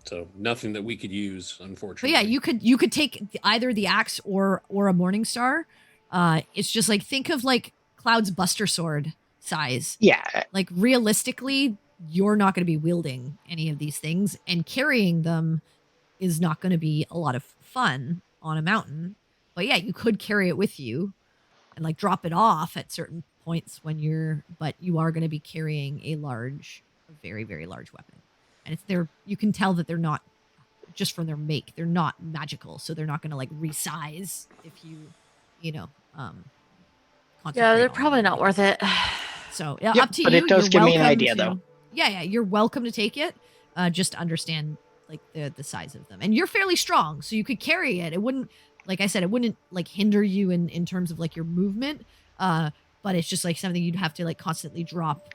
So nothing that we could use, unfortunately. But yeah, you could take either the axe or a morning star. It's just like think of like Cloud's Buster Sword size. Yeah. Like realistically, you're not going to be wielding any of these things, and carrying them is not going to be a lot of fun on a mountain. But yeah, you could carry it with you and like drop it off at certain points when but you are going to be carrying a very, very large weapon. And you can tell that they're not, just from their make, they're not magical. So they're not going to like resize if you Yeah, concentrate they're on probably them. not worth it. So Yep, up to but you. it does You're give me an welcome idea, to- though. Yeah, you're welcome to take it. Just understand like the size of them, and you're fairly strong, so you could carry it. It wouldn't, like I said, it wouldn't like hinder you in terms of like your movement. But it's just like something you'd have to like constantly drop.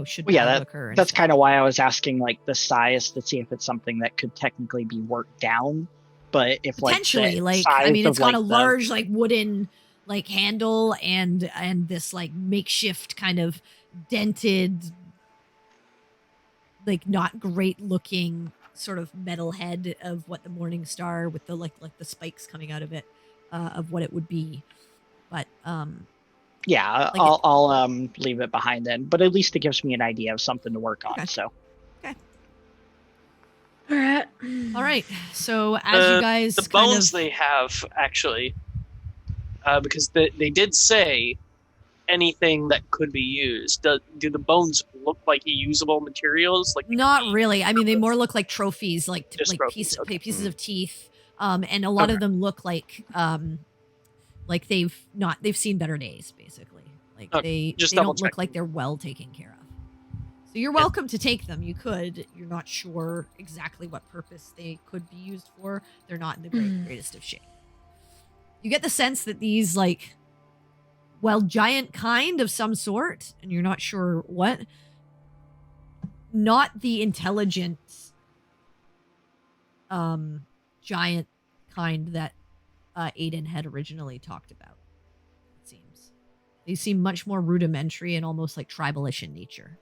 Should Well, yeah, battle occur. and That's stuff. kind of why I was asking, like, the size to see if it's something that could technically be worked down. But if, like, Potentially, the like size I mean, it's of, got like, a large like wooden like handle and this like makeshift kind of dented, like not great looking sort of metal head of what the Morning Star with the like the spikes coming out of it, of what it would be. But Yeah, Like I'll leave it behind then. But at least it gives me an idea of something to work on. Okay. So All right. all right, so as you guys The kind bones of they have, actually, because they did say anything that could be used. Do the bones look like usable materials? Like not really. I mean, they more look like trophies, like Just trophies, pieces okay. pieces of teeth. And a lot of them look like they've seen better days, basically. Like Okay, they just don't double-checking. look like they're well taken care of. So you're welcome to take them. You could. You're not sure exactly what purpose they could be used for. They're not in the greatest of shape. You get the sense that these giant kind of some sort, and you're not sure what, not the intelligent giant kind that Aiden had originally talked about, it seems. They seem much more rudimentary and almost like tribalish in nature.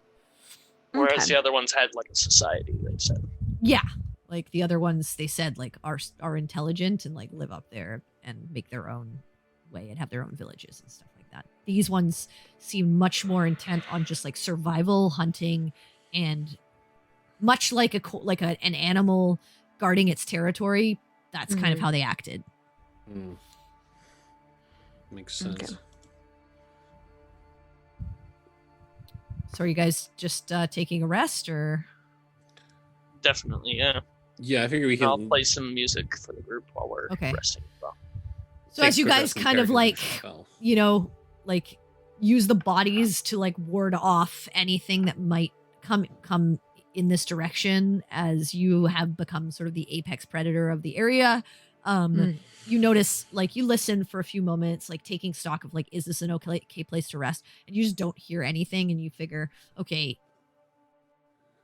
Whereas Okay. the other ones had like a society, they said. Yeah. Like the other ones, they said like are intelligent and like live up there and make their own way and have their own villages and stuff like that. These ones seem much more intent on just like survival hunting, and much like an animal guarding its territory. That's kind of how they acted. Makes sense. Okay. So are you guys just taking a rest, or? Definitely, yeah. Yeah, I figure we I'll can play some music for the group while we're Okay. resting as well. So take as you quick guys rest from kind of characters like, and spell. you know, like use the bodies to like ward off anything that might come in this direction, as you have become sort of the apex predator of the area. You notice, like, you listen for a few moments, like taking stock of like, is this an okay place to rest? And you just don't hear anything, and you figure, okay,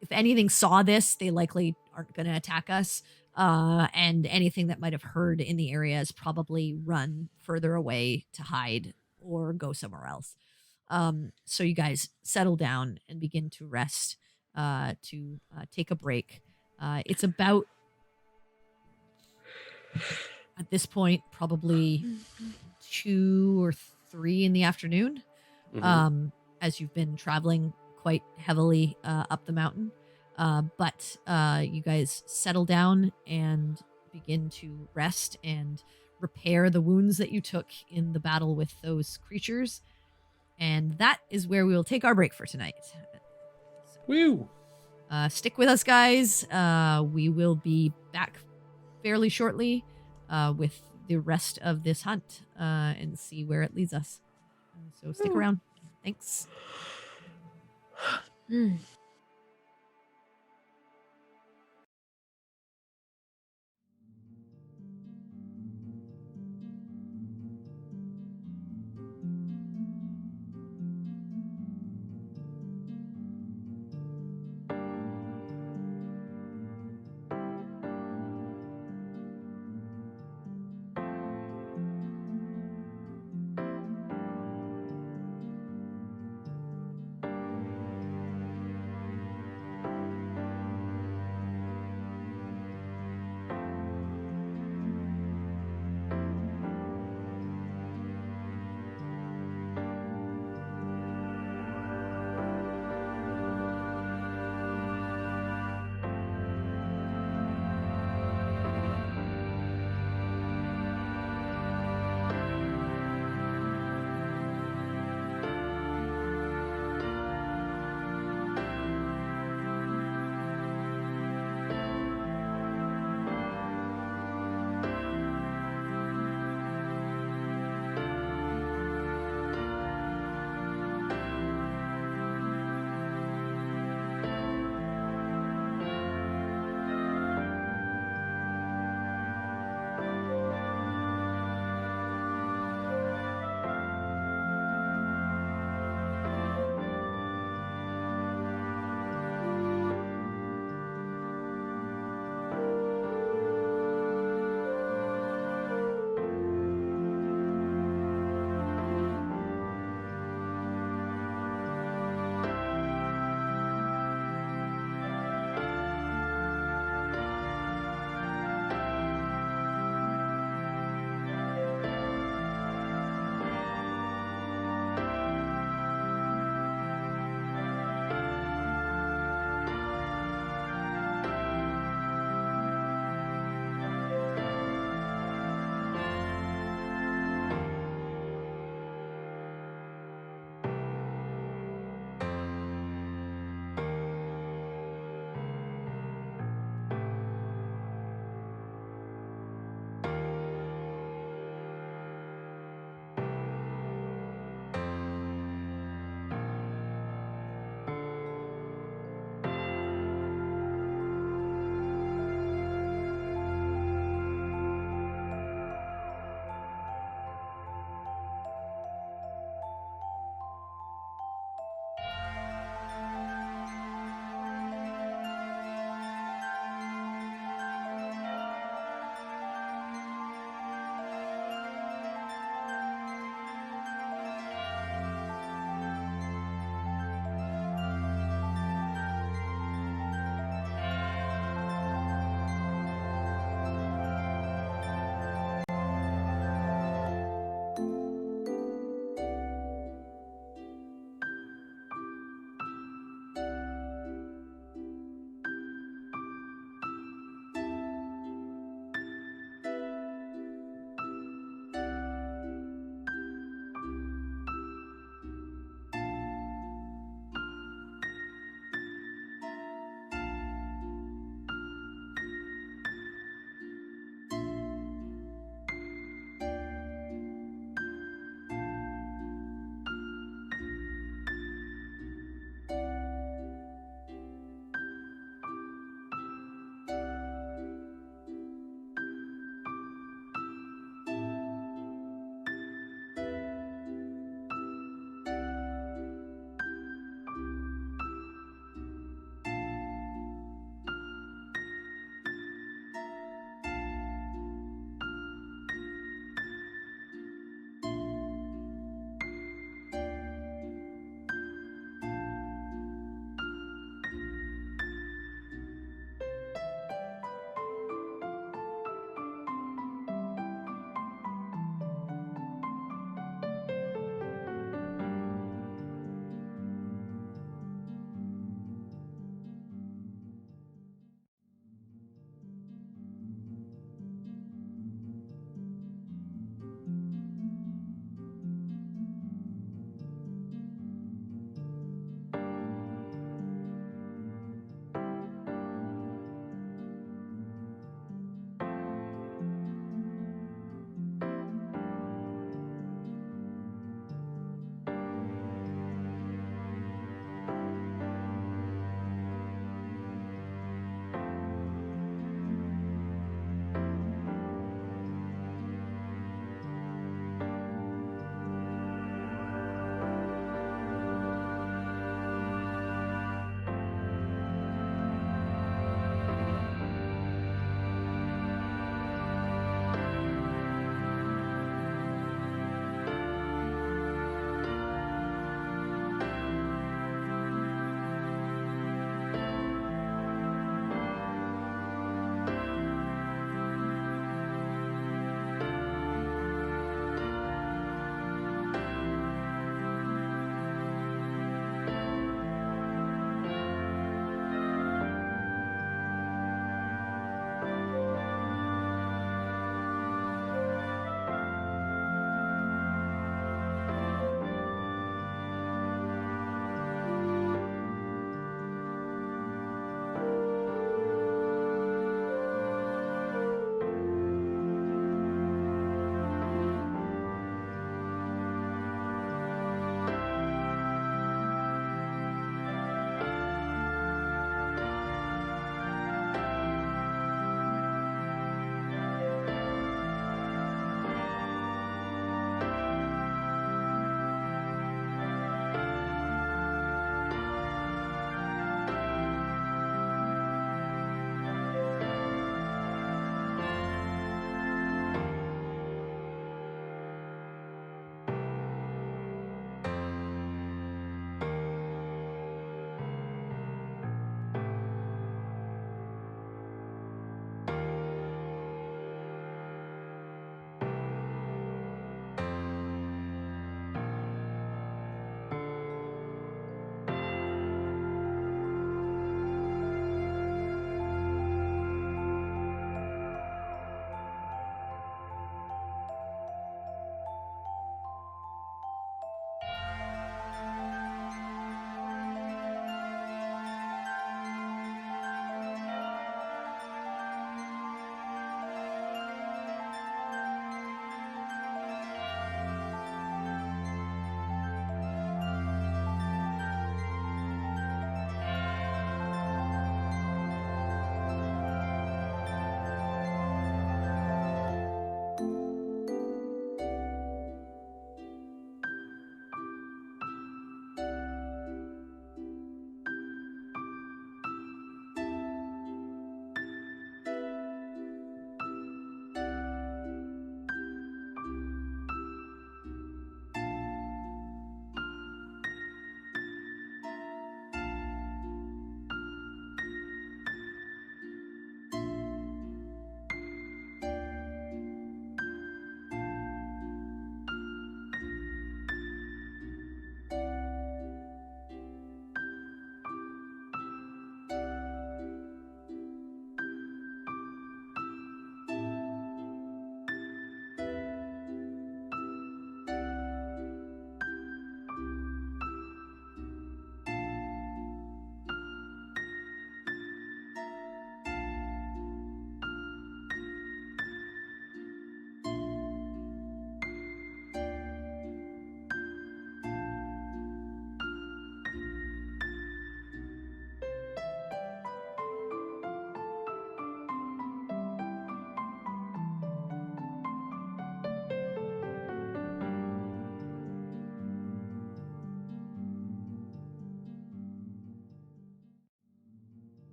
if anything saw this, they likely aren't going to attack us. And anything that might have heard in the area is probably run further away to hide or go somewhere else. So you guys settle down and begin to rest, to take a break. It's about, at this point, probably 2 or 3 in the afternoon, as you've been traveling quite heavily up the mountain. But you guys settle down and begin to rest and repair the wounds that you took in the battle with those creatures. And that is where we will take our break for tonight. Woo! Stick with us, guys. We will be back fairly shortly with the rest of this hunt and see where it leads us. So stick around. Thanks.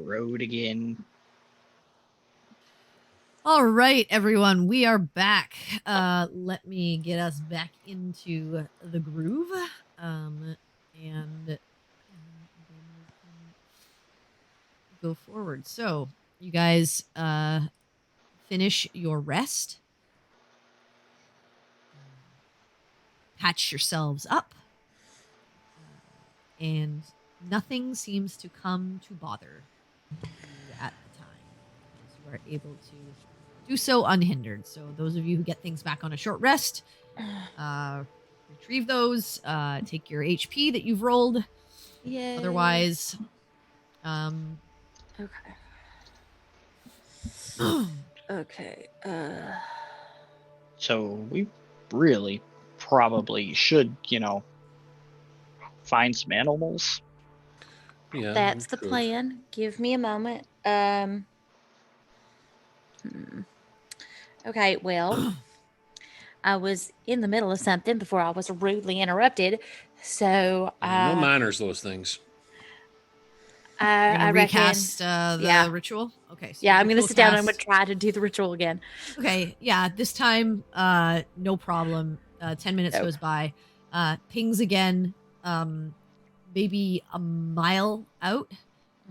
road again. All right, everyone, we are back. Let me get us back into the groove, and then we can go forward. So, you guys finish your rest, patch yourselves up, and nothing seems to come to bother you at the time, because you are able to do so unhindered. So those of you who get things back on a short rest, retrieve those, take your HP that you've rolled. Yay. Otherwise, Okay. Okay. So we really probably should, find some animals. Yeah, That's we the could. plan. Give me a moment. Okay, well, I was in the middle of something before I was rudely interrupted. So No manners, those things. you're gonna I reckon. recast the yeah. ritual. Okay. So Yeah, the I'm gonna ritual sit down and I'm gonna cast- try to do the ritual again. Okay, yeah, this time, no problem. 10 minutes Nope. goes by. Pings again, maybe a mile out.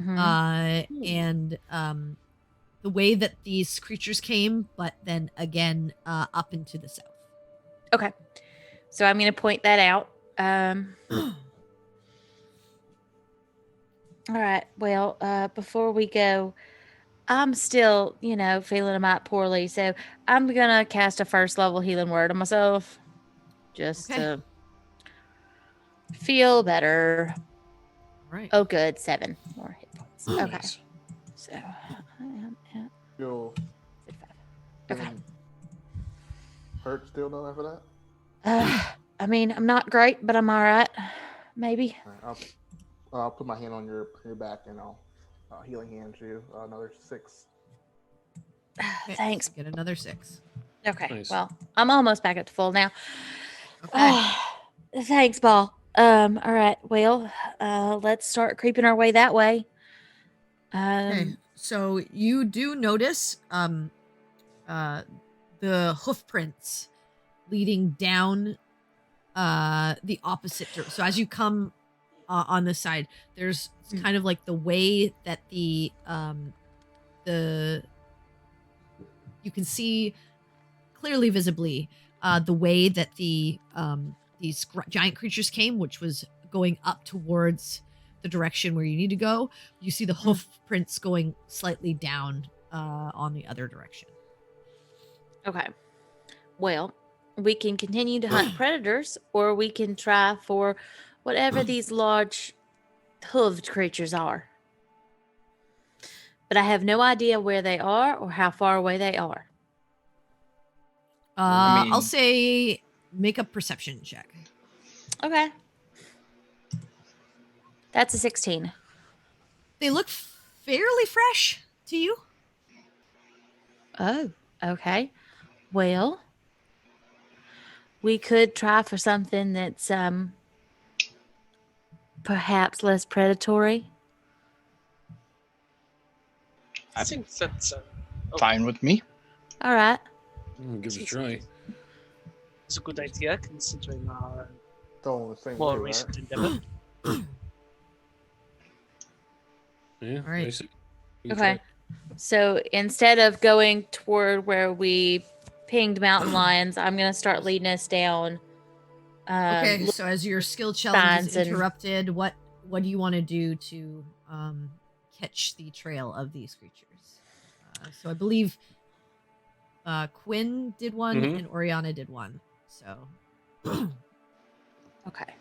Mhm. And the way that these creatures came, but then again, up into the south. Okay. So I'm gonna point that out. All right. Well, before we go, I'm still, feeling a mite poorly, so I'm gonna cast a first level healing word on myself, just Okay. to feel better. All right. Oh, good, 7 more hit points. Okay, Nice. so I am at Feel 5. Okay. feeling hurt still though after that? I mean, I'm not great, but I'm all right. Maybe. All right, I'll put my hand on your back and I'll healing hand you another 6. Okay, Thanks. so get another 6. Okay. Nice. Well, I'm almost back up to full now. Okay. Thanks, Ball. All right. Well, let's start creeping our way that way. Okay. So you do notice the hoof prints leading down the opposite so as you come on this side, there's kind of like the way that the you can see clearly visibly the way that the these giant creatures came, which was going up towards the direction where you need to go. You see the hoof prints going slightly down on the other direction. Okay. Well, we can continue to hunt predators, or we can try for whatever these large hooved creatures are. But I have no idea where they are or how far away they are. I'll say make a perception check. Okay. That's a 16. They look fairly fresh to you. Oh, okay. Well, we could try for something that's perhaps less predatory. I think that's Fine with me. All right. Give it a try. it's a good idea considering our It's all the same more way, right? recent endeavor. Yeah. All right. nice. We can Okay. try. So instead of going toward where we pinged mountain lions, I'm going to start leading us down. Okay, so as your skill challenge signs is and- interrupted, what do you want to do to catch the trail of these creatures? So I believe Quinn did one Mhm. and Oriana did one. So Okay.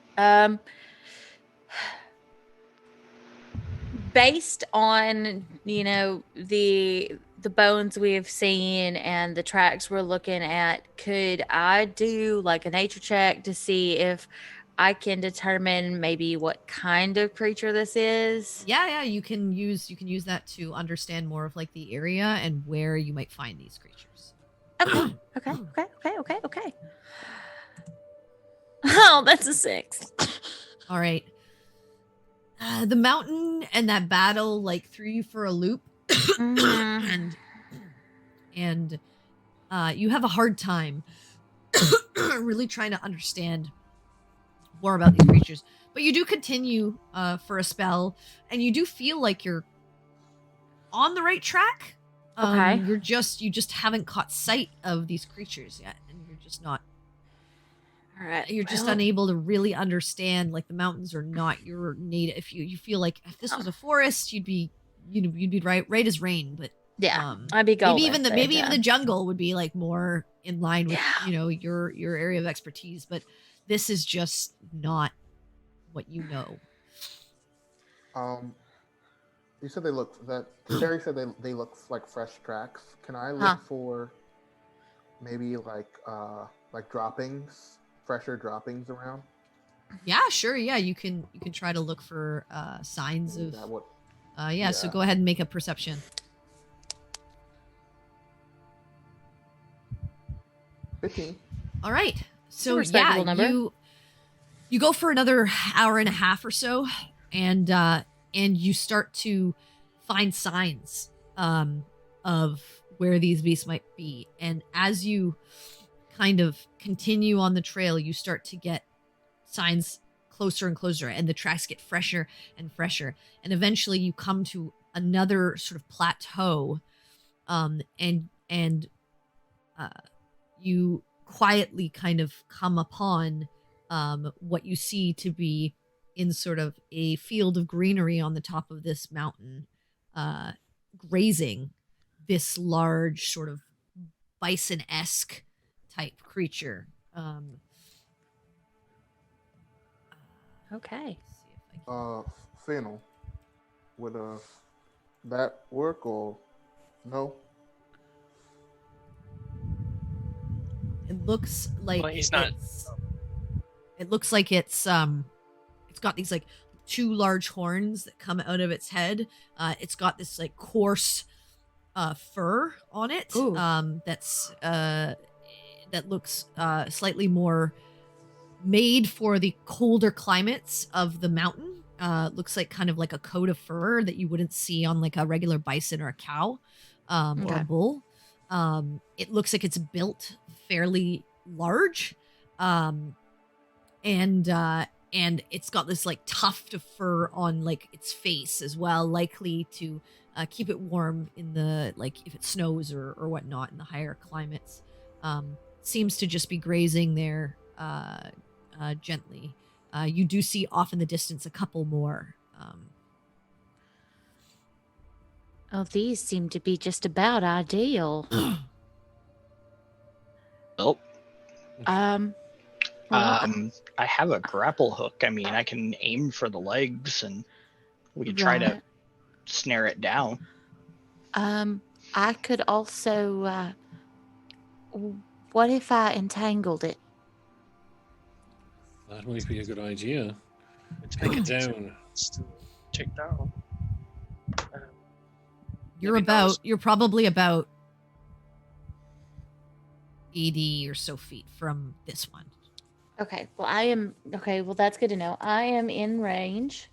Based on, the bones we've seen and the tracks we're looking at, could I do like a nature check to see if I can determine maybe what kind of creature this is? yeah, you can use that to understand more of like the area and where you might find these creatures. Okay. Oh, that's a 6. All right. The mountain and that battle like threw you for a loop, Mhm. and you have a hard time really trying to understand more about these creatures. But you do continue for a spell, and you do feel like you're on the right track. Okay. You just haven't caught sight of these creatures yet, and you're just not. All right. You're just well, unable to really understand. Like the mountains are not your native. If you feel like if this was a forest, you'd be right as rain. But Yeah, I'd be golden. maybe even the jungle would be like more in line with Yeah. your area of expertise. But this is just not what you know. You said they look that Sherry said they look like fresh tracks. Can I look for maybe like droppings, fresher droppings around? Yeah, sure. Yeah, you can try to look for signs Is of. that what? Yeah. So go ahead and make a perception. 15. All right. So respectable number. you go for another hour and a half or so, and you start to find signs of where these beasts might be. And as you kind of continue on the trail, you start to get signs closer and closer, and the tracks get fresher and fresher. And eventually you come to another sort of plateau, and you quietly kind of come upon what you see to be in sort of a field of greenery on the top of this mountain, grazing this large sort of bison-esque type creature. Okay. Fennel, would that work or no? It looks like Well, he's not. It looks like it's got these like two large horns that come out of its head. It's got this like coarse fur on it. Ooh. That looks slightly more made for the colder climates of the mountain. Looks like kind of like a coat of fur that you wouldn't see on like a regular bison or a cow, or Okay. a bull. It looks like it's built fairly large, and it's got this like tuft of fur on like its face as well, likely to keep it warm in the like if it snows or whatnot in the higher climates. Seems to just be grazing there gently. You do see off in the distance a couple more. Oh, these seem to be just about ideal. Oh, well, I have a grapple hook. I mean, I can aim for the legs, and we could try to Right. snare it down. I could also. What if I entangled it? That might be a good idea. It's Take it making down. to take down. You're probably about 80 or so feet from this one. Okay. Well, I am. Okay. Well, that's good to know. I am in range.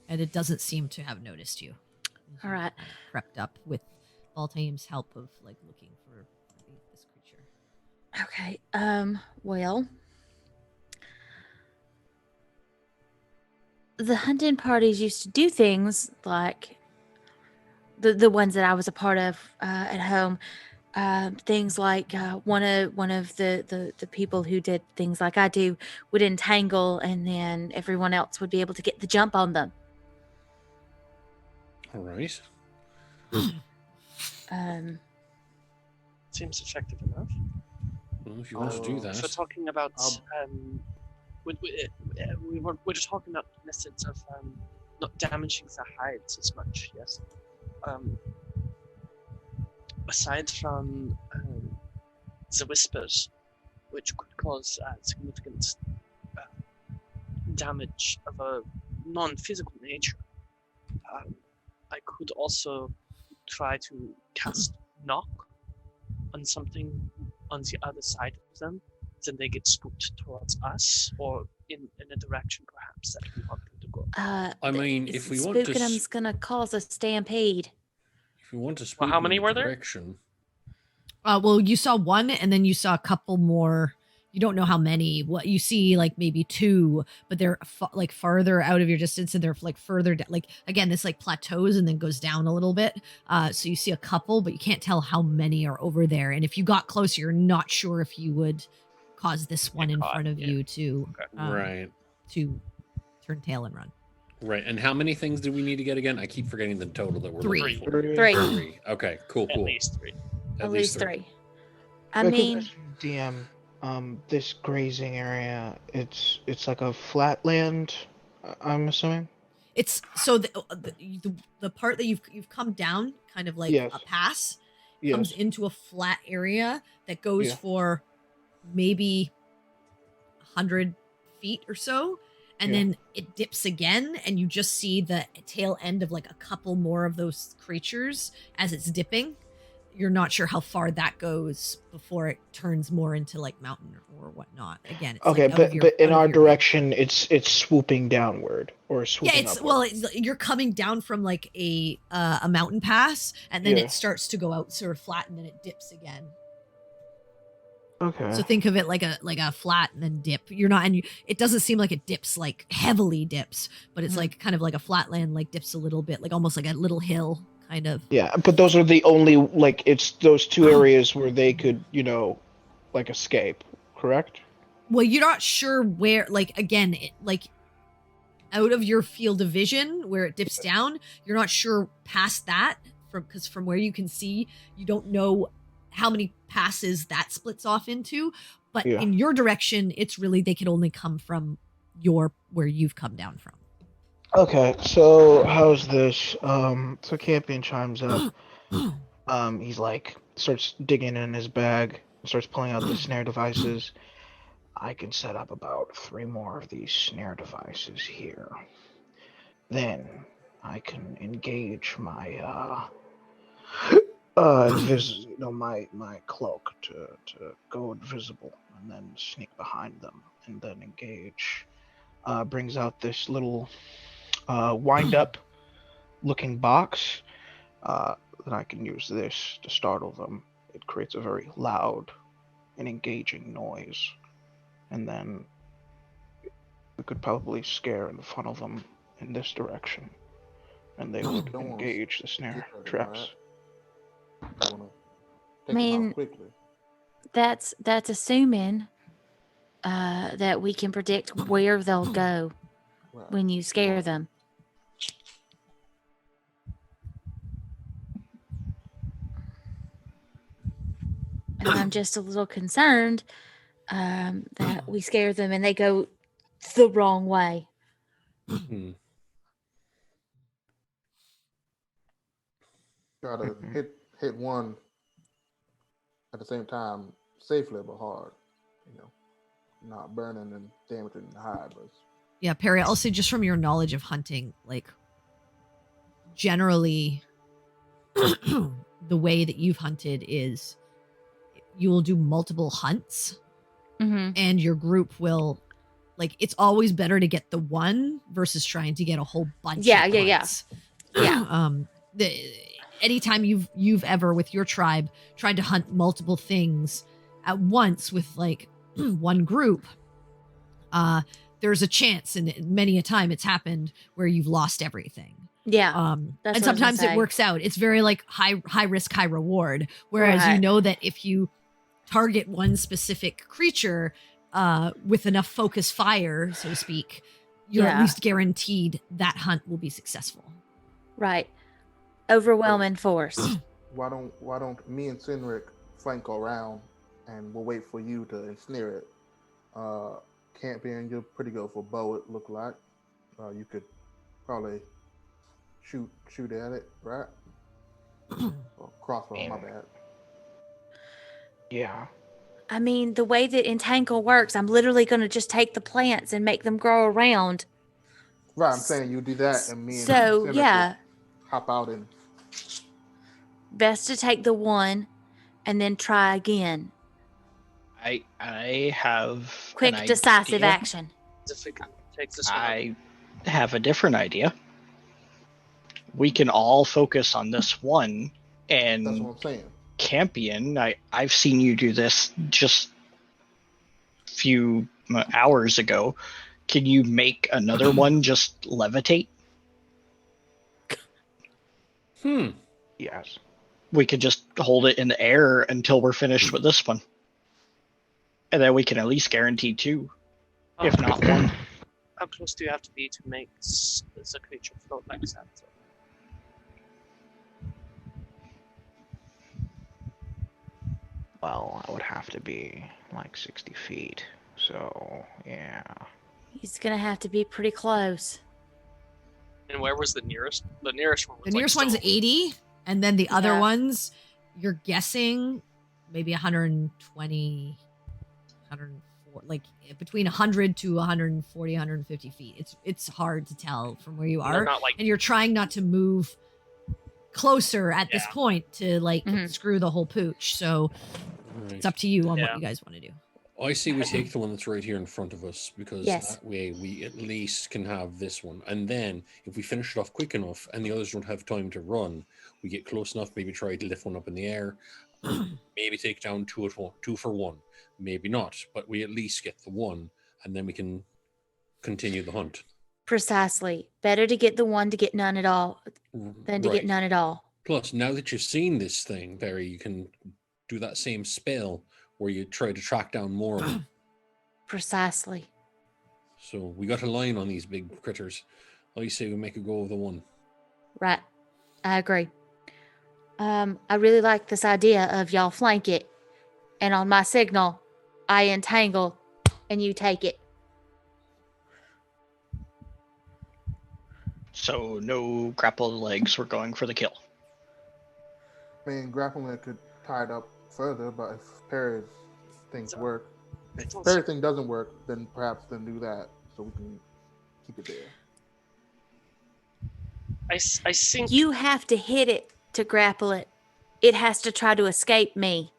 And it doesn't seem to have noticed you. All right. Kind of crept up with Baltaim's help of like looking for this creature. Okay. Well, the hunting parties used to do things like the ones that I was a part of at home. Things like one of the people who did things like I do would entangle, and then everyone else would be able to get the jump on them. All right. Seems effective enough. Well, if you want to do that. So talking about we're just talking about methods of not damaging the hides as much. Yes. Aside from the whispers, which could cause significant damage of a non-physical nature, I could also try to cast knock on something on the other side of them then they get spooked towards us or in a direction perhaps that we want them to go. I mean, if we want to, spooking them's gonna cause a stampede. if we want to spook Well, how them many in were the there? direction, Well, you saw one, and then you saw a couple more. You don't know how many. What you see, like maybe two, but they're like farther out of your distance, and they're like further down. Like again, this like plateaus and then goes down a little bit. So you see a couple, but you can't tell how many are over there. And if you got closer, you're not sure if you would cause this one in caught, front of yeah. you to right? to turn tail and run. Right. And how many things do we need to get again? I keep forgetting the total that we're Three. looking for. Three. Three. Okay. Cool. At Cool. least three. At least three. I Quick mean, question, DM, this grazing area, it's like a flat land, I'm assuming? It's so the part that you've come down, kind of like Yes. a pass, Yes. comes into a flat area that goes Yeah. for maybe 100 feet or so, and Yeah. then it dips again, and you just see the tail end of like a couple more of those creatures as it's dipping. You're not sure how far that goes before it turns more into like mountain or whatnot. Again, it's Okay, like out of but in out of our your- direction, it's swooping downward or Yeah, swooping it's upward. well, you're coming down from like a mountain pass, and then Yeah. it starts to go out sort of flat, and then it dips again. Okay. So think of it like a flat and then dip. You're not, and it doesn't seem like it dips like heavily dips, but it's like kind of like a flat land, like dips a little bit, like almost like a little hill kind of. Yeah, but those are the only, like, it's those two areas where they could, like, escape, correct? Well, you're not sure where. Like again, like out of your field of vision where it dips down, you're not sure past that because from where you can see, you don't know how many passes that splits off into. But Yeah. in your direction, it's really they can only come from where you've come down from. Okay, so how's this? So Campion chimes up. He's like, starts digging in his bag, starts pulling out the snare devices. I can set up about 3 more of these snare devices here. Then I can engage my my cloak to go invisible and then sneak behind them and then engage. Brings out this little wind up looking box. Then I can use this to startle them. It creates a very loud and engaging noise. And then we could probably scare and funnel them in this direction. And they would Don't wanna engage the snare skip that, traps. right? I wanna take them mean- out quickly. that's assuming that we can predict where they'll go Right. when you scare them. And I'm just a little concerned that we scare them and they go the wrong way. Hmm. Try to hit one at the same time, safely but hard. Not burning and damaging the hide, but Yeah, Perry, I'll say just from your knowledge of hunting, like generally the way that you've hunted is you will do multiple hunts Mm-hmm. and your group will like it's always better to get the one versus trying to get a whole bunch Yeah, at yeah. once. Yeah. Anytime you've ever with your tribe tried to hunt multiple things at once with like one group, there's a chance, and many a time it's happened where you've lost everything. Yeah. And That's what I was gonna sometimes it say. works out. It's very like high risk, high reward. Whereas you Right. know that if you target one specific creature with enough focus fire, so to speak, you're at Yeah. least guaranteed that hunt will be successful. Right. Overwhelming force. why don't me and Cynric flank around and we'll wait for you to ensnare it. Campion, you're pretty good for bow, it look like. You could probably shoot at it, right? Or crossbow, my bad. Yeah. I mean, the way that Entangle works, I'm literally going to just take the plants and make them grow around. Right, I'm saying you do that and me and So, Cynric yeah, will hop out and best to take the one and then try again. I have Quick, an decisive idea. action. If we can take this one. I have a different idea. We can all focus on this one, That's and what I'm saying. Campion, I've seen you do this just a few hours ago. Can you make another one just levitate? Yes. We could just hold it in the air until we're finished with this one. And then we can at least guarantee 2, if not 1. How close do you have to be to make the creature float like that? Well, I would have to be like 60 feet. So, yeah. He's gonna have to be pretty close. And where was the nearest? The nearest one was The nearest one's still- 80, and then the other Yeah. ones, you're guessing maybe 120, 104, like between 100 to 140, 150 feet. It's hard to tell from where you They're are, not like and you're trying not to move closer at this Yeah. point to like Mhm. screw the whole pooch. So Right. it's up to you on Yeah. what you guys want to do. I say we take the one that's right here in front of us, because Yes. that way we at least can have this one. And then if we finish it off quick enough and the others don't have time to run, we get close enough, maybe try to lift one up in the air, maybe take down 2 for 1, maybe not, but we at least get the one, and then we can continue the hunt. Precisely. Better to get the one to get none at all than to Right. get none at all. Plus, now that you've seen this thing, Barry, you can do that same spell where you try to track down more of them. Precisely. So we got a line on these big critters. I say we make a go of the one. Right. I agree. I really like this idea of y'all flank it, and on my signal, I entangle, and you take it. So no grappled legs, we're going for the kill. I mean, grappling could tie it up further, but if Parry's things work, if Parry's thing doesn't work, then perhaps do that so we can keep it there. I think You have to hit it to grapple it. It has to try to escape me.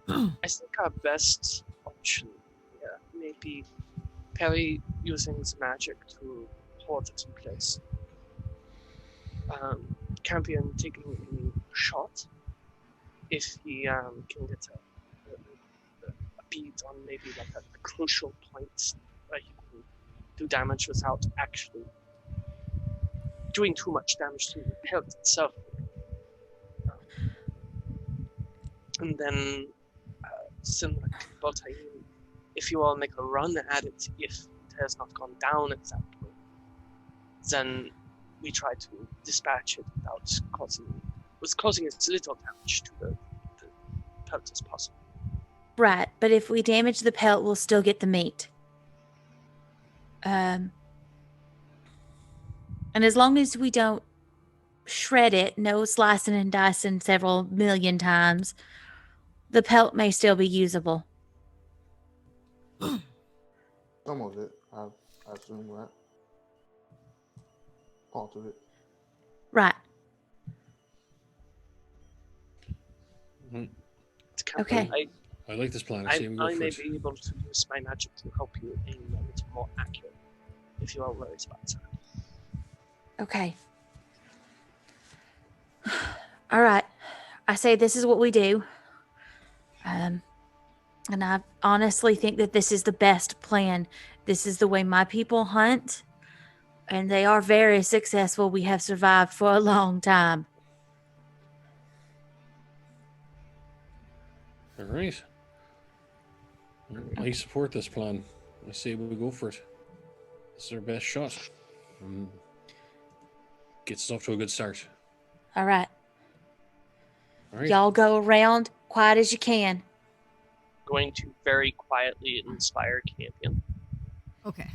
I think our best option, may be Perry using his magic to hold it in place. Campion taking a shot if he can get a beat on maybe like a crucial point where he can do damage without actually doing too much damage to the pelt itself. And then, similar to Baltaim, if you all make a run at it, if it has not gone down at that point, then we try to dispatch it without causing as little damage to the pelt as possible. Right, but if we damage the pelt, we'll still get the meat. And as long as we don't shred it, no slicing and dicing several million times, the pelt may still be usable. Some of it, I assume, right? Part of it. Right. Okay. I like this plan. I say we go I for may it. be able to use my magic to help you aim a little more accurate if you are worried about that. Okay. All right. I say this is what we do. And I honestly think that this is the best plan. This is the way my people hunt. And they are very successful. We have survived for a long time. All right. I support this plan. I say we go for it. This is our best shot. Gets us off to a good start. All right. All right. Y'all go around quiet as you can. Going to very quietly inspire Campion. Okay.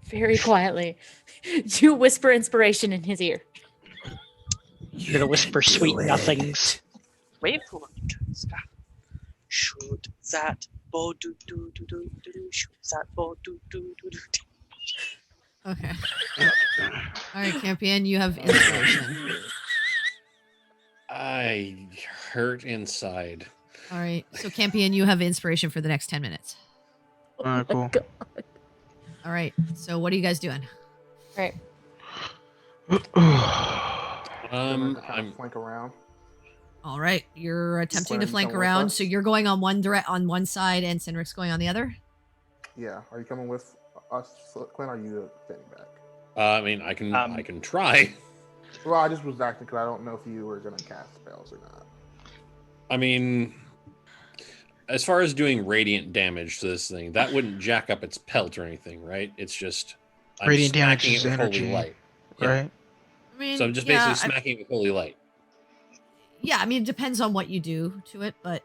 Very quietly. You whisper inspiration in his ear. You're gonna whisper sweet nothings. Wait for it. Shoot that bow do do do do do do. Shoot that bow do do do do. Okay. All right, Campion, you have inspiration. I hurt inside. All right. So Campion, you have inspiration for the next 10 minutes. All right, cool. All right. So what are you guys doing? Right. I'm I'm flank around. All right. You're attempting to Quinn, flank come with around. us? So you're going on one side and Cynric's going on the other? Yeah. Are you coming with us, Quinn? Or are you standing back? I mean, I can try. Well, I just was acting because I don't know if you were gonna cast spells or not. I mean, as far as doing radiant damage to this thing, that wouldn't jack up its pelt or anything, right? It's just I'm Radiant damage smacking is it with energy, holy light. Yeah. right? I mean, So I'm just yeah, basically smacking it with holy light. yeah, I mean, it depends on what you do to it, but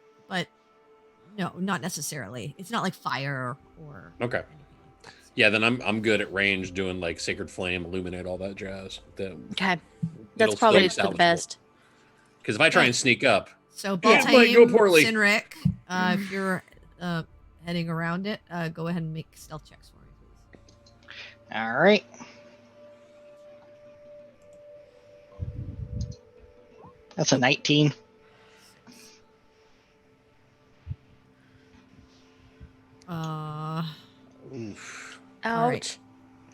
no, not necessarily. It's not like fire or Okay. anything like that. Yeah, then I'm good at range doing like Sacred Flame, Illuminate, all that jazz. Okay. That's probably for the best. Because if I try and sneak up, So It Baltime, might go poorly. Cynric, if you're heading around it, go ahead and make stealth checks for me, please. All right. That's a 19. oof. All right. Ouch.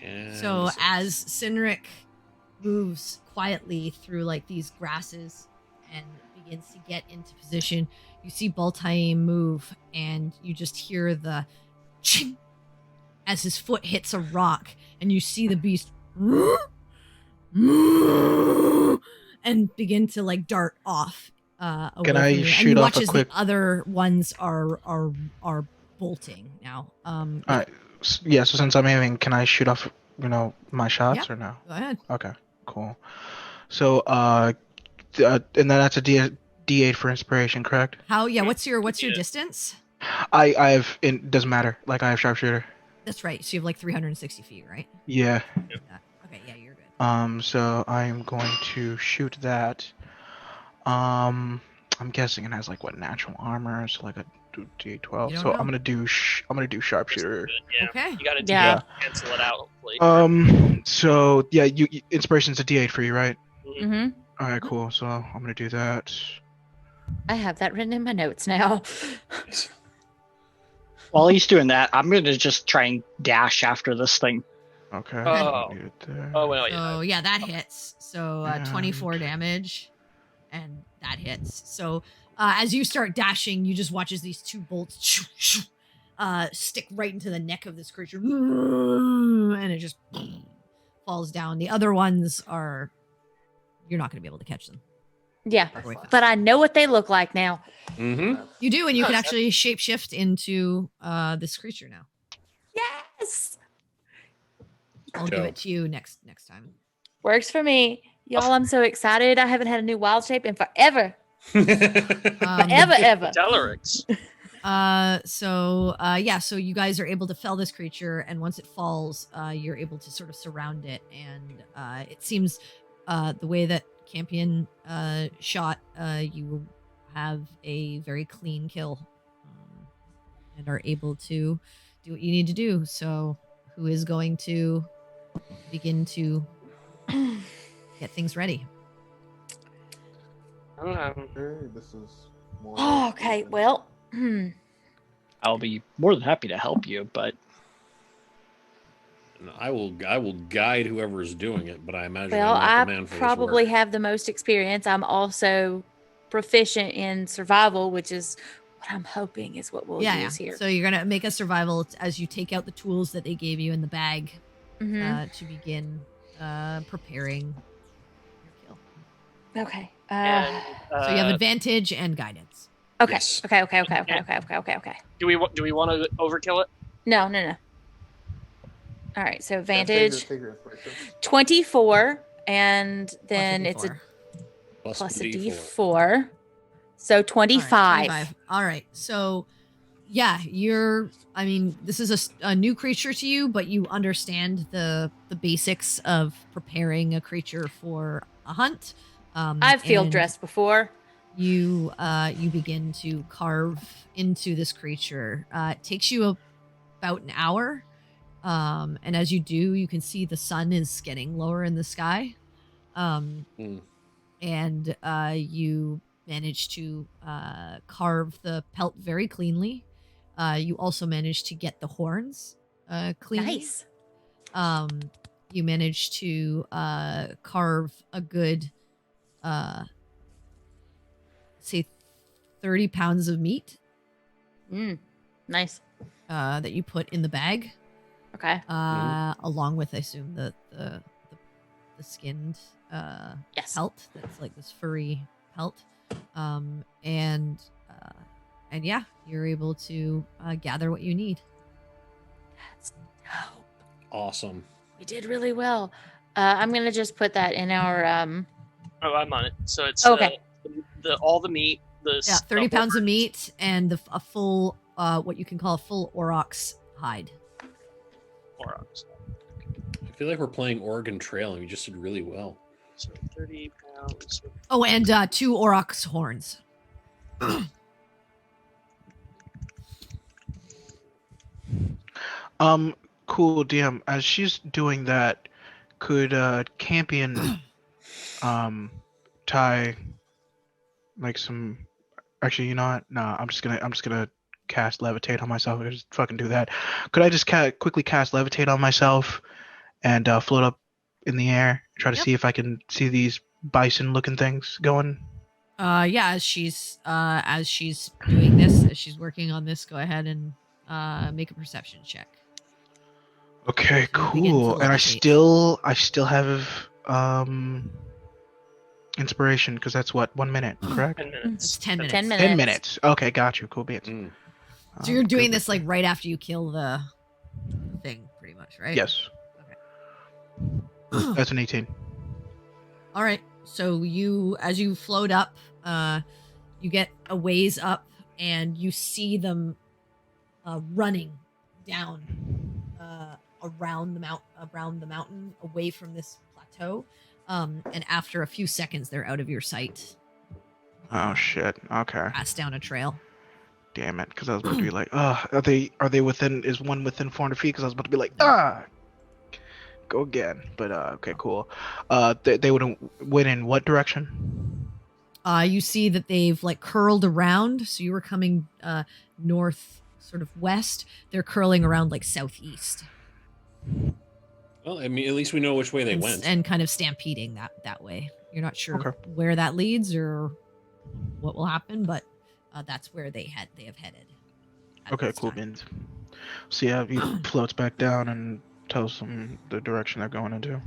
And So as Cynric moves quietly through like these grasses and begins to get into position, you see Baltaim move and you just hear the ching as his foot hits a rock and you see the beast and begin to like dart off. Away Can I from you. shoot and you off watch a as quick- the other ones are bolting now. All right. Yeah. So since I'm aiming, can I shoot off, my shots Yeah. or no? Go ahead. Okay. Cool. So and then that's a D8 for inspiration, correct? How? Yeah. What's your Yeah. distance? I have. It doesn't matter. Like I have sharpshooter. That's right. So you have like 360 feet, right? Yeah. Okay. Yeah, you're good. So I am going to shoot that. I'm guessing it has like what natural armor, so like a D12. You don't So know. I'm gonna do sharpshooter. Yeah. Okay. You got to Yeah. cancel it out, hopefully. So yeah, you inspiration's a D8 for you, right? Mm-hmm. All right, cool. So I'm gonna do that. I have that written in my notes now. While he's doing that, I'm going to just try and dash after this thing. Okay. Oh. Leave it there. Oh, well, So yeah. yeah, that hits. So And- 24 damage, and that hits. So as you start dashing, you just watch as these two bolts stick right into the neck of this creature, and it just falls down. The other ones are you're not going to be able to catch them. Yeah. Very fast. But I know what they look like now. Mm-hmm. You do, and you can Oh, actually shapeshift into this creature now. Yes. I'll give it to you next time. Works for me. Y'all, I'm so excited. I haven't had a new wild shape in forever. Ever. Delarix. So you guys are able to fell this creature, and once it falls, you're able to sort of surround it, and it seems the way that Campion shot, you will have a very clean kill, and are able to do what you need to do. So who is going to begin to get things ready? Okay, this is more. Oh, okay. Well, I'll be more than happy to help you, but I will guide whoever is doing it, but I imagine well, I'm not the I man for probably this work. have the most experience. I'm also proficient in survival, which is what I'm hoping is what we'll use here. So you're gonna make a survival as you take out the tools that they gave you in the bag Mhm. to begin preparing your kill. Okay. And, So you have advantage and guidance. Okay. Yes. Okay. do we want to overkill it? No. All right. So Yeah, advantage take your inspiration. 24, and then it's a Plus plus a D4. D4. So 25. All right. So yeah, this is a new creature to you, but you understand the basics of preparing a creature for a hunt. I've field and dressed before. You begin to carve into this creature. It takes you about an hour. And as you do, you can see the sun is getting lower in the sky. and you manage to carve the pelt very cleanly. You also manage to get the horns clean. Nice. You manage to carve a good, say, 30 pounds of meat Nice. that you put in the bag. Okay. Along with, I assume, the skinned Yes. pelt that's like this furry pelt. And yeah, you're able to gather what you need. That's dope. Awesome. We did really well. I'm gonna just put that in our Oh, I'm on it. So it's Okay. all the meat. The 30 pounds of meat and a full, what you can call a full aurochs hide. Aurochs. I feel like we're playing Oregon Trail and we just did really well. So 30 pounds. Oh, and 2 aurochs horns. Cool, DM. As she's doing that, could Campion tie like some? Actually, you know what? No, I'm just gonna cast levitate on myself. I just fucking do that. Could I just quickly cast levitate on myself and float up in the air, try to see if I can see these bison-looking things going? Yeah, as she's doing this, as she's working on this, go ahead and make a perception check. Okay, So you begin to cool. And I still have inspiration because that's what 1 minute, correct? 10 minutes. It's 10 minutes. 10 minutes. 10 minutes. Okay, got you. Cool beans. So you're doing this like right after you kill the thing, pretty much, right? Yes. Okay. That's an 18. All right. So as you float up, you get a ways up, and you see them running down around the mountain, away from this plateau. And after a few seconds, they're out of your sight. Oh shit. Okay. Pass down a trail. Damn it. Because I was about to be like, are they within? Is one within 400 feet? Because I was about to be like, go again. But okay, cool. They wouldn't win in what direction? You see that they've like curled around. So you were coming north, sort of west. They're curling around like southeast. Well, I mean, at least we know which way they went. And kind of stampeding that way. You're not sure Okay. where that leads or what will happen, but that's where they have headed. Okay, cool beans. So yeah, he floats back down and tells them the direction they're going into.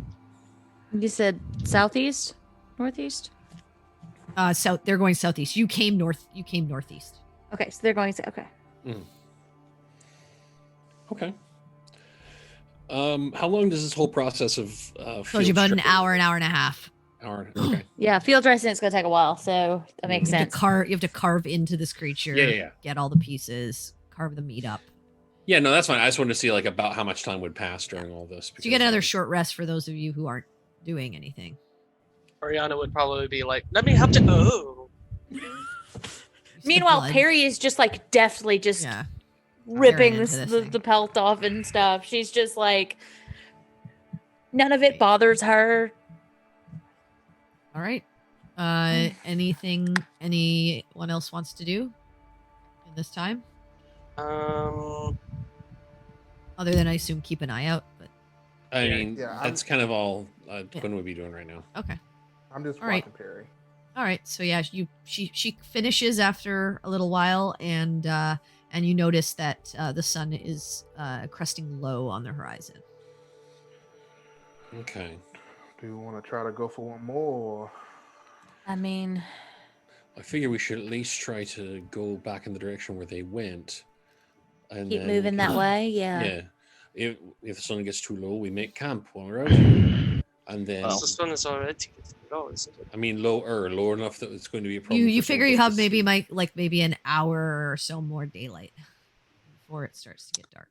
You said southeast, northeast. South. They're going southeast. You came northeast. Okay, so they're going. Okay. Okay. How long does this whole process of Told you about an hour and a half. Okay. Yeah, field dressing is gonna take a while, so that makes sense. You have to carve into this creature. Yeah. Get all the pieces. Carve the meat up. Yeah, no, that's fine. I just wanted to see like about how much time would pass during all this. So you get another short rest for those of you who aren't doing anything. Oriana would probably be like, "Let me help you." Oh. Meanwhile, Perry is just like deftly just ripping the pelt off and stuff. She's just like, none of it bothers her. All right. Anything anyone else wants to do in this time? Other than I assume keep an eye out, but I mean that's kind of all Quinn would be doing right now. Okay. I'm just All right. watching Perry. All right. So yeah, she finishes after a little while, and you notice that the sun is cresting low on the horizon. Okay. Do you want to try to go for one more? I mean, I figure we should at least try to go back in the direction where they went. And keep then, moving that way. Yeah. Yeah. If the sun gets too low, we make camp while we're out. And then The sun is already low, isn't it? I mean lower enough that it's going to be a problem. You for figure some you of us have to maybe see. maybe an hour or so more daylight before it starts to get dark.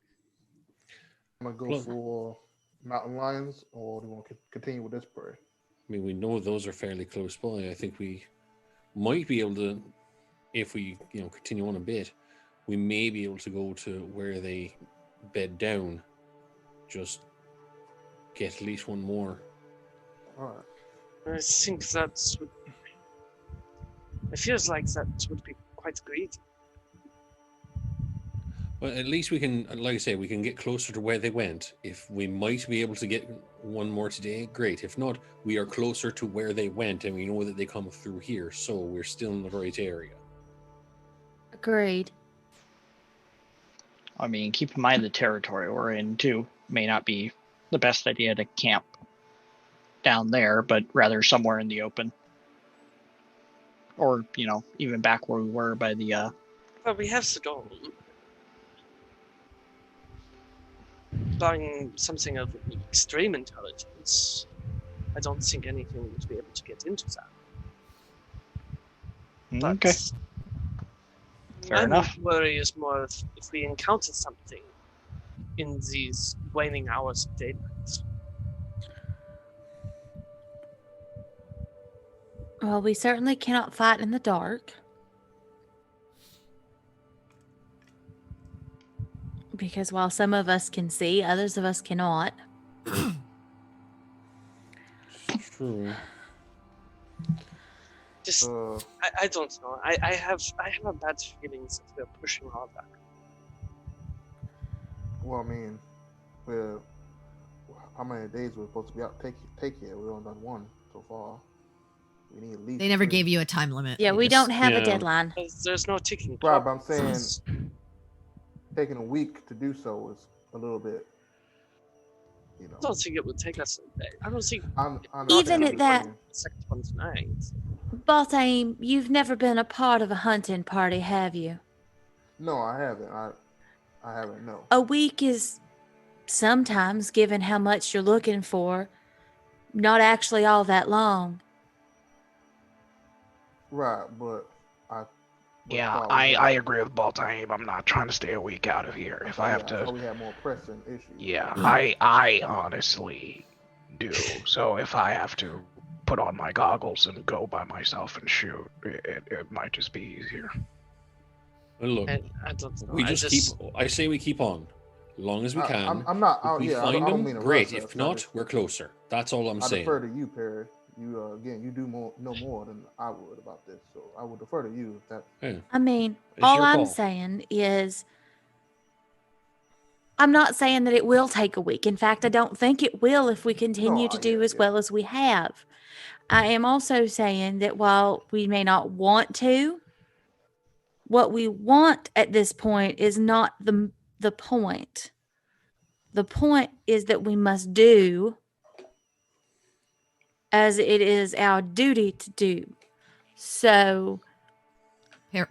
I'm gonna go for mountain lions, or do you want to continue with this prey? I mean, we know those are fairly close by. I think we might be able to, if we continue on a bit, we may be able to go to where they bed down. Just get at least one more. All right. I think that would. It feels like that would be quite greedy. Well, at least we can, like I say, we can get closer to where they went. If we might be able to get one more today, great. If not, we are closer to where they went, and we know that they come through here, so we're still in the right area. Agreed. I mean, keep in mind the territory we're in, too. May not be the best idea to camp down there, but rather somewhere in the open. Or, even back where we were by the... But we have Sedol. Barring something of extreme intelligence, I don't think anything would be able to get into that. But Okay. Fair my enough. worry is more if we encounter something in these waning hours of daylight. Well, we certainly cannot fight in the dark. Because while some of us can see, others of us cannot. It's true. Just, I don't know. I have a bad feeling that we're pushing all back. Well, I mean, how many days we're supposed to be out? Take here. We've only done one so far. We need at least. They never 3. gave you a time limit. Yeah, we don't have a Yeah. deadline. There's no ticking Right, clock. but I'm saying taking a week to do so is a little bit. I don't think it would take us a day. I don't think I'm Even not at that- saying- the second one tonight. Baltaim, you've never been a part of a hunting party, have you? No, I haven't. I haven't. No. A week is sometimes, given how much you're looking for, not actually all that long. Right, but Yeah, Well, I agree with Baltaim. I'm not trying to stay a week out of here. If I have yeah, to, we have more pressing issues. yeah, I honestly do. So if I have to put on my goggles and go by myself and shoot, it might just be easier. Well, look, I don't know. we just keep. I say we keep on, long as we can. I'm not. If we yeah, find I don't them, mean to great. rush us. If not, we're closer. That's all I'm I saying. defer to you, Perry. You again, you do know more than I would about this, so I would defer to you. If that Yeah. I mean, It's all your I'm call. saying is, I'm not saying that it will take a week. In fact, I don't think it will if we continue to do as well as we have. I am also saying that while we may not want to, what we want at this point is not the point. The point is that we must do as it is our duty to do. So,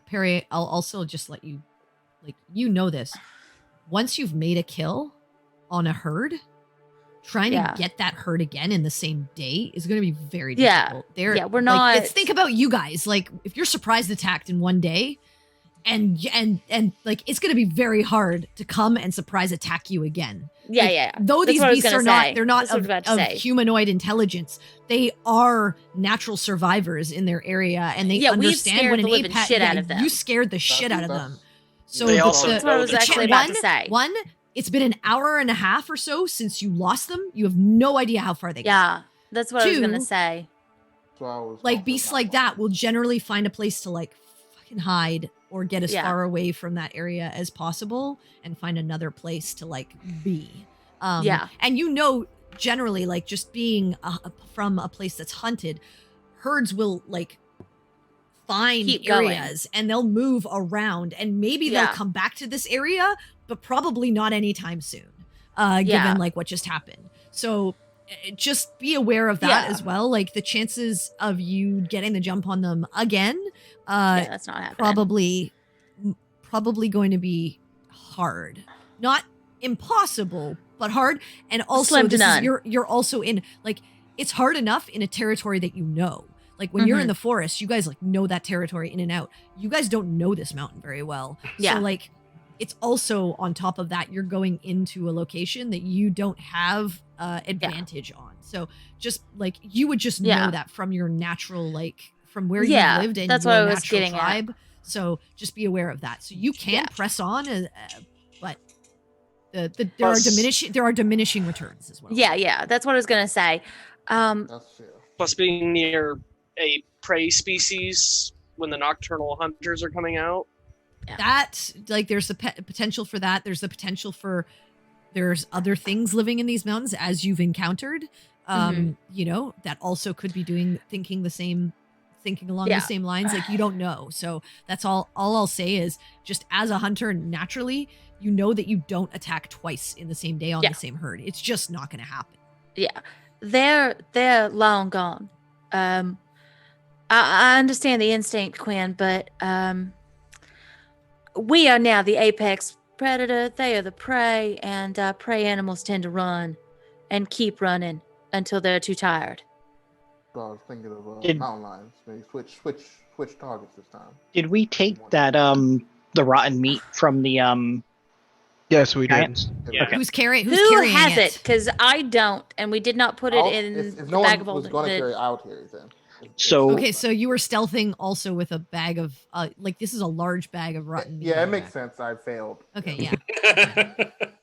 Perry, I'll also just let you, this. Once you've made a kill on a herd, trying to get that herd again in the same day is going to be very difficult. We're not. Think about you guys. Like, if you're surprise attacked in one day, and like, it's going to be very hard to come and surprise attack you again. Though these beasts are not, they're not of humanoid intelligence. They are natural survivors in their area, and they understand when an ape shit out of them. You scared the shit out of them. So They also that's what I was actually about to say. One, it's been an hour and a half or so since you lost them. You have no idea how far they got. Yeah, that's what I was Two, gonna say. Like, beasts like that will generally find a place to like fucking hide or get as far away from that area as possible and find another place to like be. And generally, like, just being from a place that's hunted, herds will like find areas and they'll move around, and maybe they'll come back to this area, but probably not anytime soon, given like what just happened. So just be aware of that as well. Like, the chances of you getting the jump on them again, that's not happening. Probably going to be hard, not impossible, but hard. And also, you're also in, like, it's hard enough in a territory that you know. Like, when you're in the forest, you guys like know that territory in and out. You guys don't know this mountain very well. So like, it's also on top of that, you're going into a location that you don't have advantage on. So just like, you would just know that from your natural, like, from where you lived in that's your what I was natural getting tribe. So just be aware of that. So you can press on, but there are diminishing returns as well. Yeah, that's what I was gonna say. That's fair. Plus, being near a prey species when the nocturnal hunters are coming out. That, like, there's the potential for that. There's the potential for there's other things living in these mountains as you've encountered. You know, that also could be thinking along the same lines. Like, you don't know. So that's all I'll say is, just as a hunter, naturally, you know that you don't attack twice in the same day on the same herd. It's just not going to happen. Yeah. They're long gone. I understand the instinct, Quinn, but we are now the apex predator. They are the prey, and prey animals tend to run and keep running until they're too tired. So I was thinking of mountain lions. Maybe switch targets this time. Did we take that the rotten meat from the Yes, we did. giants? Yeah. Who's carrying Who has it? Because I don't, and we did not put it in If the no bag one of was holding. going to carry out here, then. So Okay, so you were stealthing also with a bag of like, this is a large bag of rotten meat. Yeah, it makes sense. I failed. Okay, yeah.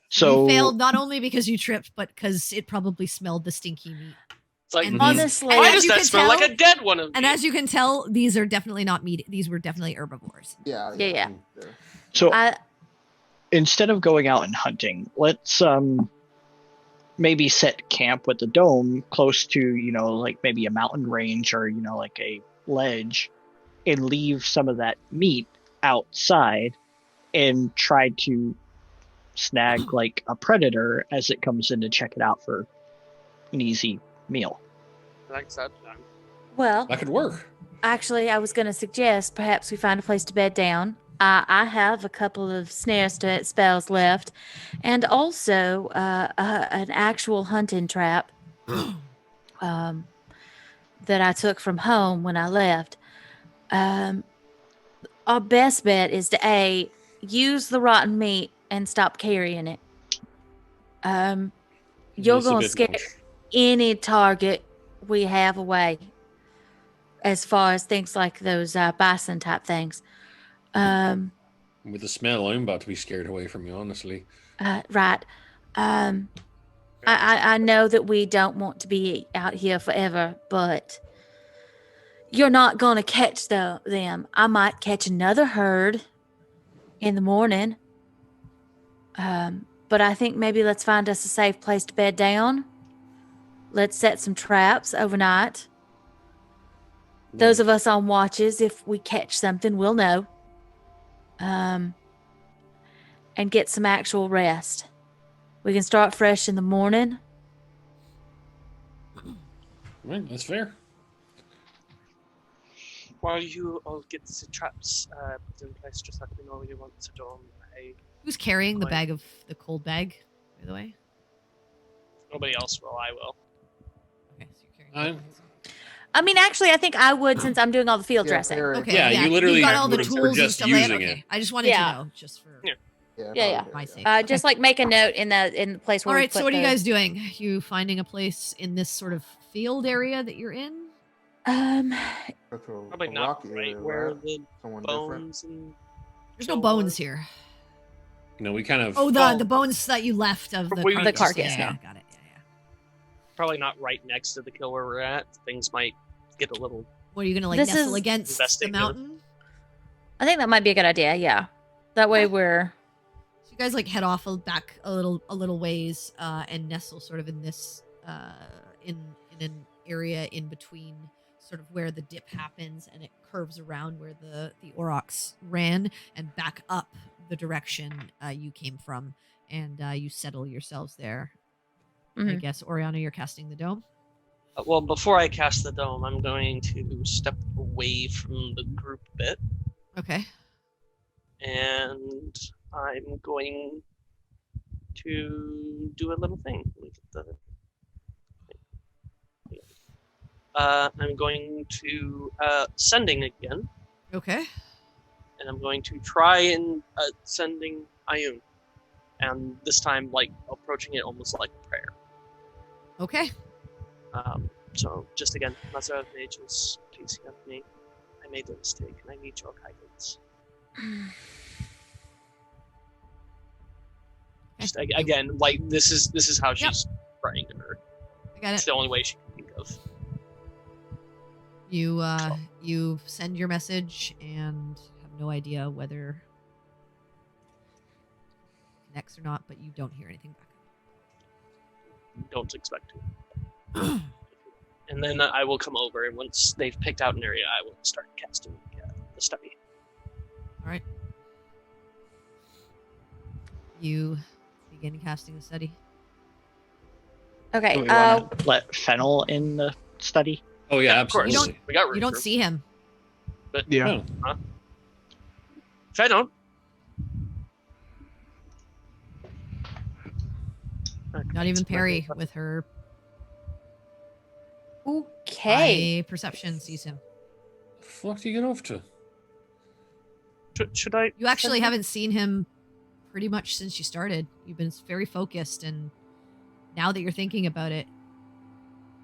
so You failed not only because you tripped, but because it probably smelled the stinky meat. It's like, And honestly, why as does you that can smell tell- like a dead one of And me? as you can tell, these are definitely not meat. These were definitely herbivores. Yeah. So I, instead of going out and hunting, let's maybe set camp with the dome close to, like maybe a mountain range or, like a ledge, and leave some of that meat outside and try to snag like a predator as it comes in to check it out for an easy meal. Like that. well, That could work. actually, I was going to suggest perhaps we find a place to bed down. I have a couple of snare spells left, and also an actual hunting trap that I took from home when I left. Our best bet is to use the rotten meat and stop carrying it. You're It's a going to bit scare much. any target we have away, as far as things like those bison type things. With the smell, I'm about to be scared away from you, honestly. Right. I know that we don't want to be out here forever, but you're not going to catch them. I might catch another herd in the morning. But I think maybe let's find us a safe place to bed down. Let's set some traps overnight. Those of us on watches, if we catch something, we'll know. And get some actual rest. We can start fresh in the morning. Right, that's fair. While you all get the traps put in place, just let me know you want to dome. Who's carrying the Fine. bag of the cold bag, by the way? Nobody else will. I will. Okay, so you're carrying. I'm- I mean, actually, I think I would, since I'm doing all the field dressing. Okay, Yeah, you literally got all the would- tools for just and stuff like that. using Okay. it. I just wanted to know, just for Yeah. my sake. Just like make a note in the place where All we right, put so what are you the- guys doing? You finding a place in this sort of field area that you're in? Probably not right where the bones and There's no bones here. No, we kind of. Oh, the bones that you left of the We- carcass. The carcass, Yeah, no. got it. Yeah. probably not right next to the kill where we're at. Things might get a little. What are you gonna like This nestle is- against the Investigate. mountain? I think that might be a good idea. Yeah, that way we're. So you guys like head off back a little ways and nestle sort of in this in an area in between sort of where the dip happens, and it curves around where the aurochs ran and back up the direction you came from, and you settle yourselves there. I Mhm. guess Oriana, you're casting the dome. Well, before I cast the dome, I'm going to step away from the group a bit, Okay. and I'm going to do a little thing. Look at the. I'm going to sending again, Okay. and I'm going to try and sending Ayun, and this time like approaching it almost like prayer. Okay. So just again, Master of Mages, please help me. I made a mistake, and I need your guidance. Just again, like this is how she's praying to her. I got It's it. the only way she can think of. You send your message and have no idea whether it connects or not, but you don't hear anything back. Don't expect to. And then I will come over, and once they've picked out an area, I will start casting the study. All right. You begin casting the study. Okay. Do we want to let Fennel in the study? Oh yeah, Of course. absolutely. We got room You don't for- see him. But Yeah. Oh, Fennel. Not even Perry with her Okay. high perception sees him. the fuck do you get off to? Should I? You actually send him? haven't seen him pretty much since you started. You've been very focused, and now that you're thinking about it,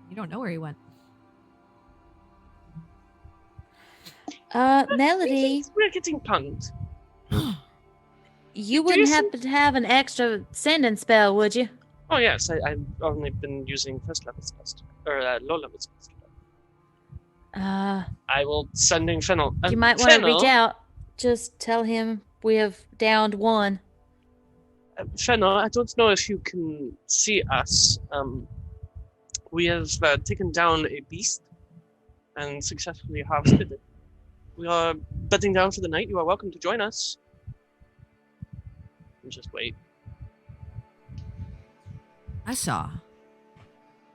you don't know where he went. Melody, We're getting punked. you wouldn't happen to have an extra sending spell, would you? Oh yes, I've only been using first level spells or low level spells. I will sending Fennel. You might want to reach out. Just tell him we have downed one. Fennel, I don't know if you can see us. We have taken down a beast and successfully harvested it. We are bedding down for the night. You are welcome to join us. And just wait. I saw.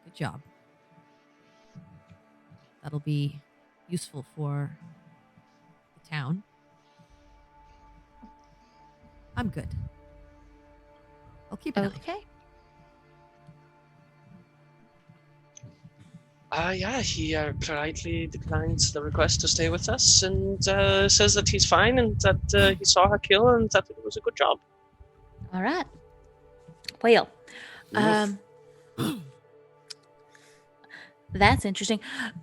Good job. That'll be useful for the town. I'm good. I'll keep an eye. Okay. Yeah, he politely declines the request to stay with us and says that he's fine and that he saw her kill and that it was a good job. All right. Well, that's interesting.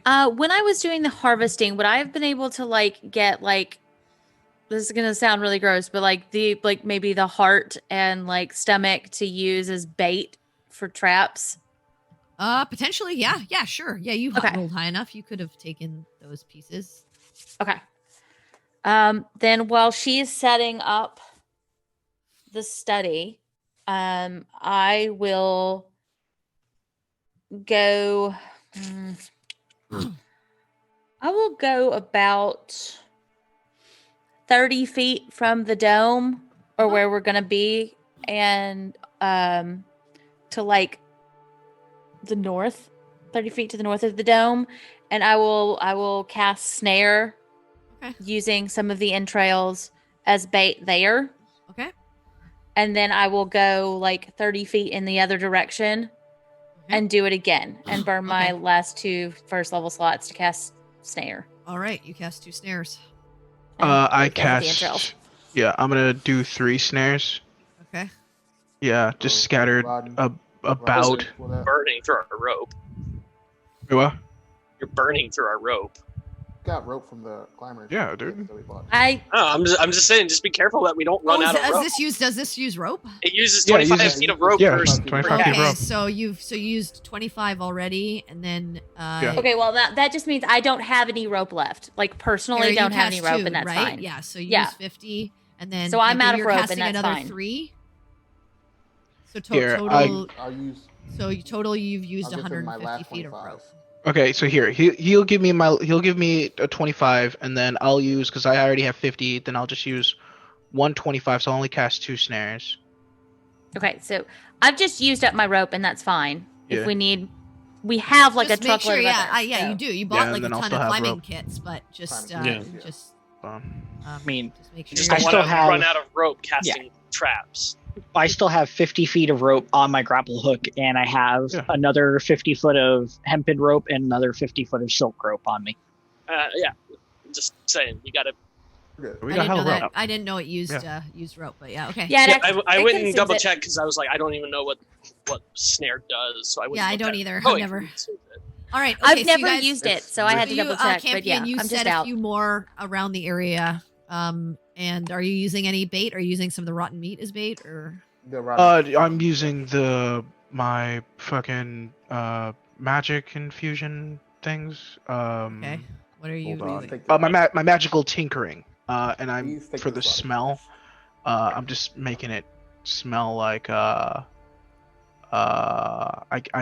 When I was doing the harvesting, would I have been able to get this is gonna sound really gross, but maybe the heart and stomach to use as bait for traps? Potentially, yeah, sure. Yeah, you Okay. rolled high enough. You could have taken those pieces. Okay. Then while she's setting up the study, I will go. I will go about 30 feet from the dome or where we're gonna be, and to the north, 30 feet to the north of the dome, and I will cast snare. Okay. Using some of the entrails as bait there. Okay. And then I will go 30 feet in the other direction and do it again and burn my Okay. last 2 first level slots to cast snare. All right, you cast 2 snares. And I go with the entrails. cast. Yeah, I'm gonna do 3 snares. Okay. Yeah, just scattered about. Burning through our rope. What? You're burning through our rope. Got rope from the climbers. Yeah, dude. that we bought. I'm just saying, just be careful that we don't run out of rope. Does this use rope? It uses Yeah, 25 it uses- feet of rope yeah, per 25 feet of Okay, rope. so you used 25 already, and then Yeah. Okay, well that just means I don't have any rope left. Personally, Harry, you don't have any cast rope, 2, and that's right? fine. Yeah, so you Yeah. use 50, and then So I'm maybe out of you're rope, and casting that's another fine. 3. So Here, total. I'll use. Total, you've used I'll give him my 150 last feet of 25. rope. Okay, so here he'll give me a 25, and then I'll use, because I already have 50. Then I'll just use 125, so I'll only cast 2 snares. Okay, so I've just used up my rope, and that's fine. Yeah. If we need, we have a Just make truckload sure, of yeah, others, yeah, so. you do. You Yeah, bought and a then I'll ton still of have climbing rope. kits, but just Yeah. just I mean, just make You sure. just you're- don't I want still to have- run out of rope casting traps. I still have 50 feet of rope on my grapple hook, and I have Yeah. another 50 foot of hempen rope and another 50 foot of silk rope on me. Yeah, just saying, you gotta. We're good. We I got didn't know hella that. rope. I didn't know it used used rope, but yeah, okay. Yeah, it Yeah, actually- I it went and consumes double it. checked because I was like, I don't even know what snare does, so I wouldn't. Yeah, I look don't at it. either. Oh, I've it never- consumes it. All right. Okay, I've so never you guys, used it, so I had to you, double check. But Campion, yeah, you I'm set just a out. few more around the area. And are you using any bait? Are you using some of the rotten meat as bait, or? I'm using my fucking magic infusion things. Okay. What are you Hold on. doing? My magical tinkering. And I'm Please take for this the body. smell. I'm just making it smell like I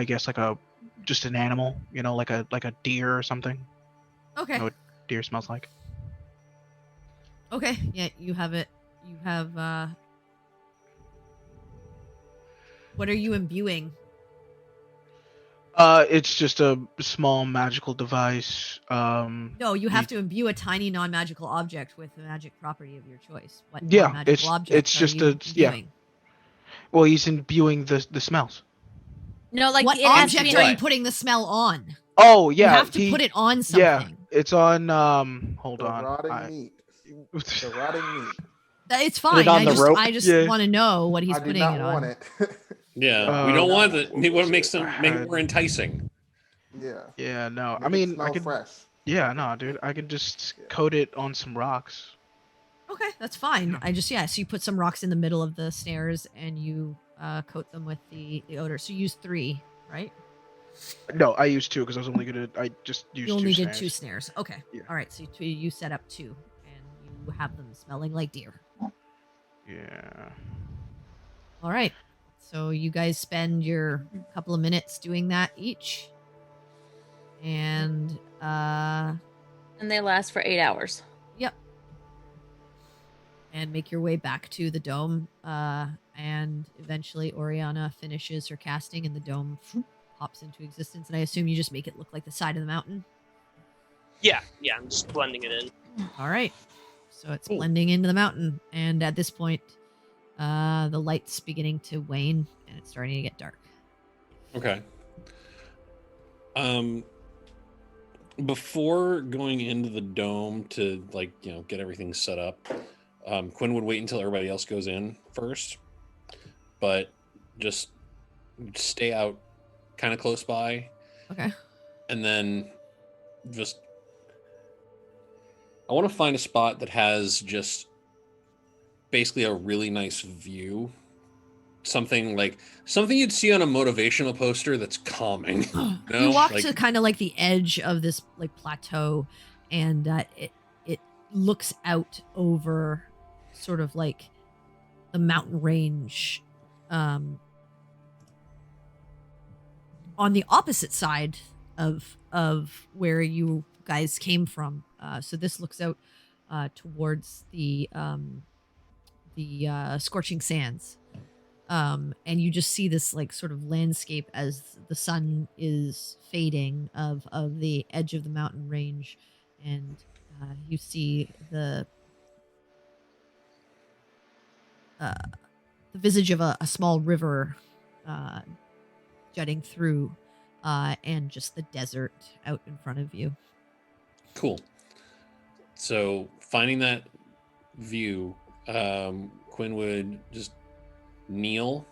guess like just an animal, like a deer or something. Okay. You know what deer smells like? Okay. Yeah, you have it. You have what are you imbuing? It's just a small magical device. No, you have to imbue a tiny non-magical object with a magic property of your choice. What Yeah, non-magical object it's just are you yeah. imbuing? Well, he's imbuing the smells. No, like What it has to object be are like you putting the smell on? Oh You yeah, have to put it on something. Yeah, it's on. Hold The on. rotting meat. The rotting meat. It's Put fine. it on the rope. I just Yeah. want to know what he's I do putting not it want on. it. Yeah, we Uh, don't want what We want was to make it? make it more enticing. Yeah. Yeah, no. Make I mean, it smell I could. fresh. Yeah, no, dude. I could just Yeah. coat it on some rocks. Okay, that's fine. So you put some rocks in the middle of the snares and you coat them with the odor. So you use 3, right? No, I used 2 because I was only gonna. I just used You 2 only snares. did 2 snares. Okay. Yeah. All right. So you set up 2 and you have them smelling like deer. Yeah. All right. So you guys spend your couple of minutes doing that each. And and they last for 8 hours. yep. And make your way back to the dome. And eventually Oriana finishes her casting and the dome pops into existence. And I assume you just make it look like the side of the mountain. Yeah, I'm just blending it in. All right. So it's Cool. blending into the mountain. And at this point, the light's beginning to wane and it's starting to get dark. Okay. Before going into the dome to get everything set up, Quinn would wait until everybody else goes in first, but just stay out kind of close by. Okay. And then I want to find a spot that has just basically a really nice view. Something you'd see on a motivational poster that's calming. You walk to kind of like the edge of this like plateau, and it looks out over sort of like the mountain range. On the opposite side of where you guys came from. So this looks out towards the scorching sands. And you just see this like sort of landscape as the sun is fading of the edge of the mountain range, and you see the visage of a small river jutting through, and just the desert out in front of you. Cool. So finding that view, Quinn would just kneel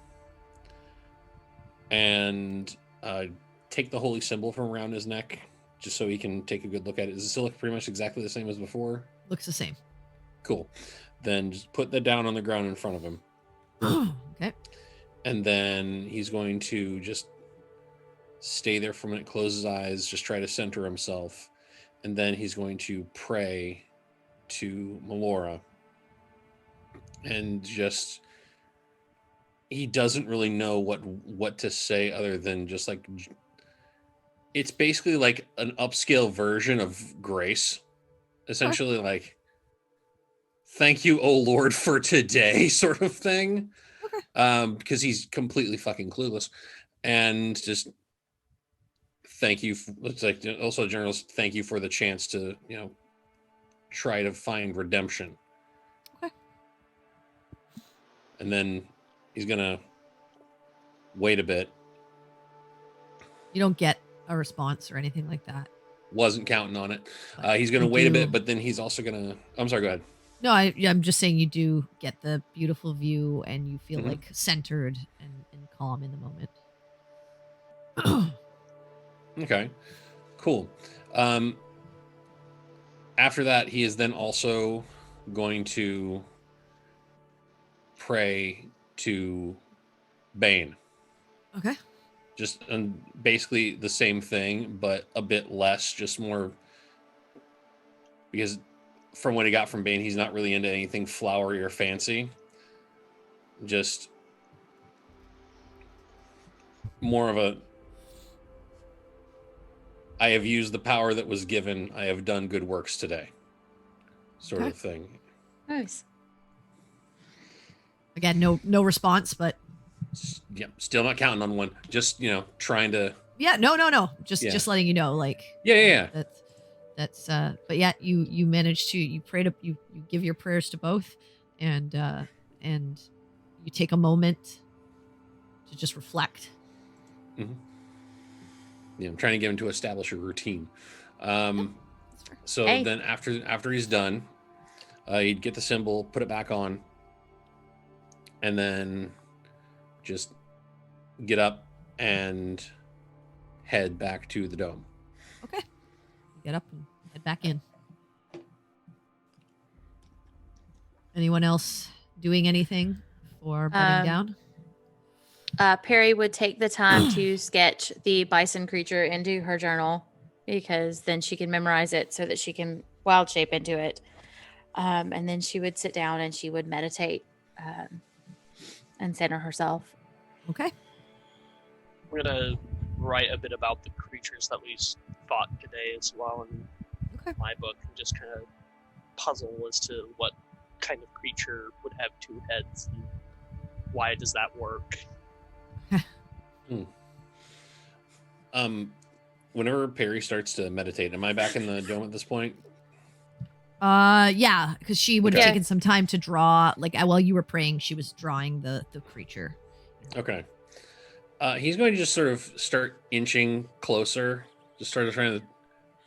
and take the holy symbol from around his neck just so he can take a good look at it. Does it still look pretty much exactly the same as before? Looks the same. Cool. Then just put that down on the ground in front of him. Okay. And then he's going to just stay there for a minute, close his eyes, just try to center himself. And then he's going to pray to Melora. And just, he doesn't really know what to say other than just like, it's basically like an upscale version of grace. Essentially like, thank you, oh Lord, for today sort of thing. Okay. Because he's completely fucking clueless. And just thank you. It's like also a general thank you for the chance to, try to find redemption. Okay. And then he's gonna wait a bit. You don't get a response or anything like that. Wasn't counting on it. He's gonna wait a bit, but then he's also gonna. I'm sorry. Go ahead. No, I'm just saying you do get the beautiful view and you feel like centered and calm in the moment. Okay, cool. After that, he is then also going to pray to Bane. Okay. Just basically the same thing, but a bit less, just more because from what he got from Bane, he's not really into anything flowery or fancy. Just more of a, I have used the power that was given. I have done good works today, sort of thing. Nice. Again, no response, but Yeah, still not counting on one. Just trying to. yeah, no. Just Yeah. Just letting you know, like Yeah. that's but yeah, you manage to you give your prayers to both, and you take a moment to just reflect. Mm-hmm. Yeah, I'm trying to get him to establish a routine. So Hey. then after he's done, he'd get the symbol, put it back on, and then just get up and head back to the dome. Okay. Get up and head back in. Anyone else doing anything for bedding down? Perry would take the time to sketch the bison creature into her journal, because then she can memorize it so that she can wild shape into it. And then she would sit down and she would meditate and center herself. Okay. We're gonna write a bit about the creatures that we fought today as well in my book, and just kind of puzzle as to what kind of creature would have two heads and why does that work. Whenever Perry starts to meditate, am I back in the dome at this point? Yeah, because she would have Okay. taken some time to draw. Like while you were praying, she was drawing the creature. Okay. He's going to just sort of start inching closer, just sort of trying to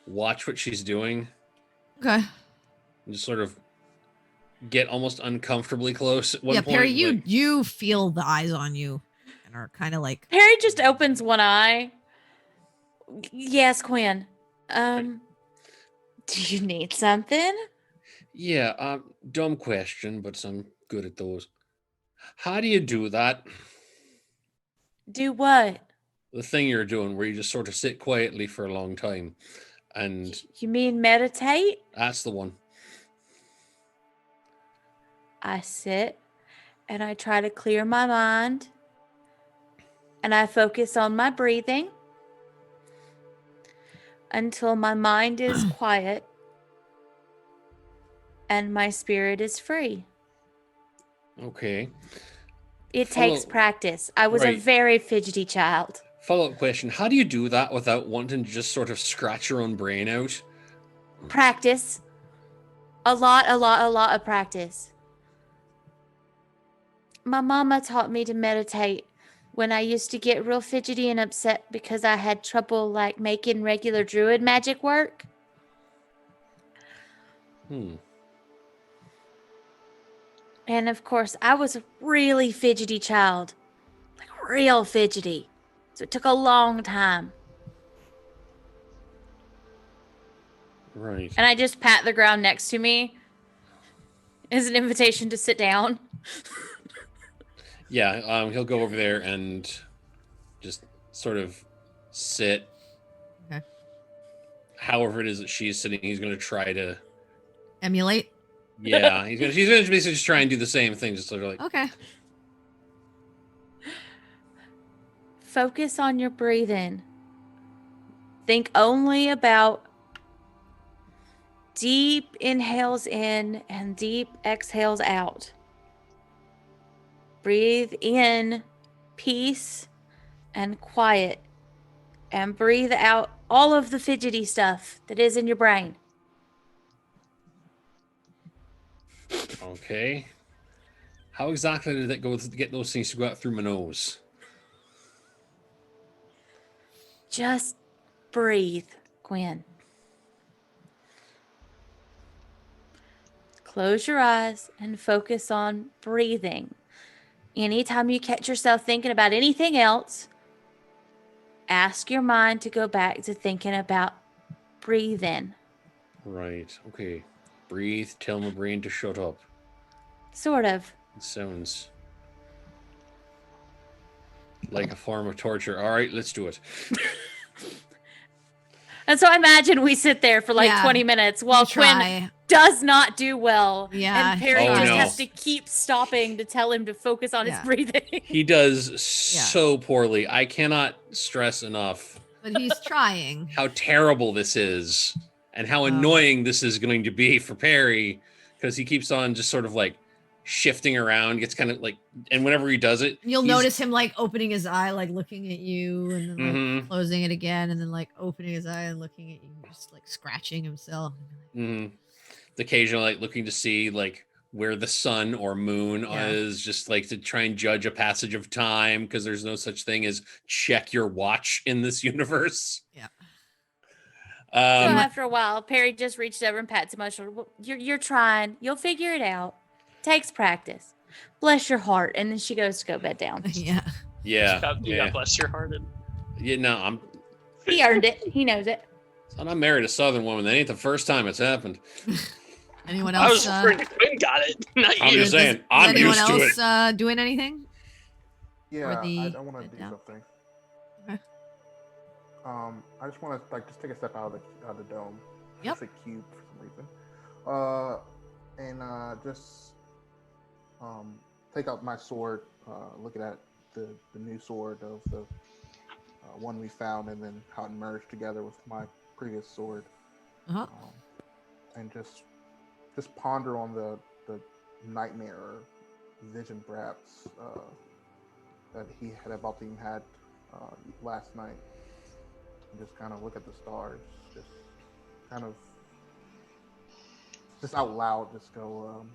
watch what she's doing, Okay. and just sort of get almost uncomfortably close at one Yeah, point. Perry, like- you feel the eyes on you, and are kind of like. Perry just opens one eye. Yes, Quinn. Do you need something? Yeah, dumb question, but I'm good at those. How do you do that? Do what? The thing you're doing where you just sort of sit quietly for a long time, and You mean meditate? that's the one. I sit and I try to clear my mind and I focus on my breathing until my mind is quiet and my spirit is free. Okay. It takes practice. I was a Right. very fidgety child. Follow-up question. How do you do that without wanting to just sort of scratch your own brain out? Practice. A lot of practice. My mama taught me to meditate when I used to get real fidgety and upset because I had trouble like making regular druid magic work. And of course, I was a really fidgety child. Like real fidgety. So it took a long time. Right. And I just pat the ground next to me as an invitation to sit down. Yeah, he'll go over there and just sort of sit. Okay. However it is that she's sitting, he's going to try to Emulate. Yeah, she's going to basically just try and do the same thing, just sort of like. Okay. Focus on your breathing. Think only about deep inhales in and deep exhales out. Breathe in peace and quiet, and breathe out all of the fidgety stuff that is in your brain. Okay. How exactly did it go to get those things to go out through my nose? Just breathe, Gwen. Close your eyes and focus on breathing. Anytime you catch yourself thinking about anything else, ask your mind to go back to thinking about breathing. Right. Okay. Breathe. Tell my brain to shut up. Sort of. It sounds like a form of torture. All right, let's do it. And so I imagine we sit there for like Yeah. 20 minutes while Quinn Try. does not do well. Yeah, And Perry Oh, just no. has to keep stopping to tell him to focus on his Yeah. breathing. He does so poorly. I cannot stress enough But he's trying. how terrible this is and how annoying this is going to be for Perry, because he keeps on just sort of like shifting around, gets kind of like, and whenever he does it, You'll notice him like opening his eye, like looking at you, and then like Mhm. closing it again, and then like opening his eye and looking at you, just like scratching himself. Occasionally like looking to see like where the sun or moon is, just like to try and judge a passage of time, because there's no such thing as check your watch in this universe. Yeah. So after a while, Perry just reached over and pats him on the shoulder. "Well, you're trying. You'll figure it out. Takes practice. Bless your heart." And then she goes to go bed down. Yeah. God bless your heart. He earned it. He knows it. And I married a Southern woman. That ain't the first time it's happened. Anyone I else? was referring to Quinn got it, not I'm you. just saying, Is I'm anyone used to it. else doing anything? Yeah, Or the I want to do down? something. Okay. I just want to like just take a step out of the dome. Yep. It's a cube for some reason. And just take out my sword. Looking at the new sword of the one we found, and then how it merged together with my previous sword. And just ponder on the nightmare or vision, perhaps, that he had about to even had last night. And just kind of look at the stars, just kind of, just out loud, just go,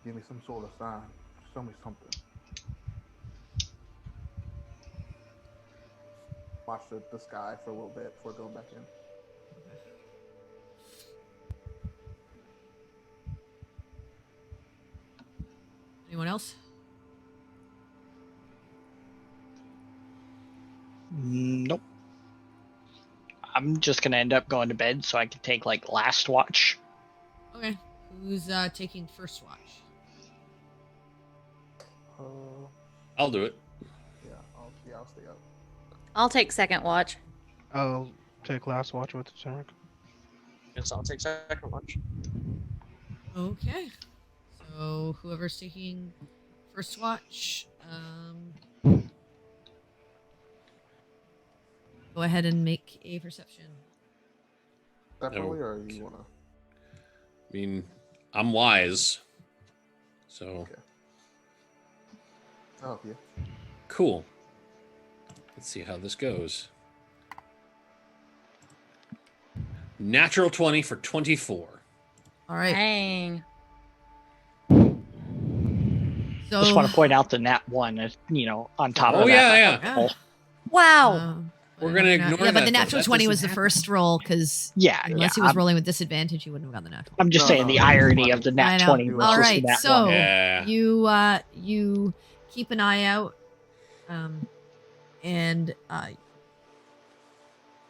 give me some sort of sign, show me something. Watch the sky for a little bit before going back in. Anyone else? Nope. I'm just gonna end up going to bed so I can take like last watch. Okay. Who's taking first watch? I'll do it. I'll stay up. I'll take second watch. I'll take last watch with Zurich. Guess I'll take second watch. Okay. So whoever's taking first watch, go ahead and make a perception. Separately, or you wanna? I mean, I'm wise. So. Okay. Oh, yeah. Cool. Let's see how this goes. Natural 20 for 24. All right. Dang. So Just want to point out the nat 1 is, on top of that. Yeah. Wow. We're going to ignore that. Yeah, but the though. natural That 20 was doesn't the first roll, because unless he was rolling with disadvantage, he wouldn't have gotten the natural. I'm just saying the irony of the nat 20. All versus right, the nat so 1. Yeah. you keep an eye out, and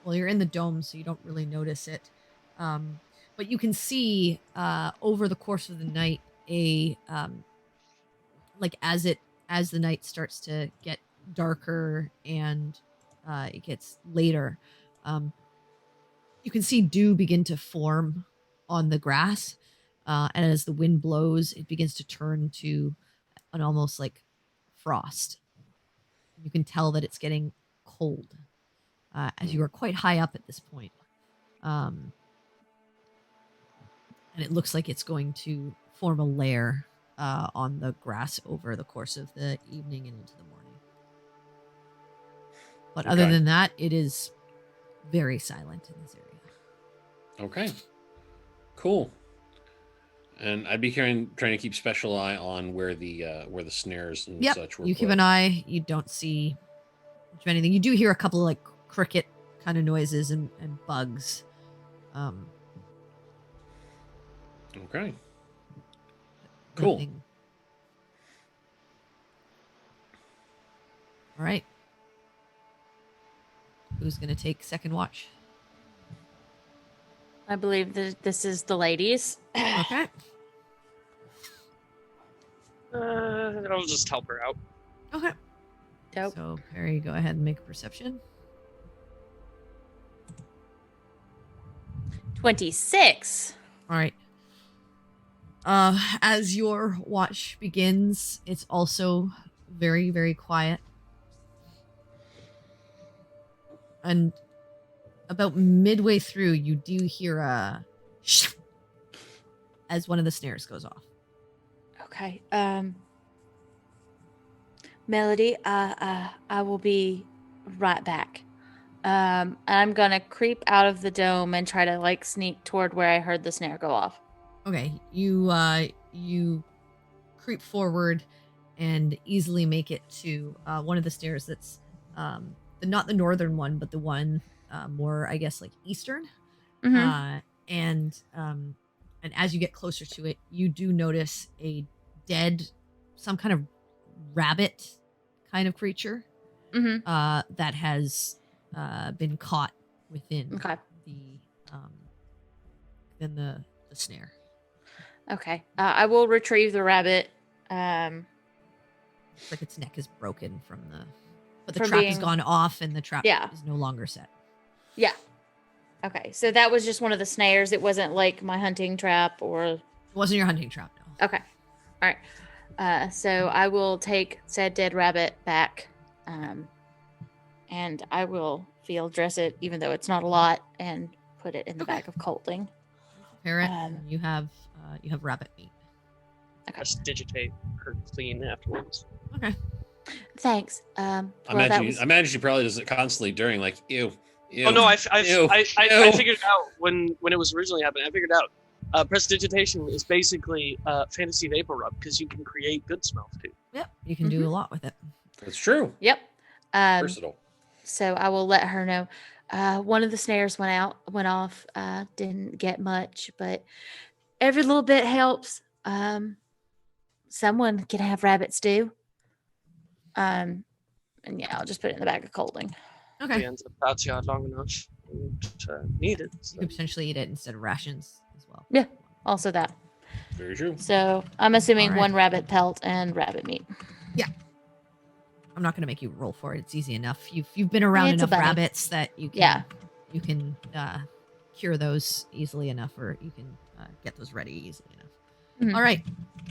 well, you're in the dome, so you don't really notice it, but you can see over the course of the night like as the night starts to get darker and it gets later, you can see dew begin to form on the grass, and as the wind blows, it begins to turn to an almost like frost. You can tell that it's getting cold, as you are quite high up at this point. And it looks like it's going to form a layer on the grass over the course of the evening and into the morning. But other than that, it is very silent in this area. Okay. Cool. And I'd be trying to keep special eye on where the snares and such were. You keep an eye. You don't see much of anything. You do hear a couple of like cricket kind of noises and bugs. Okay. Cool. Nothing. All right. Who's going to take second watch? I believe that this is the ladies. Okay. I'll just help her out. Okay. Dope. So, Perry, go ahead and make a perception. 26. All right. As your watch begins, it's also very, very quiet. And about midway through, you do hear a as one of the snares goes off. Okay. Melody, I will be right back. I'm gonna creep out of the dome and try to like sneak toward where I heard the snare go off. Okay, you creep forward and easily make it to one of the stairs that's not the northern one, but the one more, I guess, like eastern. Mm-hmm. And as you get closer to it, you do notice a dead, some kind of rabbit kind of creature Mm-hmm. that has been caught within Okay. the snare. Okay. I will retrieve the rabbit. Looks like its neck is broken but the From trap has being- gone off and the trap Yeah. is no longer set. Yeah. Okay. So that was just one of the snares. It wasn't like my hunting trap or. It wasn't your hunting trap, no. Okay. All right. So I will take said dead rabbit back, and I will field dress it, even though it's not a lot, and put it in the Okay. bag of colding. Prepare it. Um, and you have rabbit meat. Okay. Just digitate her clean afterwards. Okay. Thanks. I Well, imagine she probably does it constantly during like ew. Oh no, I Ew. figured it out when it was originally happening. I figured it out. Prestidigitation is basically fantasy vapor rub because you can create good smells too. Yep. You can do a lot with it. That's true. Yep. Versatile. So I will let her know. One of the snares went off. Didn't get much, but every little bit helps. Someone can have rabbit stew. And yeah, I'll just put it in the bag of colding. Okay. We ends up outside long enough to need it. You So. could potentially eat it instead of rations as well. Yeah. Also that. Very true. So I'm assuming All right. one rabbit pelt and rabbit meat. I'm not going to make you roll for it. It's easy enough. You've been around It's a enough bunny. rabbits that you can cure those easily enough, or you can get those ready easily enough. Mhm. All right.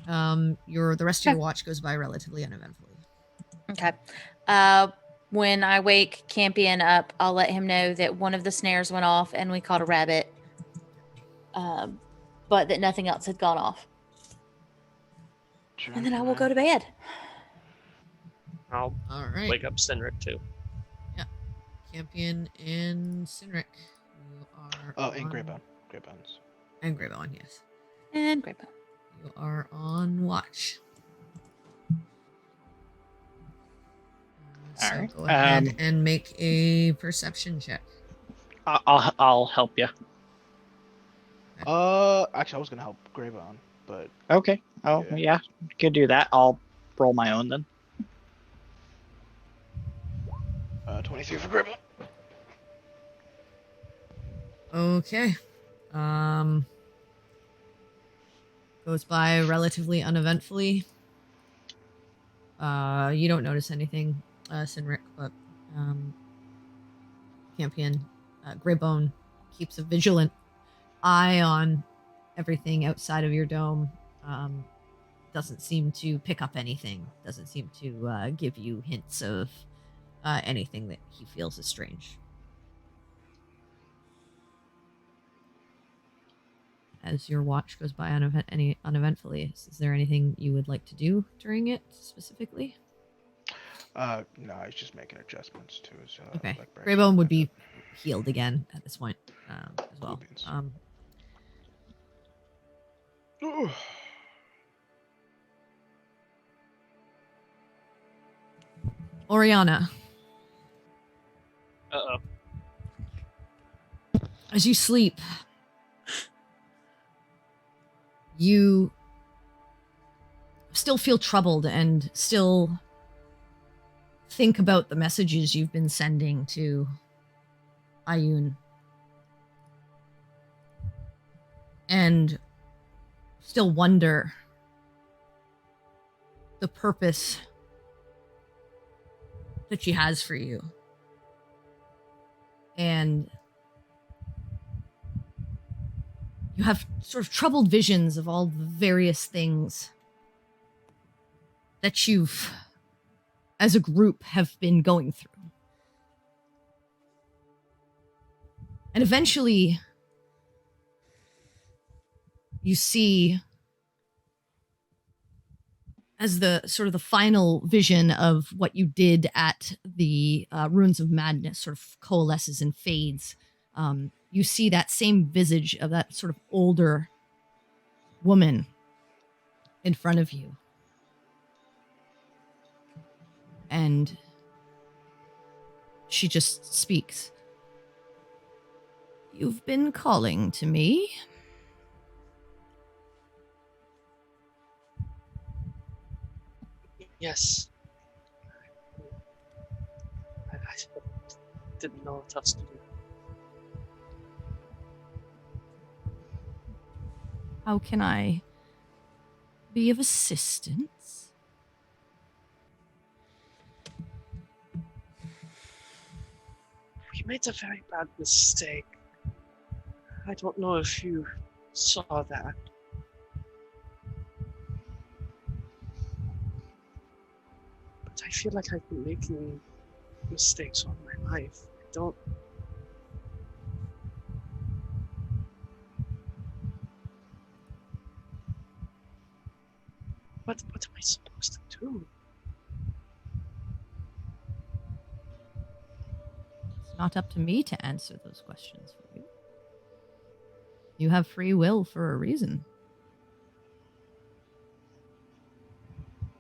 The rest of Okay. your watch goes by relatively uneventfully. Okay. When I wake Campion up, I'll let him know that one of the snares went off and we caught a rabbit. But that nothing else had gone off. And then I will go to bed. I'll All right. wake up Cynric too. Campion and Cynric, you are. And on- Greybones. Greybones. And Greybone, yes. And Grandpa. You are on watch. So Alright, go ahead and make a perception check. I'll help you. Actually, I was gonna help Greybone, but Okay. Oh Yeah. yeah, could do that. I'll roll my own then. 23 for Greybone. Okay. Goes by relatively uneventfully. You don't notice anything, Cynric, but Campion, Greybone keeps a vigilant eye on everything outside of your dome. Doesn't seem to pick up anything. Doesn't seem to give you hints of anything that he feels is strange. As your watch goes by uneventfully, is there anything you would like to do during it specifically? No, I was just making adjustments to his. Okay. like, brace Greybone and would like be healed again at this point as well. Cool beans. that. Oriana, Uh-oh. as you sleep, you still feel troubled and still think about the messages you've been sending to Ayun. And still wonder the purpose that she has for you. And You have sort of troubled visions of all the various things that you've, as a group, have been going through. And eventually, you see, as the sort of the final vision of what you did at the Ruins of Madness sort of coalesces and fades, you see that same visage of that sort of older woman in front of you. And she just speaks. You've been calling to me. Yes. I didn't know what else to do. How can I be of assistance? We made a very bad mistake. I don't know if you saw that. But I feel like I've been making mistakes all my life. I don't... What am I supposed to do? It's not up to me to answer those questions for you. You have free will for a reason.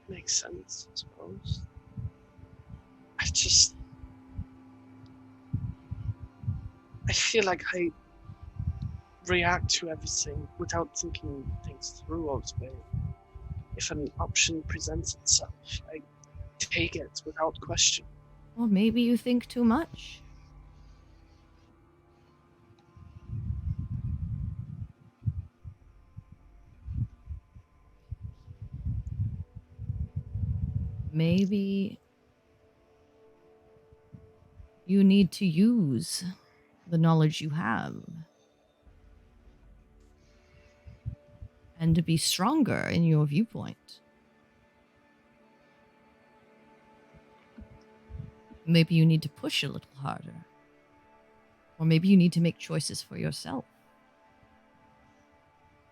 Makes sense, I suppose. I feel like I react to everything without thinking things through all the way. If an option presents itself, I take it without question. Or maybe you think too much. Maybe you need to use the knowledge you have and to be stronger in your viewpoint. Maybe you need to push a little harder. Or maybe you need to make choices for yourself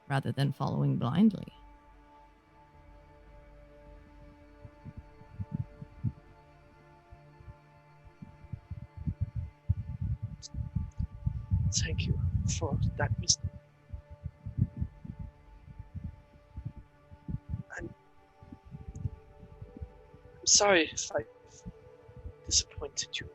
rather than following blindly. Thank you for that wisdom. I'm sorry if I disappointed you.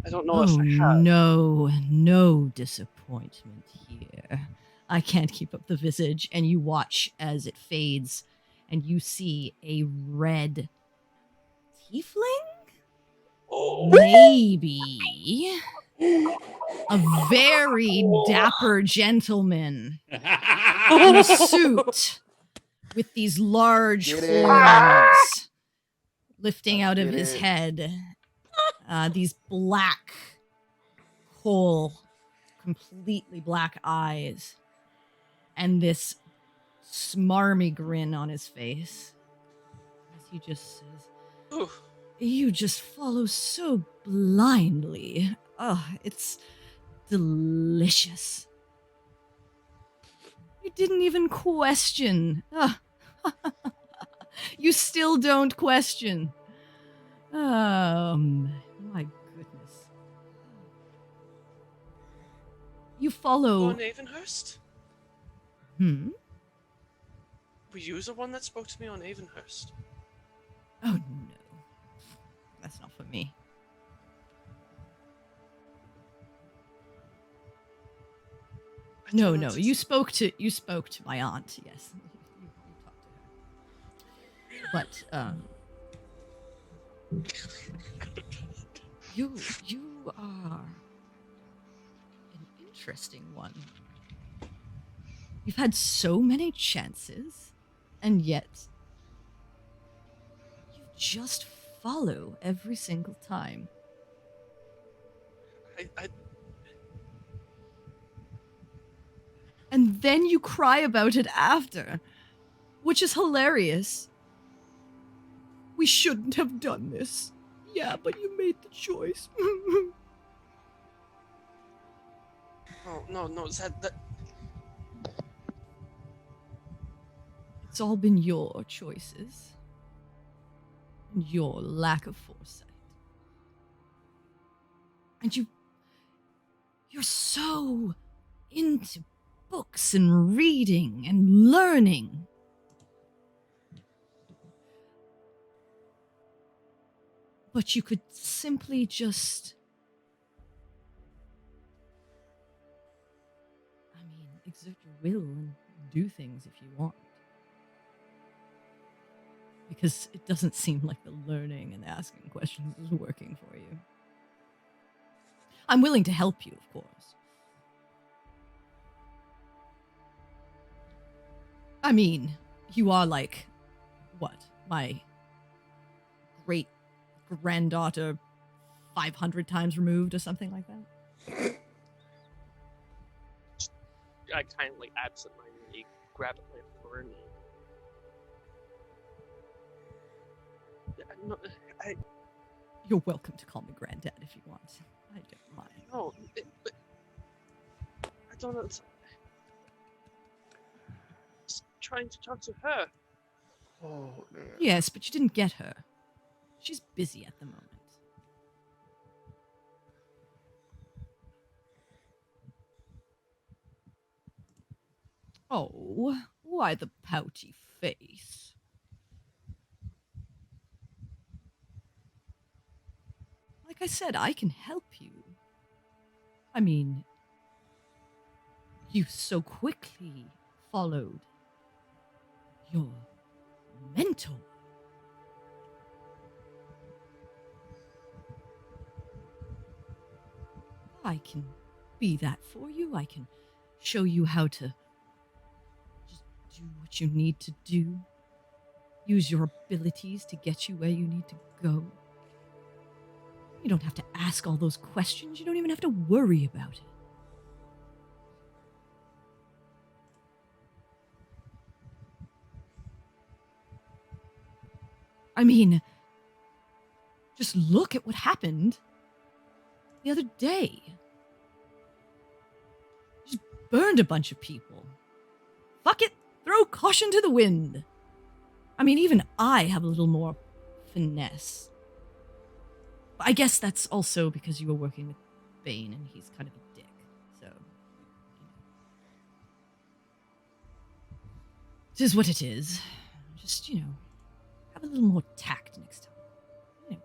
I don't know if I have. No disappointment here. I can't keep up the visage, and you watch as it fades, and you see a red tiefling? Maybe a very dapper gentleman in a suit with these large Get it. horns lifting out of Get his it. head. These black, coal, completely black eyes, and this smarmy grin on his face as he just says, Ooh, "You just follow so blindly. Oh, it's delicious. You didn't even question. You still don't question. My goodness. You follow... on Avonhurst? Were you the one that spoke to me on Avonhurst? Oh, no. That's not for me. I No, don't no. know. You spoke to my aunt, yes. You talked to her. But, you are an interesting one. You've had so many chances, and yet you just follow every single time. And then you cry about it after, which is hilarious. We shouldn't have done this. Yeah, but you made the choice. No, Zed, that... It's all been your choices. And your lack of foresight. And you're so into books and reading and learning. But you could simply just... exert your will and do things if you want. Because it doesn't seem like the learning and asking questions is working for you. I'm willing to help you, of course. I mean, you are like, what, my great granddaughter 500 times removed or something like that? I kind of like absentmindedly grab at my horn. No, You're welcome to call me Granddad if you want. I don't mind. no, but I don't know. Just trying to talk to her. Oh, man. Yes, but you didn't get her. She's busy at the moment. Oh, why the pouty face? Like I said, I can help you. I mean, you so quickly followed your mentor. I can be that for you. I can show you how to just do what you need to do. Use your abilities to get you where you need to go. You don't have to ask all those questions. You don't even have to worry about it. I mean, just look at what happened the other day. Just burned a bunch of people. Fuck it, throw caution to the wind. I mean, even I have a little more finesse. But I guess that's also because you were working with Bane and he's kind of a dick. So, it is what it is. Just, have a little more tact next time.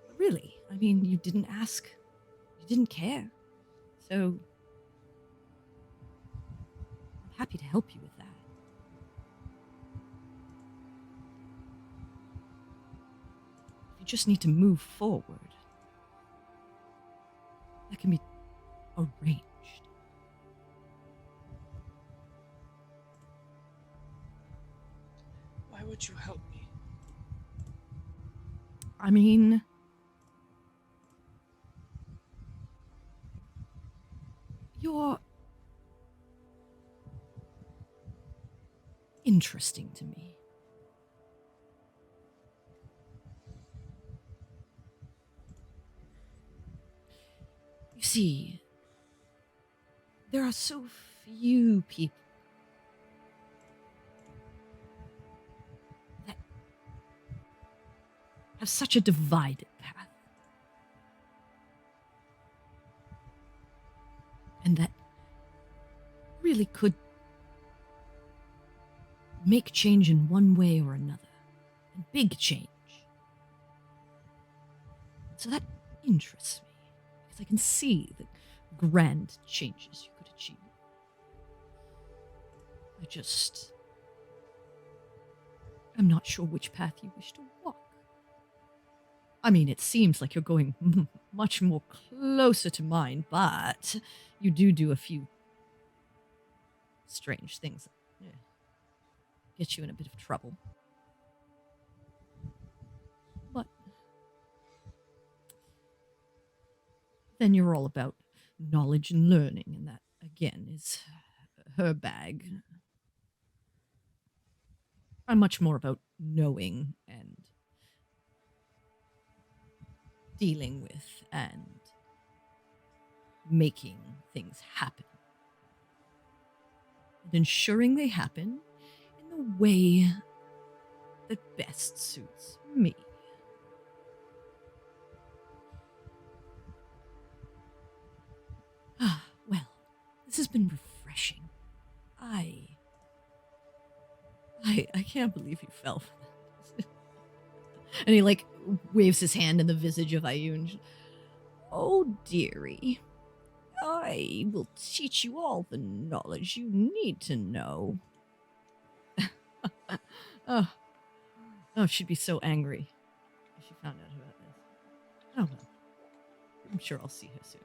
But really, I mean, you didn't ask. You didn't care. So, I'm happy to help you with that. You just need to move forward. That can be arranged. Why would you help me? I mean, you're interesting to me. You see, there are so few people that have such a divided path. And that really could make change in one way or another. And big change. So that interests me. Because I can see the grand changes you could achieve. I'm not sure which path you wish to walk. I mean, it seems like you're going much more closer to mine, but you do a few strange things that get you in a bit of trouble. But then you're all about knowledge and learning, and that, again, is her bag. I'm much more about knowing and dealing with and making things happen. And ensuring they happen in the way that best suits me. Well, this has been refreshing. I can't believe you fell for that. And he, like, waves his hand in the visage of Ayun. Oh, dearie. I will teach you all the knowledge you need to know. Oh, she'd be so angry if she found out about this. Oh, well. I'm sure I'll see her soon.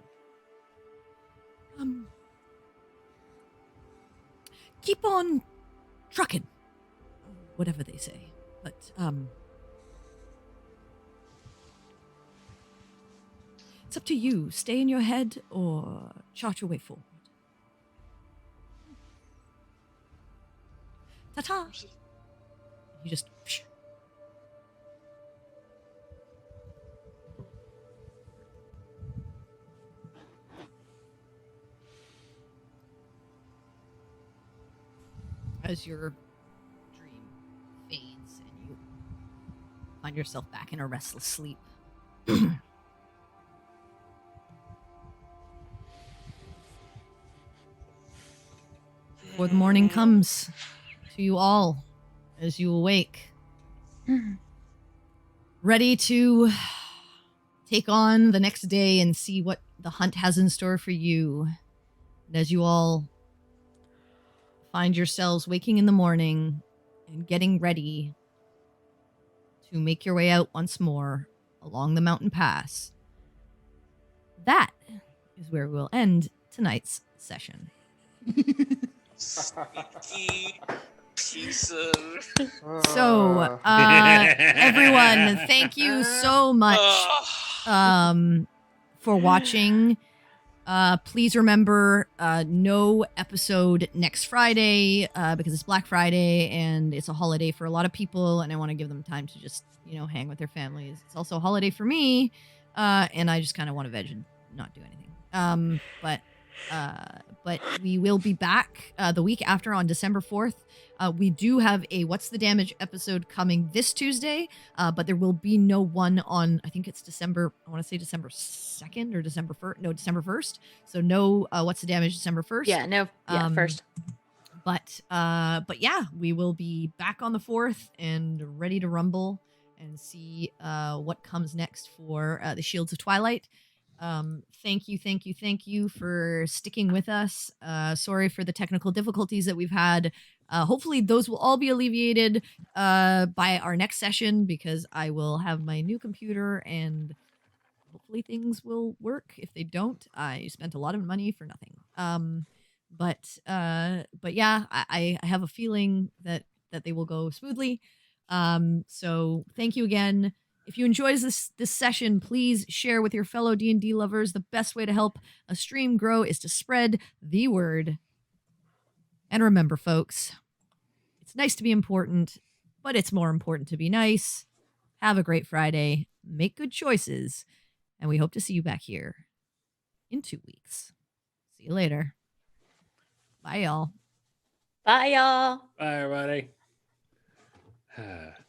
Keep on trucking. Whatever they say. But, it's up to you. Stay in your head or chart your way forward. Ta-ta! You just... As your dream fades and you find yourself back in a restless sleep. Before the morning comes to you all as you awake, ready to take on the next day and see what the hunt has in store for you. And as you all find yourselves waking in the morning and getting ready to make your way out once more along the mountain pass, that is where we'll end tonight's session. Sneaky teaser. So, everyone, thank you so much for watching. Please remember, no episode next Friday because it's Black Friday and it's a holiday for a lot of people, and I want to give them time to just, hang with their families. It's also a holiday for me, and I just kind of want to veg and not do anything. But we will be back the week after on December 4th. We do have a What's the Damage episode coming this Tuesday, but there will be no one on, I think it's December 2nd or December 1st. No, December 1st. So no What's the Damage December 1st. Yeah, no, yeah, first. But yeah, we will be back on the 4th and ready to rumble and see what comes next for the Shields of Twilight. Thank you for sticking with us. Sorry for the technical difficulties that we've had. Hopefully those will all be alleviated by our next session, because I will have my new computer and hopefully things will work. If they don't, I spent a lot of money for nothing. But yeah, I have a feeling that they will go smoothly. So thank you again. If you enjoy this session, please share with your fellow D&D lovers. The best way to help a stream grow is to spread the word. And remember, folks, it's nice to be important, but it's more important to be nice. Have a great Friday. Make good choices. And we hope to see you back here in 2 weeks. See you later. Bye, y'all. Bye, y'all. Bye, everybody.